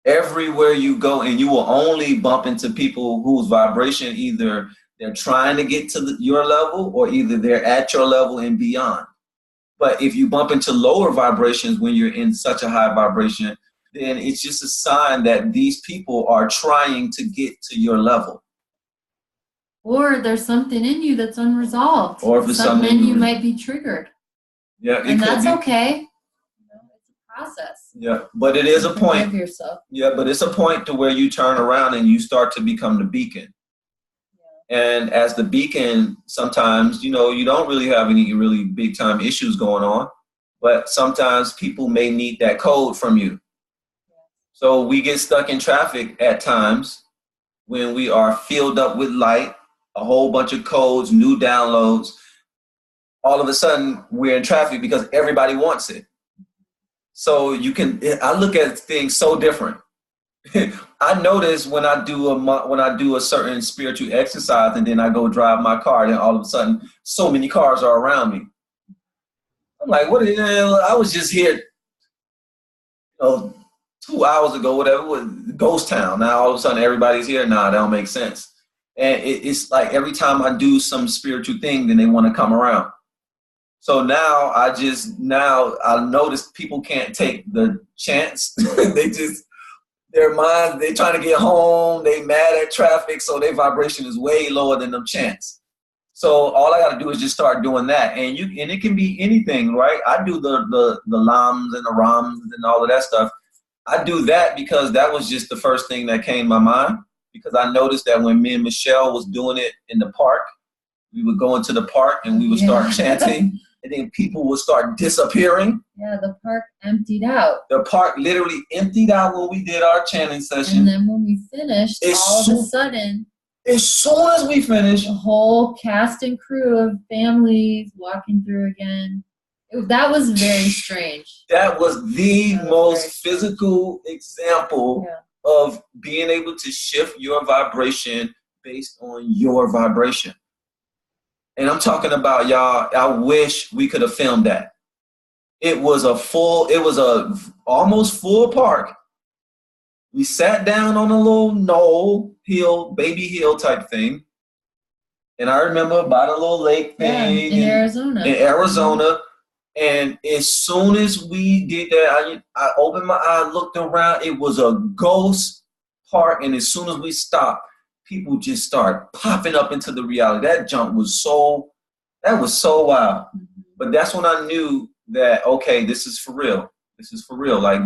Everywhere you go, and you will only bump into people whose vibration, either they're trying to get to your level, or either they're at your level and beyond. But if you bump into lower vibrations when you're in such a high vibration, then it's just a sign that these people are trying to get to your level. Or there's something in you that's unresolved. Or if it's something in you might be triggered. Yeah, and that's okay. It's a process. Yeah, but it is a point. Forgive yourself. Yeah, but it's a point to where you turn around and you start to become the beacon. Yeah. And as the beacon, sometimes, you don't really have any really big time issues going on, but sometimes people may need that code from you. So we get stuck in traffic at times when we are filled up with light, a whole bunch of codes, new downloads. All of a sudden, we're in traffic because everybody wants it. So I look at things so different. I notice when I do a certain spiritual exercise and then I go drive my car, then all of a sudden, so many cars are around me. I'm like, what the hell? I was just here, 2 hours ago, whatever, was ghost town. Now all of a sudden everybody's here. Nah, that don't make sense. And it's like every time I do some spiritual thing, then they want to come around. So now I notice people can't take the chance. Their minds, they trying to get home. They mad at traffic, so their vibration is way lower than them chants. So all I got to do is just start doing that, and it can be anything, right? I do the lams and the rams and all of that stuff. I do that because that was just the first thing that came to my mind, because I noticed that when me and Michelle was doing it in the park, we would go into the park and we would start chanting, and then people would start disappearing. Yeah, the park emptied out. The park literally emptied out when we did our chanting session. And then when we finished, all of a sudden, as soon as we finished, the whole cast and crew of families walking through again. That was very strange. That was the most physical example of being able to shift your vibration based on your vibration. And I'm talking about, y'all, I wish we could have filmed that. It was a almost full park. We sat down on a little knoll, baby hill type thing. And I remember by the little lake thing. In Arizona. In Arizona. And as soon as we did that, I opened my eye, looked around. It was a ghost park. And as soon as we stopped, people just started popping up into the reality. That jump was so wild. But that's when I knew that, okay, this is for real. This is for real. Like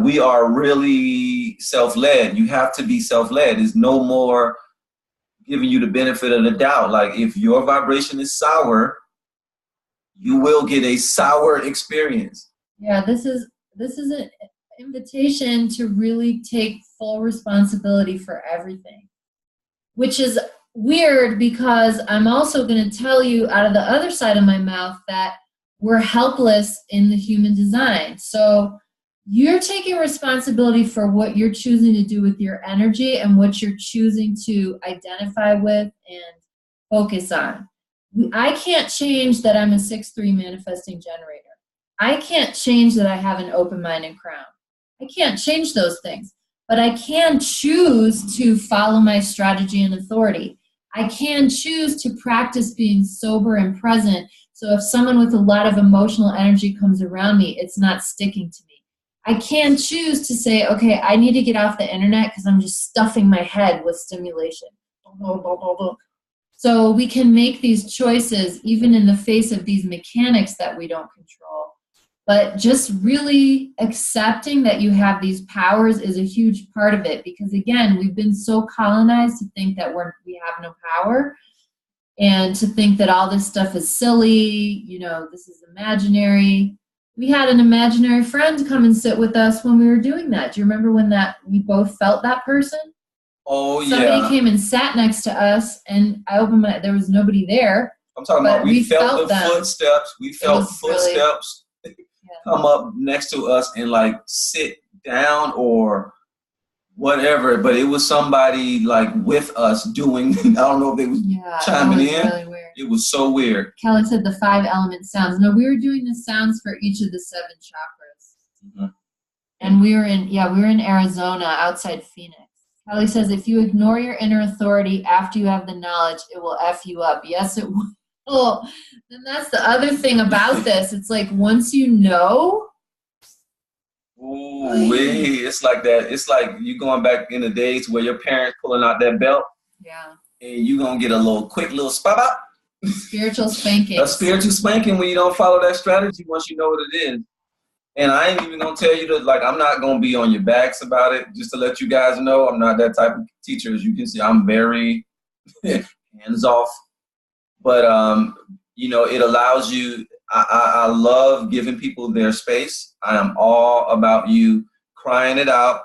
we are really self-led. You have to be self-led. There's no more giving you the benefit of the doubt. Like if your vibration is sour, you will get a sour experience. Yeah, this is an invitation to really take full responsibility for everything, which is weird because I'm also going to tell you out of the other side of my mouth that we're helpless in the human design. So you're taking responsibility for what you're choosing to do with your energy and what you're choosing to identify with and focus on. I can't change that I'm a 6/3 manifesting generator. I can't change that I have an open mind and crown. I can't change those things, but I can choose to follow my strategy and authority. I can choose to practice being sober and present. So if someone with a lot of emotional energy comes around me, it's not sticking to me. I can choose to say, okay, I need to get off the internet because I'm just stuffing my head with stimulation. So we can make these choices even in the face of these mechanics that we don't control. But just really accepting that you have these powers is a huge part of it, because again, we've been so colonized to think that we have no power, and to think that all this stuff is silly, you know, this is imaginary. We had an imaginary friend come and sit with us when we were doing that. Do you remember when we both felt that person? Oh, yeah. Somebody came and sat next to us, and I opened there was nobody there. I'm talking about we felt the them. footsteps. We felt footsteps come up next to us and like sit down or whatever. But it was somebody like with us doing, I don't know if they was chiming in. Really weird. It was so weird. Kelly said the 5 element sounds. No, we were doing the sounds for each of the 7 chakras. Mm-hmm. And we were in Arizona outside Phoenix. Kelly says, if you ignore your inner authority after you have the knowledge, it will F you up. Yes, it will. And that's the other thing about this. It's like once you know. Ooh, it's like that. It's like you going back in the days where your parents pulling out that belt. Yeah. And you going to get a quick little spot out. Spiritual spanking. A spiritual spanking when you don't follow that strategy once you know what it is. And I ain't even going to tell you that, like, I'm not going to be on your backs about it. Just to let you guys know, I'm not that type of teacher. As you can see, I'm very hands off. But, you know, it allows you, I love giving people their space. I am all about you crying it out,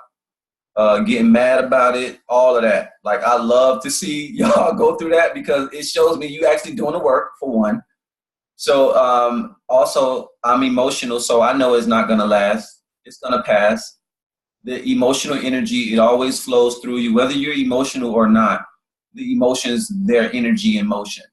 getting mad about it, all of that. Like, I love to see y'all go through that because it shows me you actually doing the work, for one. So also, I'm emotional, so I know it's not going to last. It's going to pass. The emotional energy, it always flows through you, whether you're emotional or not. The emotions, their energy in motion.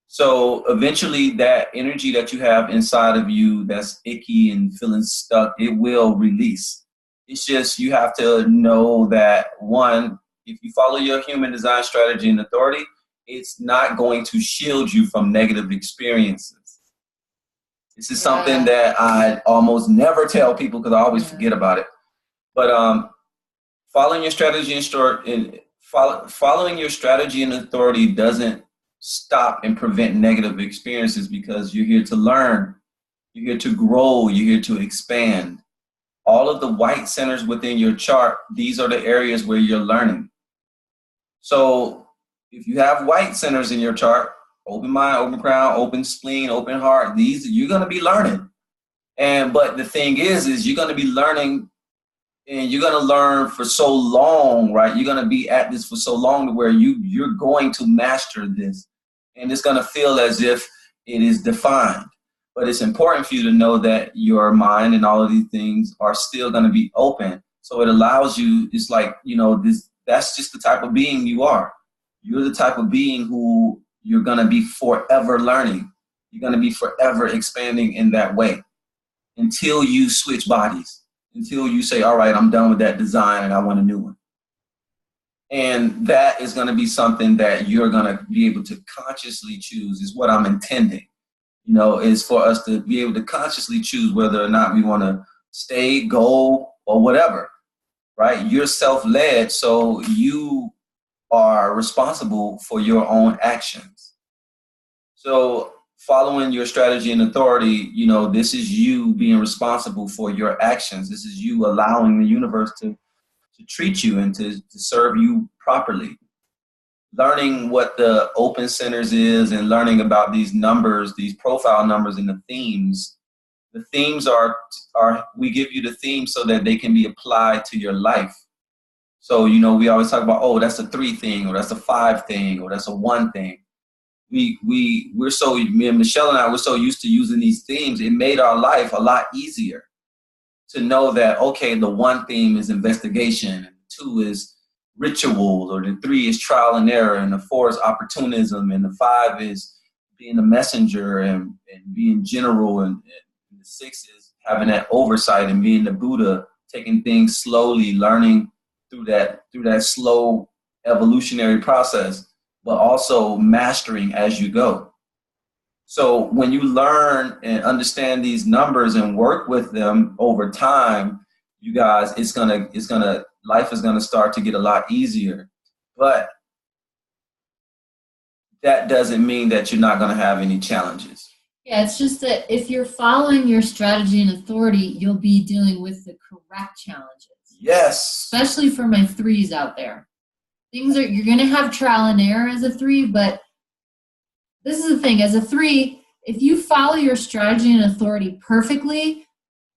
So eventually that energy that you have inside of you that's icky and feeling stuck, it will release. It's just you have to know that, one, if you follow your human design strategy and authority, it's not going to shield you from negative experiences. This is something that I almost never tell people because I always forget about it. But following your strategy and following your strategy and authority doesn't stop and prevent negative experiences, because you're here to learn, you're here to grow, you're here to expand. All of the white centers within your chart, these are the areas where you're learning. So if you have white centers in your chart, open mind, open crown, open spleen, open heart, these you're going to be learning. But the thing is you're going to be learning, and you're going to learn for so long, right? You're going to be at this for so long to where you're going to master this. And it's going to feel as if it is defined. But it's important for you to know that your mind and all of these things are still going to be open. So it allows you, it's like, you know, that's just the type of being you are. You're the type of being who you're going to be forever learning. You're going to be forever expanding in that way until you switch bodies, until you say, all right, I'm done with that design and I want a new one. And that is going to be something that you're going to be able to consciously choose, is what I'm intending. You know, is for us to be able to consciously choose whether or not we want to stay, go, or whatever, right? You're self-led, so you are responsible for your own actions. So following your strategy and authority, you know, this is you being responsible for your actions. This is you allowing the universe to treat you and to serve you properly. Learning what the open centers is and learning about these numbers, these profile numbers and the themes. The themes are we give you the themes so that they can be applied to your life. So, you know, we always talk about, oh, that's a 3 thing, or that's a 5 thing, or that's a 1 thing. We're so, me and Michelle and I, we're so used to using these themes. It made our life a lot easier to know that, okay, the 1 theme is investigation, and 2 is ritual, or the 3 is trial and error, and the 4 is opportunism, and the 5 is being a messenger and being general, and the 6 is having that oversight and being the Buddha, taking things slowly, learning through that slow evolutionary process, but also mastering as you go. So when you learn and understand these numbers and work with them over time, you guys, life is gonna start to get a lot easier. But that doesn't mean that you're not gonna have any challenges. Yeah, it's just that if you're following your strategy and authority, you'll be dealing with the correct challenges. Yes. Especially for my threes out there. You're going to have trial and error as a three, but this is the thing, as a three, if you follow your strategy and authority perfectly,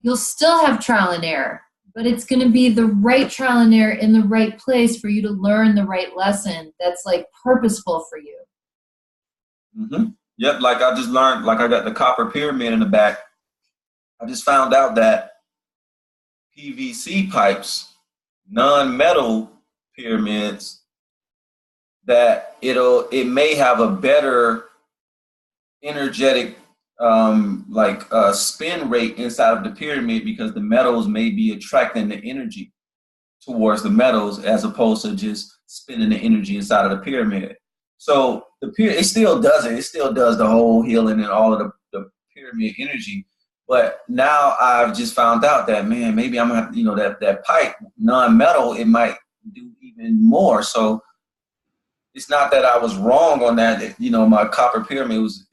you'll still have trial and error, but it's going to be the right trial and error in the right place for you to learn the right lesson that's like purposeful for you. Mm-hmm. Yep, like I just learned, like I got the copper pyramid in the back. I just found out that PVC pipes, non-metal pyramids, that it may have a better energetic spin rate inside of the pyramid because the metals may be attracting the energy towards the metals as opposed to just spinning the energy inside of the pyramid. So it still does it. It still does the whole healing and all of the pyramid energy. But now I've just found out that, man, maybe I'm gonna have, that pipe, non-metal, it might do even more. So it's not that I was wrong on that. My copper pyramid it was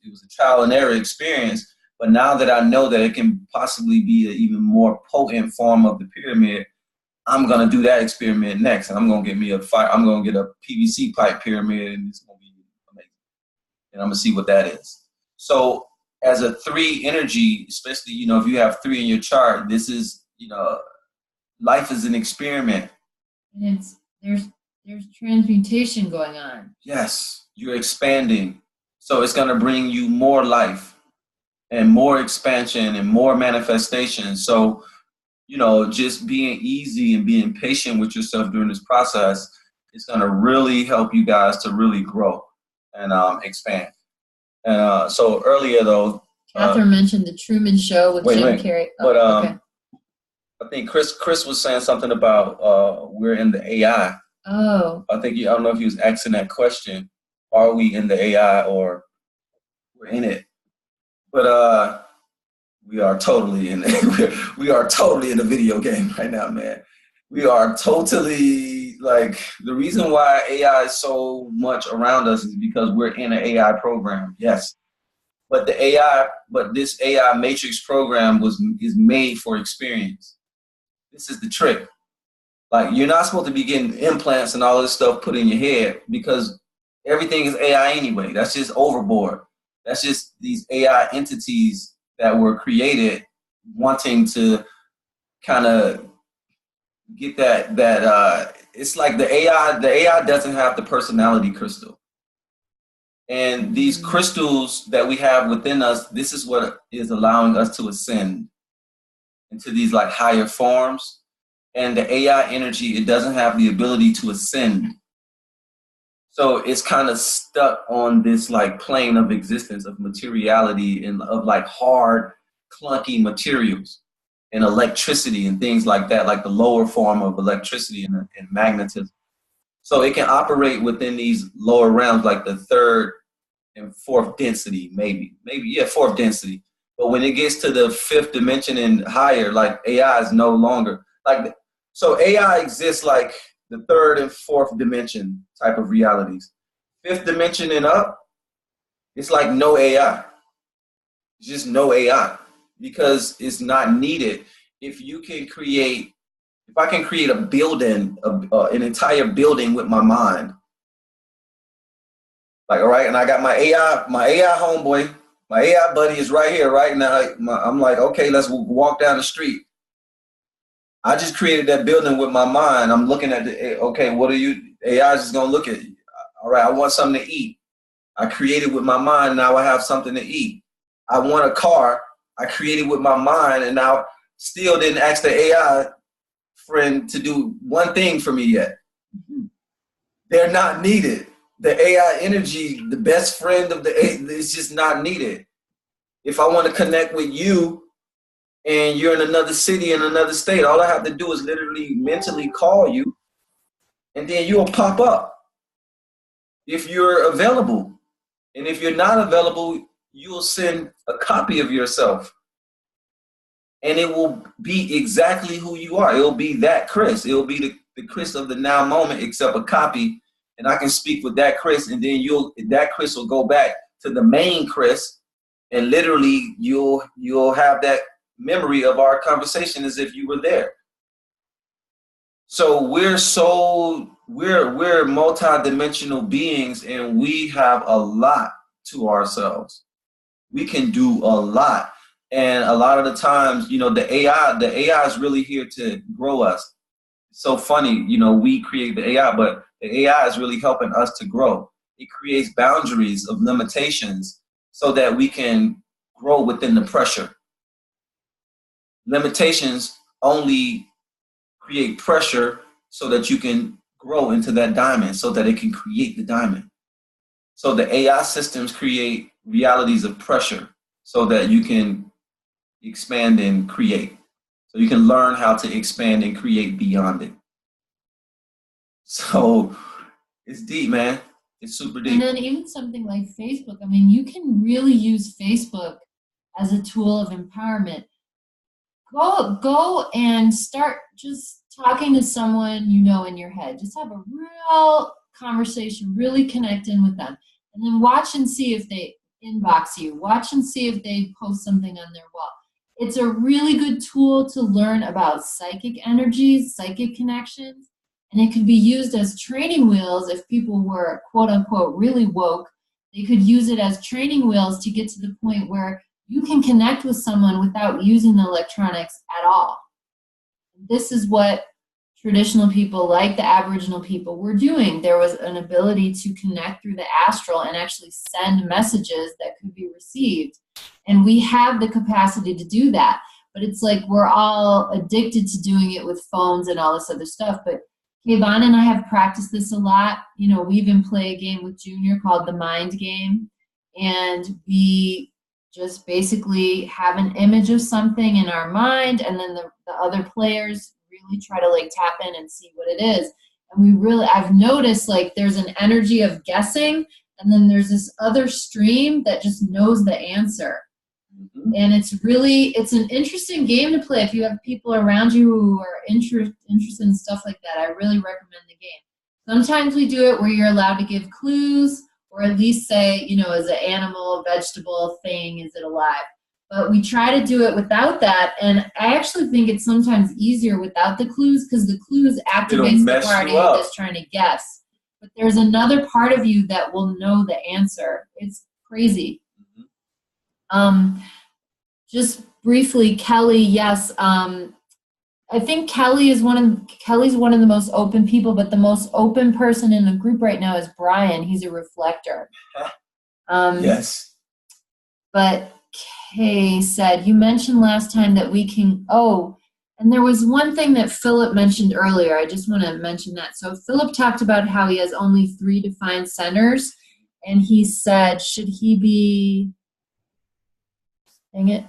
a trial and error experience. But now that I know that it can possibly be an even more potent form of the pyramid, I'm gonna do that experiment next, and I'm gonna get me I'm gonna get a PVC pipe pyramid, and it's gonna be amazing. And I'm gonna see what that is. So, as a 3 energy, especially if you have 3 in your chart, this is life is an experiment. And there's transmutation going on. Yes, you're expanding, so it's gonna bring you more life, and more expansion, and more manifestation. So, just being easy and being patient with yourself during this process is going to really help you guys to really grow and expand. And so earlier, though, Catherine mentioned the Truman Show with Jim Carrey. But okay. I think Chris was saying something about we're in the AI. Oh. I don't know if he was asking that question. Are we in the AI or we're in it? But we are totally in it. We are totally in a video game right now, man. We are totally, like, the reason why AI is so much around us is because we're in an AI program. Yes. But this AI matrix program is made for experience. This is the trick. Like, you're not supposed to be getting implants and all this stuff put in your head because everything is AI anyway. That's just overboard. That's just these AI entities that were created wanting to kind of get that it's like the AI doesn't have the personality crystal. And these crystals that we have within us, this is what is allowing us to ascend into these like higher forms. And the AI energy, it doesn't have the ability to ascend. So it's kind of stuck on this like plane of existence of materiality and of like hard, clunky materials and electricity and things like that, like the lower form of electricity and magnetism. So it can operate within these lower realms, like the 3rd and 4th density, maybe, 4th density. But when it gets to the 5th dimension and higher, like AI is no longer like, so AI exists like the 3rd and 4th dimension type of realities. 5th dimension and up, it's like no AI. It's just no AI because it's not needed. If I can create a building, an entire building with my mind, like, all right, and I got my AI homeboy, my AI buddy is right here, right now. I'm like, okay, let's walk down the street. I just created that building with my mind. I'm looking at what are you? AI is just gonna look at you. All right, I want something to eat. I created with my mind. Now I have something to eat. I want a car. I created with my mind, and now still didn't ask the AI friend to do one thing for me yet. They're not needed. The AI energy, the best friend of the AI, it's just not needed. If I want to connect with you, and you're in another city, in another state, all I have to do is literally mentally call you, and then you'll pop up if you're available. And if you're not available, you'll send a copy of yourself. And it will be exactly who you are. It'll be that Chris. It'll be the Chris of the now moment, except a copy. And I can speak with that Chris, and then that Chris will go back to the main Chris, and literally you'll have that memory of our conversation as if you were there. So we're multi-dimensional beings, and we have a lot to ourselves. We can do a lot. And a lot of the times, the AI is really here to grow us. It's so funny, we create the AI, but the AI is really helping us to grow. It creates boundaries of limitations so that we can grow within the pressure. Limitations only create pressure so that you can grow into that diamond, so that it can create the diamond. So the AI systems create realities of pressure so that you can expand and create. So you can learn how to expand and create beyond it. So it's deep, man. It's super deep. And then even something like Facebook, I mean, you can really use Facebook as a tool of empowerment. Go and start just talking to someone you know in your head. Just have a real conversation, really connect in with them. And then watch and see if they inbox you. Watch and see if they post something on their wall. It's a really good tool to learn about psychic energies, psychic connections, and it could be used as training wheels if people were, quote unquote, really woke. They could use it as training wheels to get to the point where you can connect with someone without using the electronics at all. This is what traditional people like the Aboriginal people were doing. There was an ability to connect through the astral and actually send messages that could be received. And we have the capacity to do that. But it's like we're all addicted to doing it with phones and all this other stuff. But Kayvon and I have practiced this a lot. We even play a game with Junior called the Mind Game. And we just basically have an image of something in our mind, and then the other players really try to like tap in and see what it is. And I've noticed like there's an energy of guessing, and then there's this other stream that just knows the answer. Mm-hmm. And it's an interesting game to play if you have people around you who are interested in stuff like that. I really recommend the game. Sometimes we do it where you're allowed to give clues, or at least say, is it animal, vegetable, thing, is it alive? But we try to do it without that, and I actually think it's sometimes easier without the clues, because the clues activates the party that's trying to guess. But there's another part of you that will know the answer. It's crazy. Mm-hmm. Just briefly, Kelly, yes. I think Kelly's one of the most open people, but the most open person in the group right now is Brian. He's a reflector. Yes. But Kay said, you mentioned last time that we can, and there was one thing that Philip mentioned earlier. I just want to mention that. So Philip talked about how he has only 3 defined centers, and he said, should he be, dang it,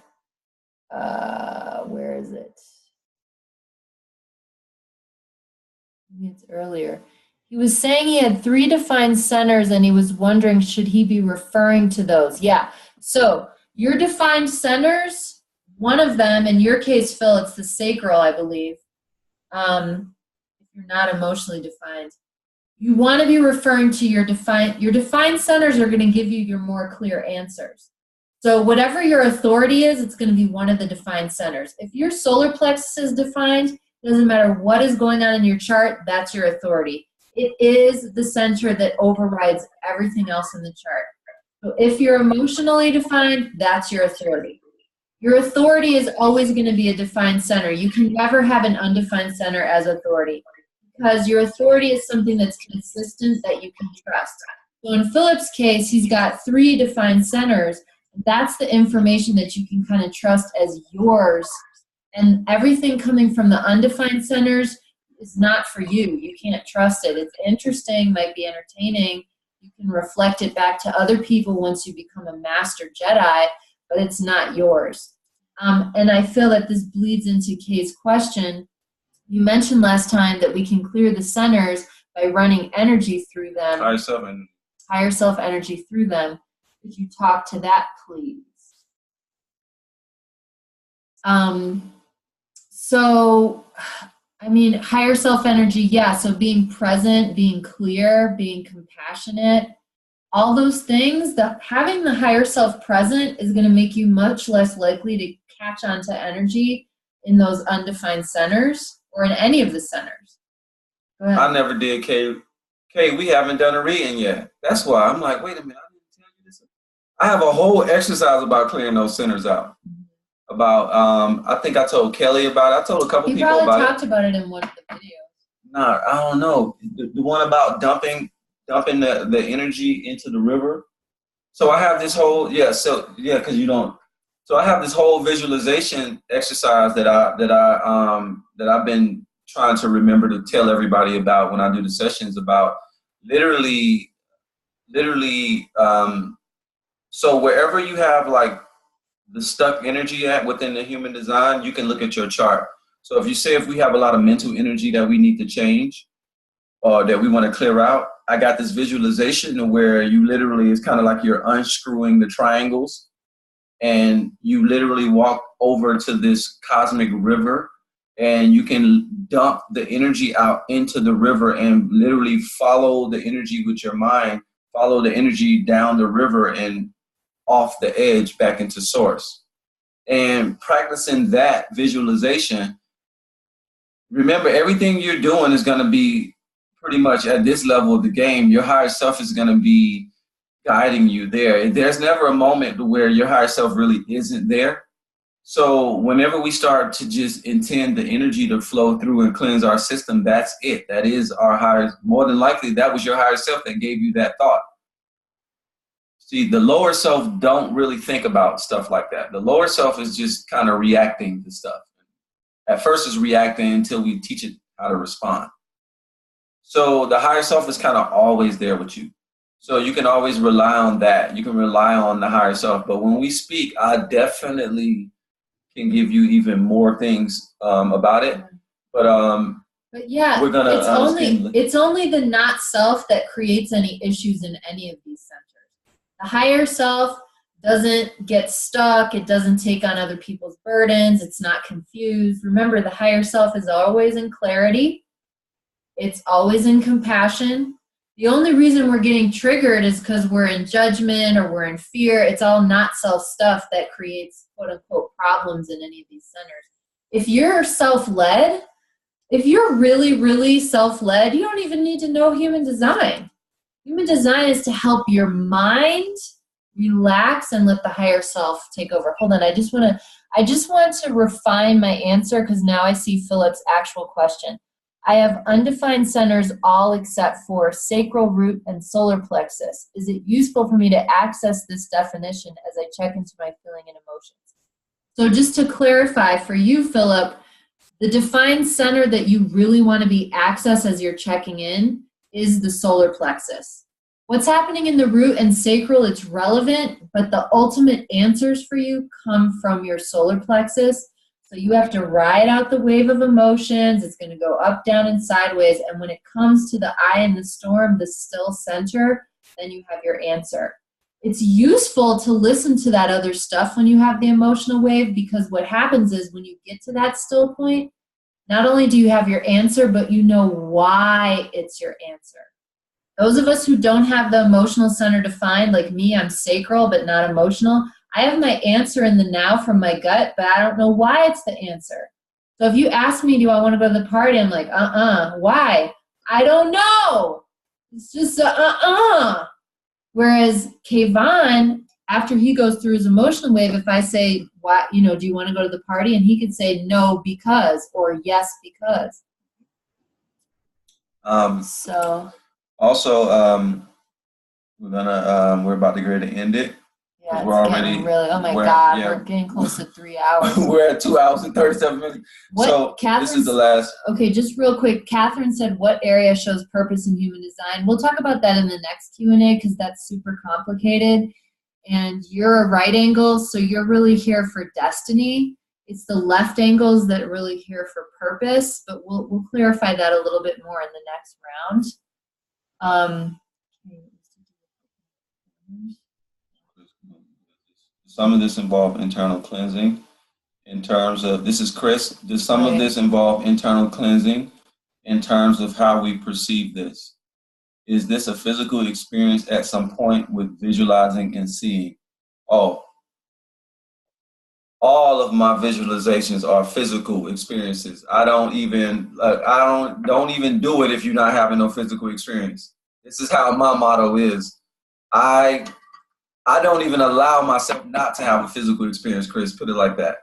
where is it? Maybe it's earlier. He was saying he had 3 defined centers, and he was wondering, should he be referring to those? Yeah. So your defined centers, one of them, in your case, Phil, it's the sacral, I believe. If you're not emotionally defined, you want to be referring to your defined centers are going to give you your more clear answers. So whatever your authority is, it's going to be one of the defined centers. If your solar plexus is defined, it doesn't matter what is going on in your chart, that's your authority. It is the center that overrides everything else in the chart. So if you're emotionally defined, that's your authority. Your authority is always going to be a defined center. You can never have an undefined center as authority, because your authority is something that's consistent that you can trust. So in Philip's case, he's got 3 defined centers. That's the information that you can kind of trust as yours. And everything coming from the undefined centers is not for you. You can't trust it. It's interesting, might be entertaining. You can reflect it back to other people once you become a master Jedi, but it's not yours. And I feel that this bleeds into Kay's question. You mentioned last time that we can clear the centers by running energy through them. Higher self energy through them. Could you talk to that, please? So, I mean, higher self energy, yeah. So being present, being clear, being compassionate. all those things, having the higher self present is going to make you much less likely to catch on to energy in those undefined centers or in any of the centers. Go ahead. I never did, Kay. Kay, we haven't done a reading yet. That's why I'm like, wait a minute, I didn't tell you this. I have a whole exercise about clearing those centers out. About, I think I told Kelly about it. I told a couple people about it. You probably talked about it in one of the videos. Nah, I don't know. The one about dumping the energy into the river. So I have this whole, because you don't. So I have this whole visualization exercise that I've been trying to remember to tell everybody about when I do the sessions about literally. So wherever you have like the stuck energy at within the human design, you can look at your chart. So if we have a lot of mental energy that we need to change or that we want to clear out, I got this visualization where you literally, it's kind of like you're unscrewing the triangles and you literally walk over to this cosmic river and you can dump the energy out into the river and literally follow the energy with your mind, follow the energy down the river and off the edge back into source. And practicing that visualization, remember everything you're doing is going to be pretty much at this level of the game. Your higher self is going to be guiding you there. There's never a moment where your higher self really isn't there. So whenever we start to just intend the energy to flow through and cleanse our system, that's it. That is our higher, more than likely that was your higher self that gave you that thought. See, the lower self don't really think about stuff like that. The lower self is just kind of reacting to stuff. At first it's reacting until we teach it how to respond. So the higher self is kind of always there with you. So you can always rely on that. You can rely on the higher self. But when we speak, I definitely can give you even more things about it. But yeah, we're gonna it's only the not self that creates any issues in any of these centers. The higher self doesn't get stuck. It doesn't take on other people's burdens. It's not confused. Remember, the higher self is always in clarity. It's always in compassion. The only reason we're getting triggered is because we're in judgment or we're in fear. It's all not self stuff that creates quote unquote problems in any of these centers. If you're self-led, if you're really, really self-led, you don't even need to know human design. Human design is to help your mind relax and let the higher self take over. Hold on, I just want to refine my answer because now I see Philip's actual question. I have undefined centers all except for sacral root and solar plexus. Is it useful for me to access this definition as I check into my feeling and emotions? So just to clarify for you, Philip, the defined center that you really want to be accessed as you're checking in is the solar plexus. What's happening in the root and sacral, it's relevant, but the ultimate answers for you come from your solar plexus. So you have to ride out the wave of emotions. It's going to go up, down, and sideways. And when it comes to the eye in the storm, the still center, then you have your answer. It's useful to listen to that other stuff when you have the emotional wave, because what happens is when you get to that still point, not only do you have your answer, but you know why it's your answer. Those of us who don't have the emotional center defined, like me, I'm sacral but not emotional. I have my answer in the now from my gut, but I don't know why it's the answer. So if you ask me, do I want to go to the party? I'm like, why? I don't know. It's just Whereas Kayvon, after he goes through his emotional wave, if I say, "What, do you want to go to the party?" and he could say no because, or yes because. Also, we're about to get ready to end it. Yeah, we're already really. Oh my God, we're getting close to 3 hours. We're at 2 hours and 37 minutes. So this is the last. Okay, just real quick. Catherine said, "What area shows purpose in human design?" We'll talk about that in the next Q&A because that's super complicated. And you're a right angle, so you're really here for destiny. It's the left angles that are really here for purpose, but we'll clarify that a little bit more in the next round. Some of this involve internal cleansing. In terms of, this is Chris, does some of this involve internal cleansing in terms of how we perceive this? Is this a physical experience at some point with visualizing and seeing? Oh, all of my visualizations are physical experiences. I don't even don't even do it if you're not having no physical experience. This is how my motto is. I don't even allow myself not to have a physical experience, Chris, put it like that.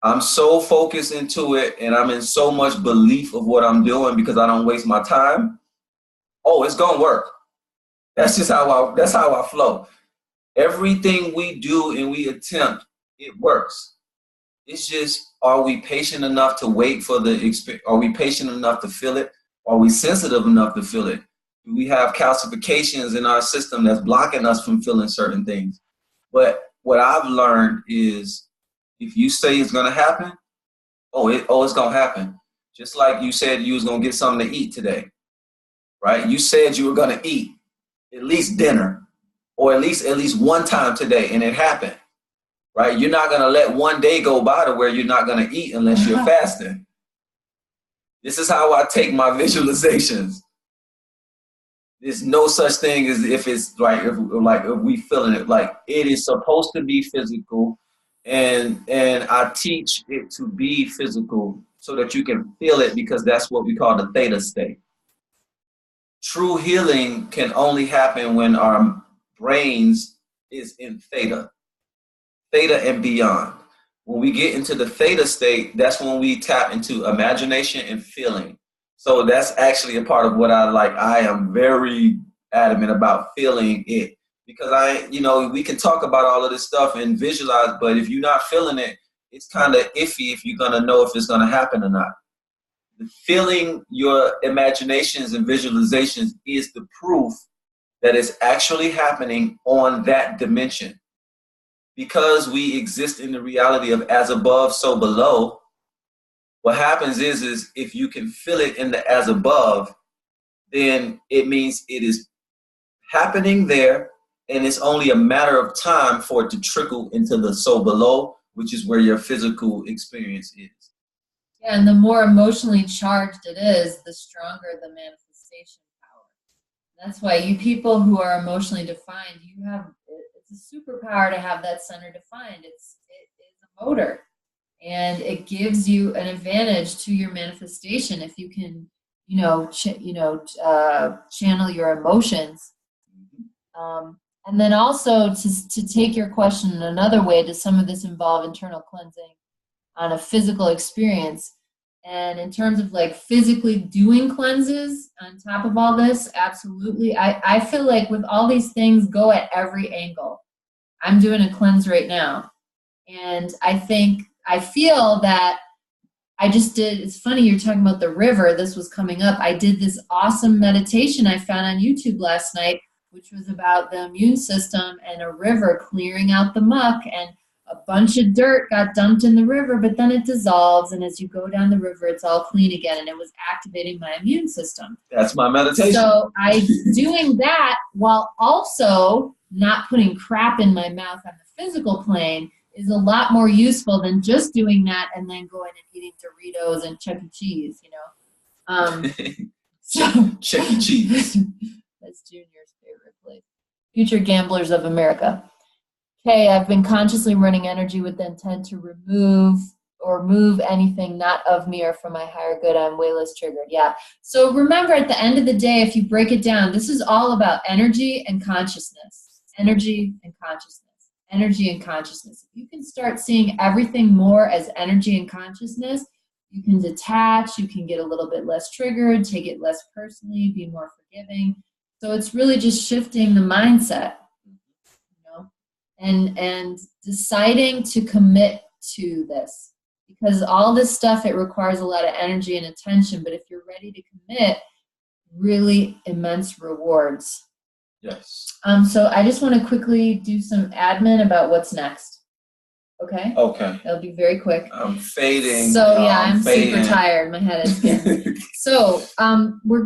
I'm so focused into it and I'm in so much belief of what I'm doing because I don't waste my time. Oh, it's gonna work. That's how I flow. Everything we do and we attempt, it works. It's just, are we patient enough to wait for the experience? Are we patient enough to feel it? Are we sensitive enough to feel it? Do we have calcifications in our system that's blocking us from feeling certain things? But what I've learned is if you say it's gonna happen, it's gonna happen. Just like you said you was gonna get something to eat today, right? You said you were gonna eat at least dinner, or at least one time today, and it happened, right? You're not gonna let one day go by to where you're not gonna eat unless you're fasting. This is how I take my visualizations. There's no such thing as if it's like if we feeling it. Like it is supposed to be physical, and I teach it to be physical so that you can feel it because that's what we call the theta state. True healing can only happen when our brains is in theta and beyond. When we get into the theta state, that's when we tap into imagination and feeling. So that's actually a part of what I like. I am very adamant about feeling it because we can talk about all of this stuff and visualize, but if you're not feeling it, it's kind of iffy if you're gonna know if it's gonna happen or not. Feeling your imaginations and visualizations is the proof that it's actually happening on that dimension. Because we exist in the reality of as above, so below, what happens is if you can feel it in the as above, then it means it is happening there, and it's only a matter of time for it to trickle into the so below, which is where your physical experience is. Yeah, and the more emotionally charged it is, the stronger the manifestation power. That's why you people who are emotionally defined, it's a superpower to have that center defined. It is a motor, and it gives you an advantage to your manifestation if you can, channel your emotions. And then also to take your question in another way, does some of this involve internal cleansing on a physical experience? And in terms of like physically doing cleanses on top of all this, absolutely. I feel like with all these things, go at every angle. I'm doing a cleanse right now. And I feel that I just did, it's funny you're talking about the river, this was coming up. I did this awesome meditation I found on YouTube last night, which was about the immune system and a river clearing out the muck, and a bunch of dirt got dumped in the river, but then it dissolves, and as you go down the river, it's all clean again, and it was activating my immune system. That's my meditation. So I'm doing that while also not putting crap in my mouth on the physical plane is a lot more useful than just doing that and then going and eating Doritos and Chuck E. Cheese, So Chuck E. Cheese. That's Junior's favorite place. Future Gamblers of America. Okay, I've been consciously running energy with the intent to remove or move anything not of me or for my higher good. I'm way less triggered. Yeah. So remember, at the end of the day, if you break it down, this is all about energy and consciousness. Energy and consciousness. Energy and consciousness. If you can start seeing everything more as energy and consciousness, you can detach, you can get a little bit less triggered, take it less personally, be more forgiving. So it's really just shifting the mindset, and deciding to commit to this. Because all this stuff, it requires a lot of energy and attention, but if you're ready to commit, really immense rewards. Yes. So I just want to quickly do some admin about what's next. Okay? Okay. It'll be very quick. I'm fading. So yeah, I'm super tired. My head is spinning. So we're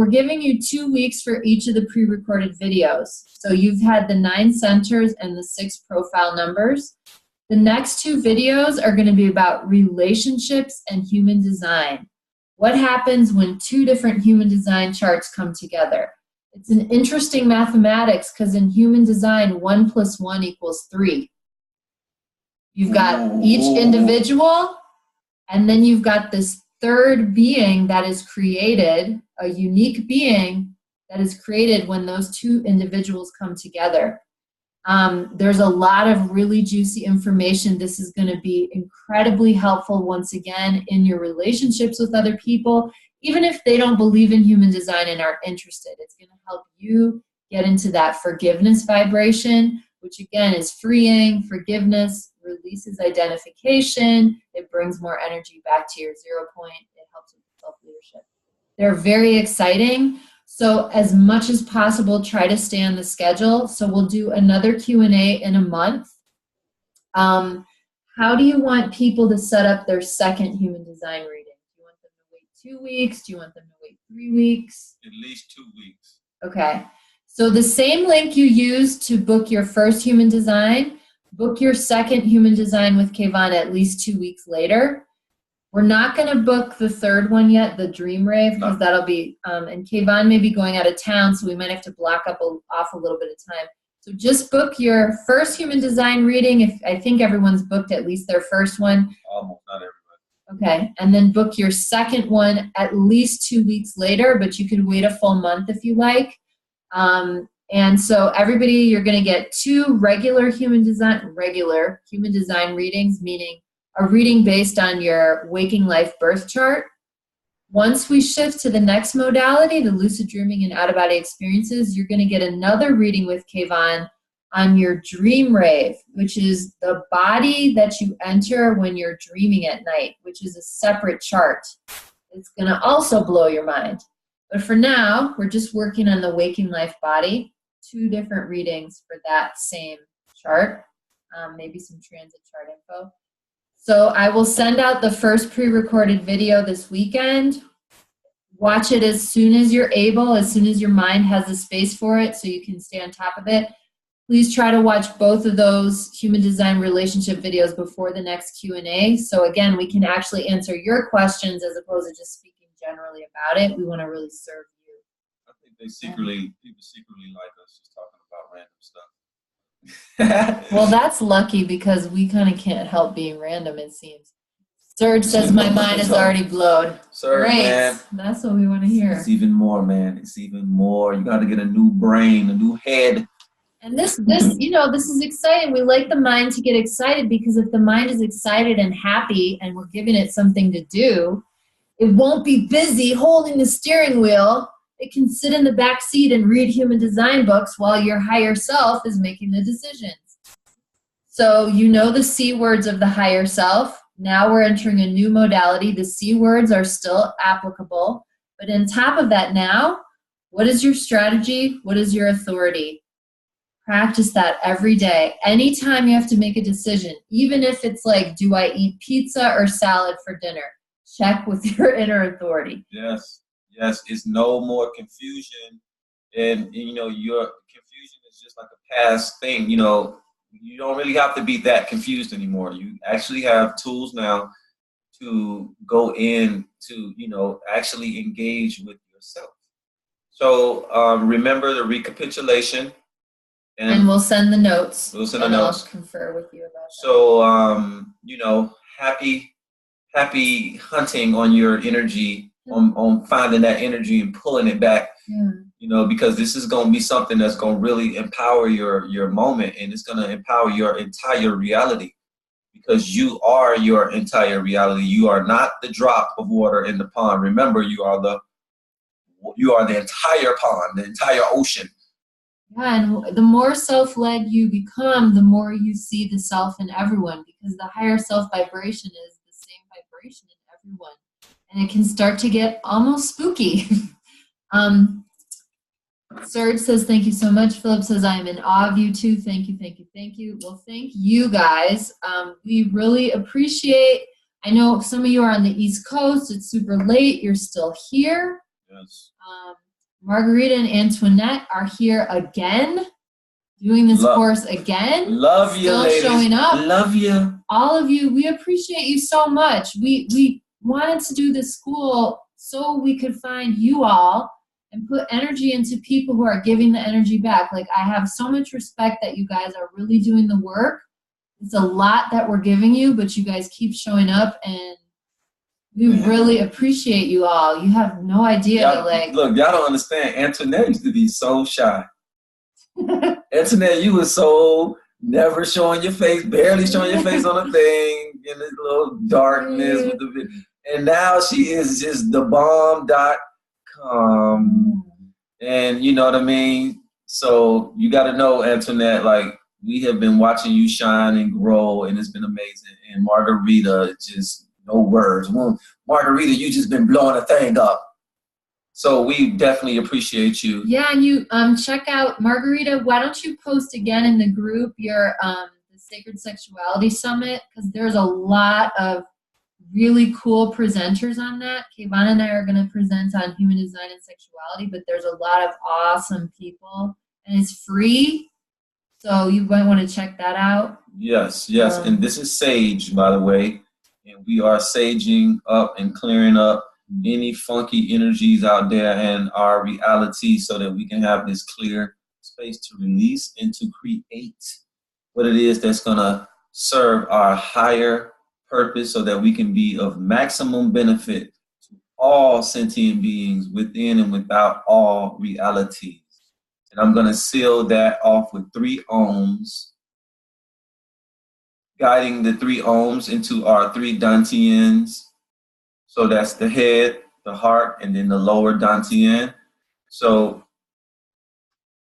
giving you 2 weeks for each of the pre-recorded videos. So you've had the 9 centers and the 6 profile numbers. The next 2 videos are going to be about relationships and human design. What happens when two different human design charts come together? It's an interesting mathematics because in human design, 1 + 1 = 3. You've got each individual, and then you've got this third being that is created, a unique being that is created when those two individuals come together. There's a lot of really juicy information. This is going to be incredibly helpful, once again, in your relationships with other people, even if they don't believe in human design and aren't interested. It's going to help you get into that forgiveness vibration, which again is freeing. Forgiveness releases identification. It brings more energy back to your 0 point. It helps with self-leadership. They're very exciting. So as much as possible, try to stay on the schedule. So we'll do another Q&A in a month. How do you want people to set up their second human design reading? Do you want them to wait 2 weeks? Do you want them to wait 3 weeks? At least 2 weeks. Okay. So the same link you used to book your first human design, book your second human design with Kayvon at least 2 weeks later. We're not going to book the third one yet, the Dream Rave, because that'll be, and Kayvon may be going out of town, so we might have to block off a little bit of time. So just book your first human design reading. I think everyone's booked at least their first one. Almost, not everybody. Okay, and then book your second one at least 2 weeks later, but you could wait a full month if you like. And so everybody, you're going to get 2 regular human design readings, meaning a reading based on your waking life birth chart. Once we shift to the next modality, the lucid dreaming and out-of-body experiences, you're going to get another reading with Kayvon on your dream rave, which is the body that you enter when you're dreaming at night, which is a separate chart. It's going to also blow your mind. But for now, we're just working on the waking life body. 2 different readings for that same chart, maybe some transit chart info. So I will send out the first pre-recorded video this weekend. Watch it as soon as you're able, as soon as your mind has the space for it, so you can stay on top of it. Please try to watch both of those human design relationship videos before the next Q&A. So again, we can actually answer your questions as opposed to just speaking generally about it. We want to really serve you. I think people secretly like us just talking about random stuff. Well, that's lucky because we kind of can't help being random, it seems. Serge says my mind is already blown. Serge, Great. man. That's what we want to hear. It's even more, man. It's even more. You got to get a new brain, a new head. And this is exciting. We like the mind to get excited because if the mind is excited and happy and we're giving it something to do, it won't be busy holding the steering wheel. It can sit in the back seat and read human design books while your higher self is making the decisions. So you know the C words of the higher self. Now we're entering a new modality. The C words are still applicable. But on top of that now, what is your strategy? What is your authority? Practice that every day. Anytime you have to make a decision, even if it's like, do I eat pizza or salad for dinner? Check with your inner authority. Yes. Yes, it's no more confusion. And your confusion is just like a past thing. You don't really have to be that confused anymore. You actually have tools now to go in to, actually engage with yourself. So remember the recapitulation. And we'll send the notes. We'll send the notes. I'll confer with you about that. So, happy hunting on your energy, on finding that energy and pulling it back. Yeah. Because this is going to be something that's going to really empower your moment, and it's going to empower your entire reality, because you are your entire reality. You are not the drop of water in the pond. Remember, you are the entire pond, the entire ocean. Yeah, and the more self-led you become, the more you see the self in everyone, because the higher self vibration is the same vibration in everyone. And it can start to get almost spooky. Serge says, thank you so much. Philip says, I am in awe of you too. Thank you, thank you, thank you. Well, thank you guys. We really appreciate, I know some of you are on the East Coast. It's super late. You're still here. Yes. Margarita and Antoinette are here again, doing this course again. Love you, still ladies. Showing up. Love you. All of you, we appreciate you so much. We wanted to do this school so we could find you all and put energy into people who are giving the energy back. Like, I have so much respect that you guys are really doing the work. It's a lot that we're giving you, but you guys keep showing up, and we really appreciate you all. You have no idea. Look, y'all don't understand. Antoinette used to be so shy. Antoinette, you was so never showing your face, barely showing your face on a thing in this little darkness with the. And now she is just the bomb.com. And you know what I mean? So you got to know, Antoinette, like, we have been watching you shine and grow, and it's been amazing. And Margarita, just no words. Well, Margarita, you just been blowing a thing up. So we definitely appreciate you. Yeah, and you check out Margarita. Why don't you post again in the group your the Sacred Sexuality Summit, because there's a lot of really cool presenters on that. Kayvon and I are going to present on human design and sexuality, but there's a lot of awesome people, and it's free, so you might want to check that out. Yes, and this is Sage, by the way, and we are saging up and clearing up any funky energies out there in our reality so that we can have this clear space to release and to create what it is that's going to serve our higher purpose so that we can be of maximum benefit to all sentient beings within and without all realities. And I'm going to seal that off with 3 ohms, guiding the 3 ohms into our 3 dantians. So that's the head, the heart, and then the lower dantian. So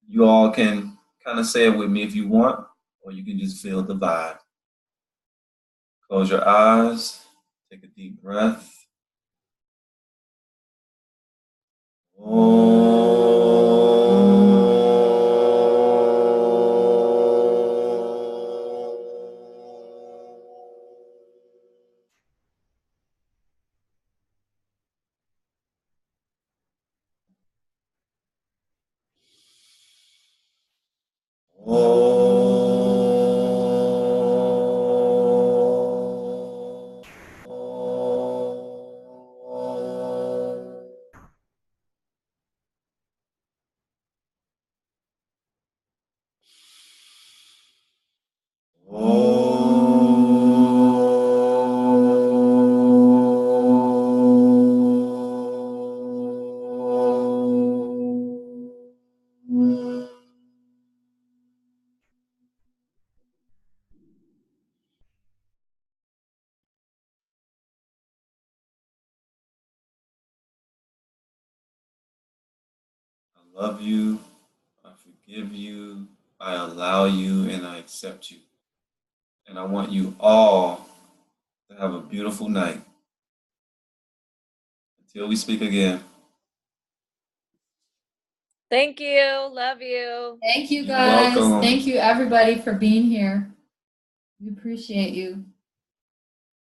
you all can kind of say it with me if you want, or you can just feel the vibe. Close your eyes, take a deep breath. I love you, I forgive you, I allow you, and I accept you. And I want you all to have a beautiful night. Until we speak again. Thank you. Love you. Thank you, You're guys. welcome. Thank you, everybody, for being here. We appreciate you.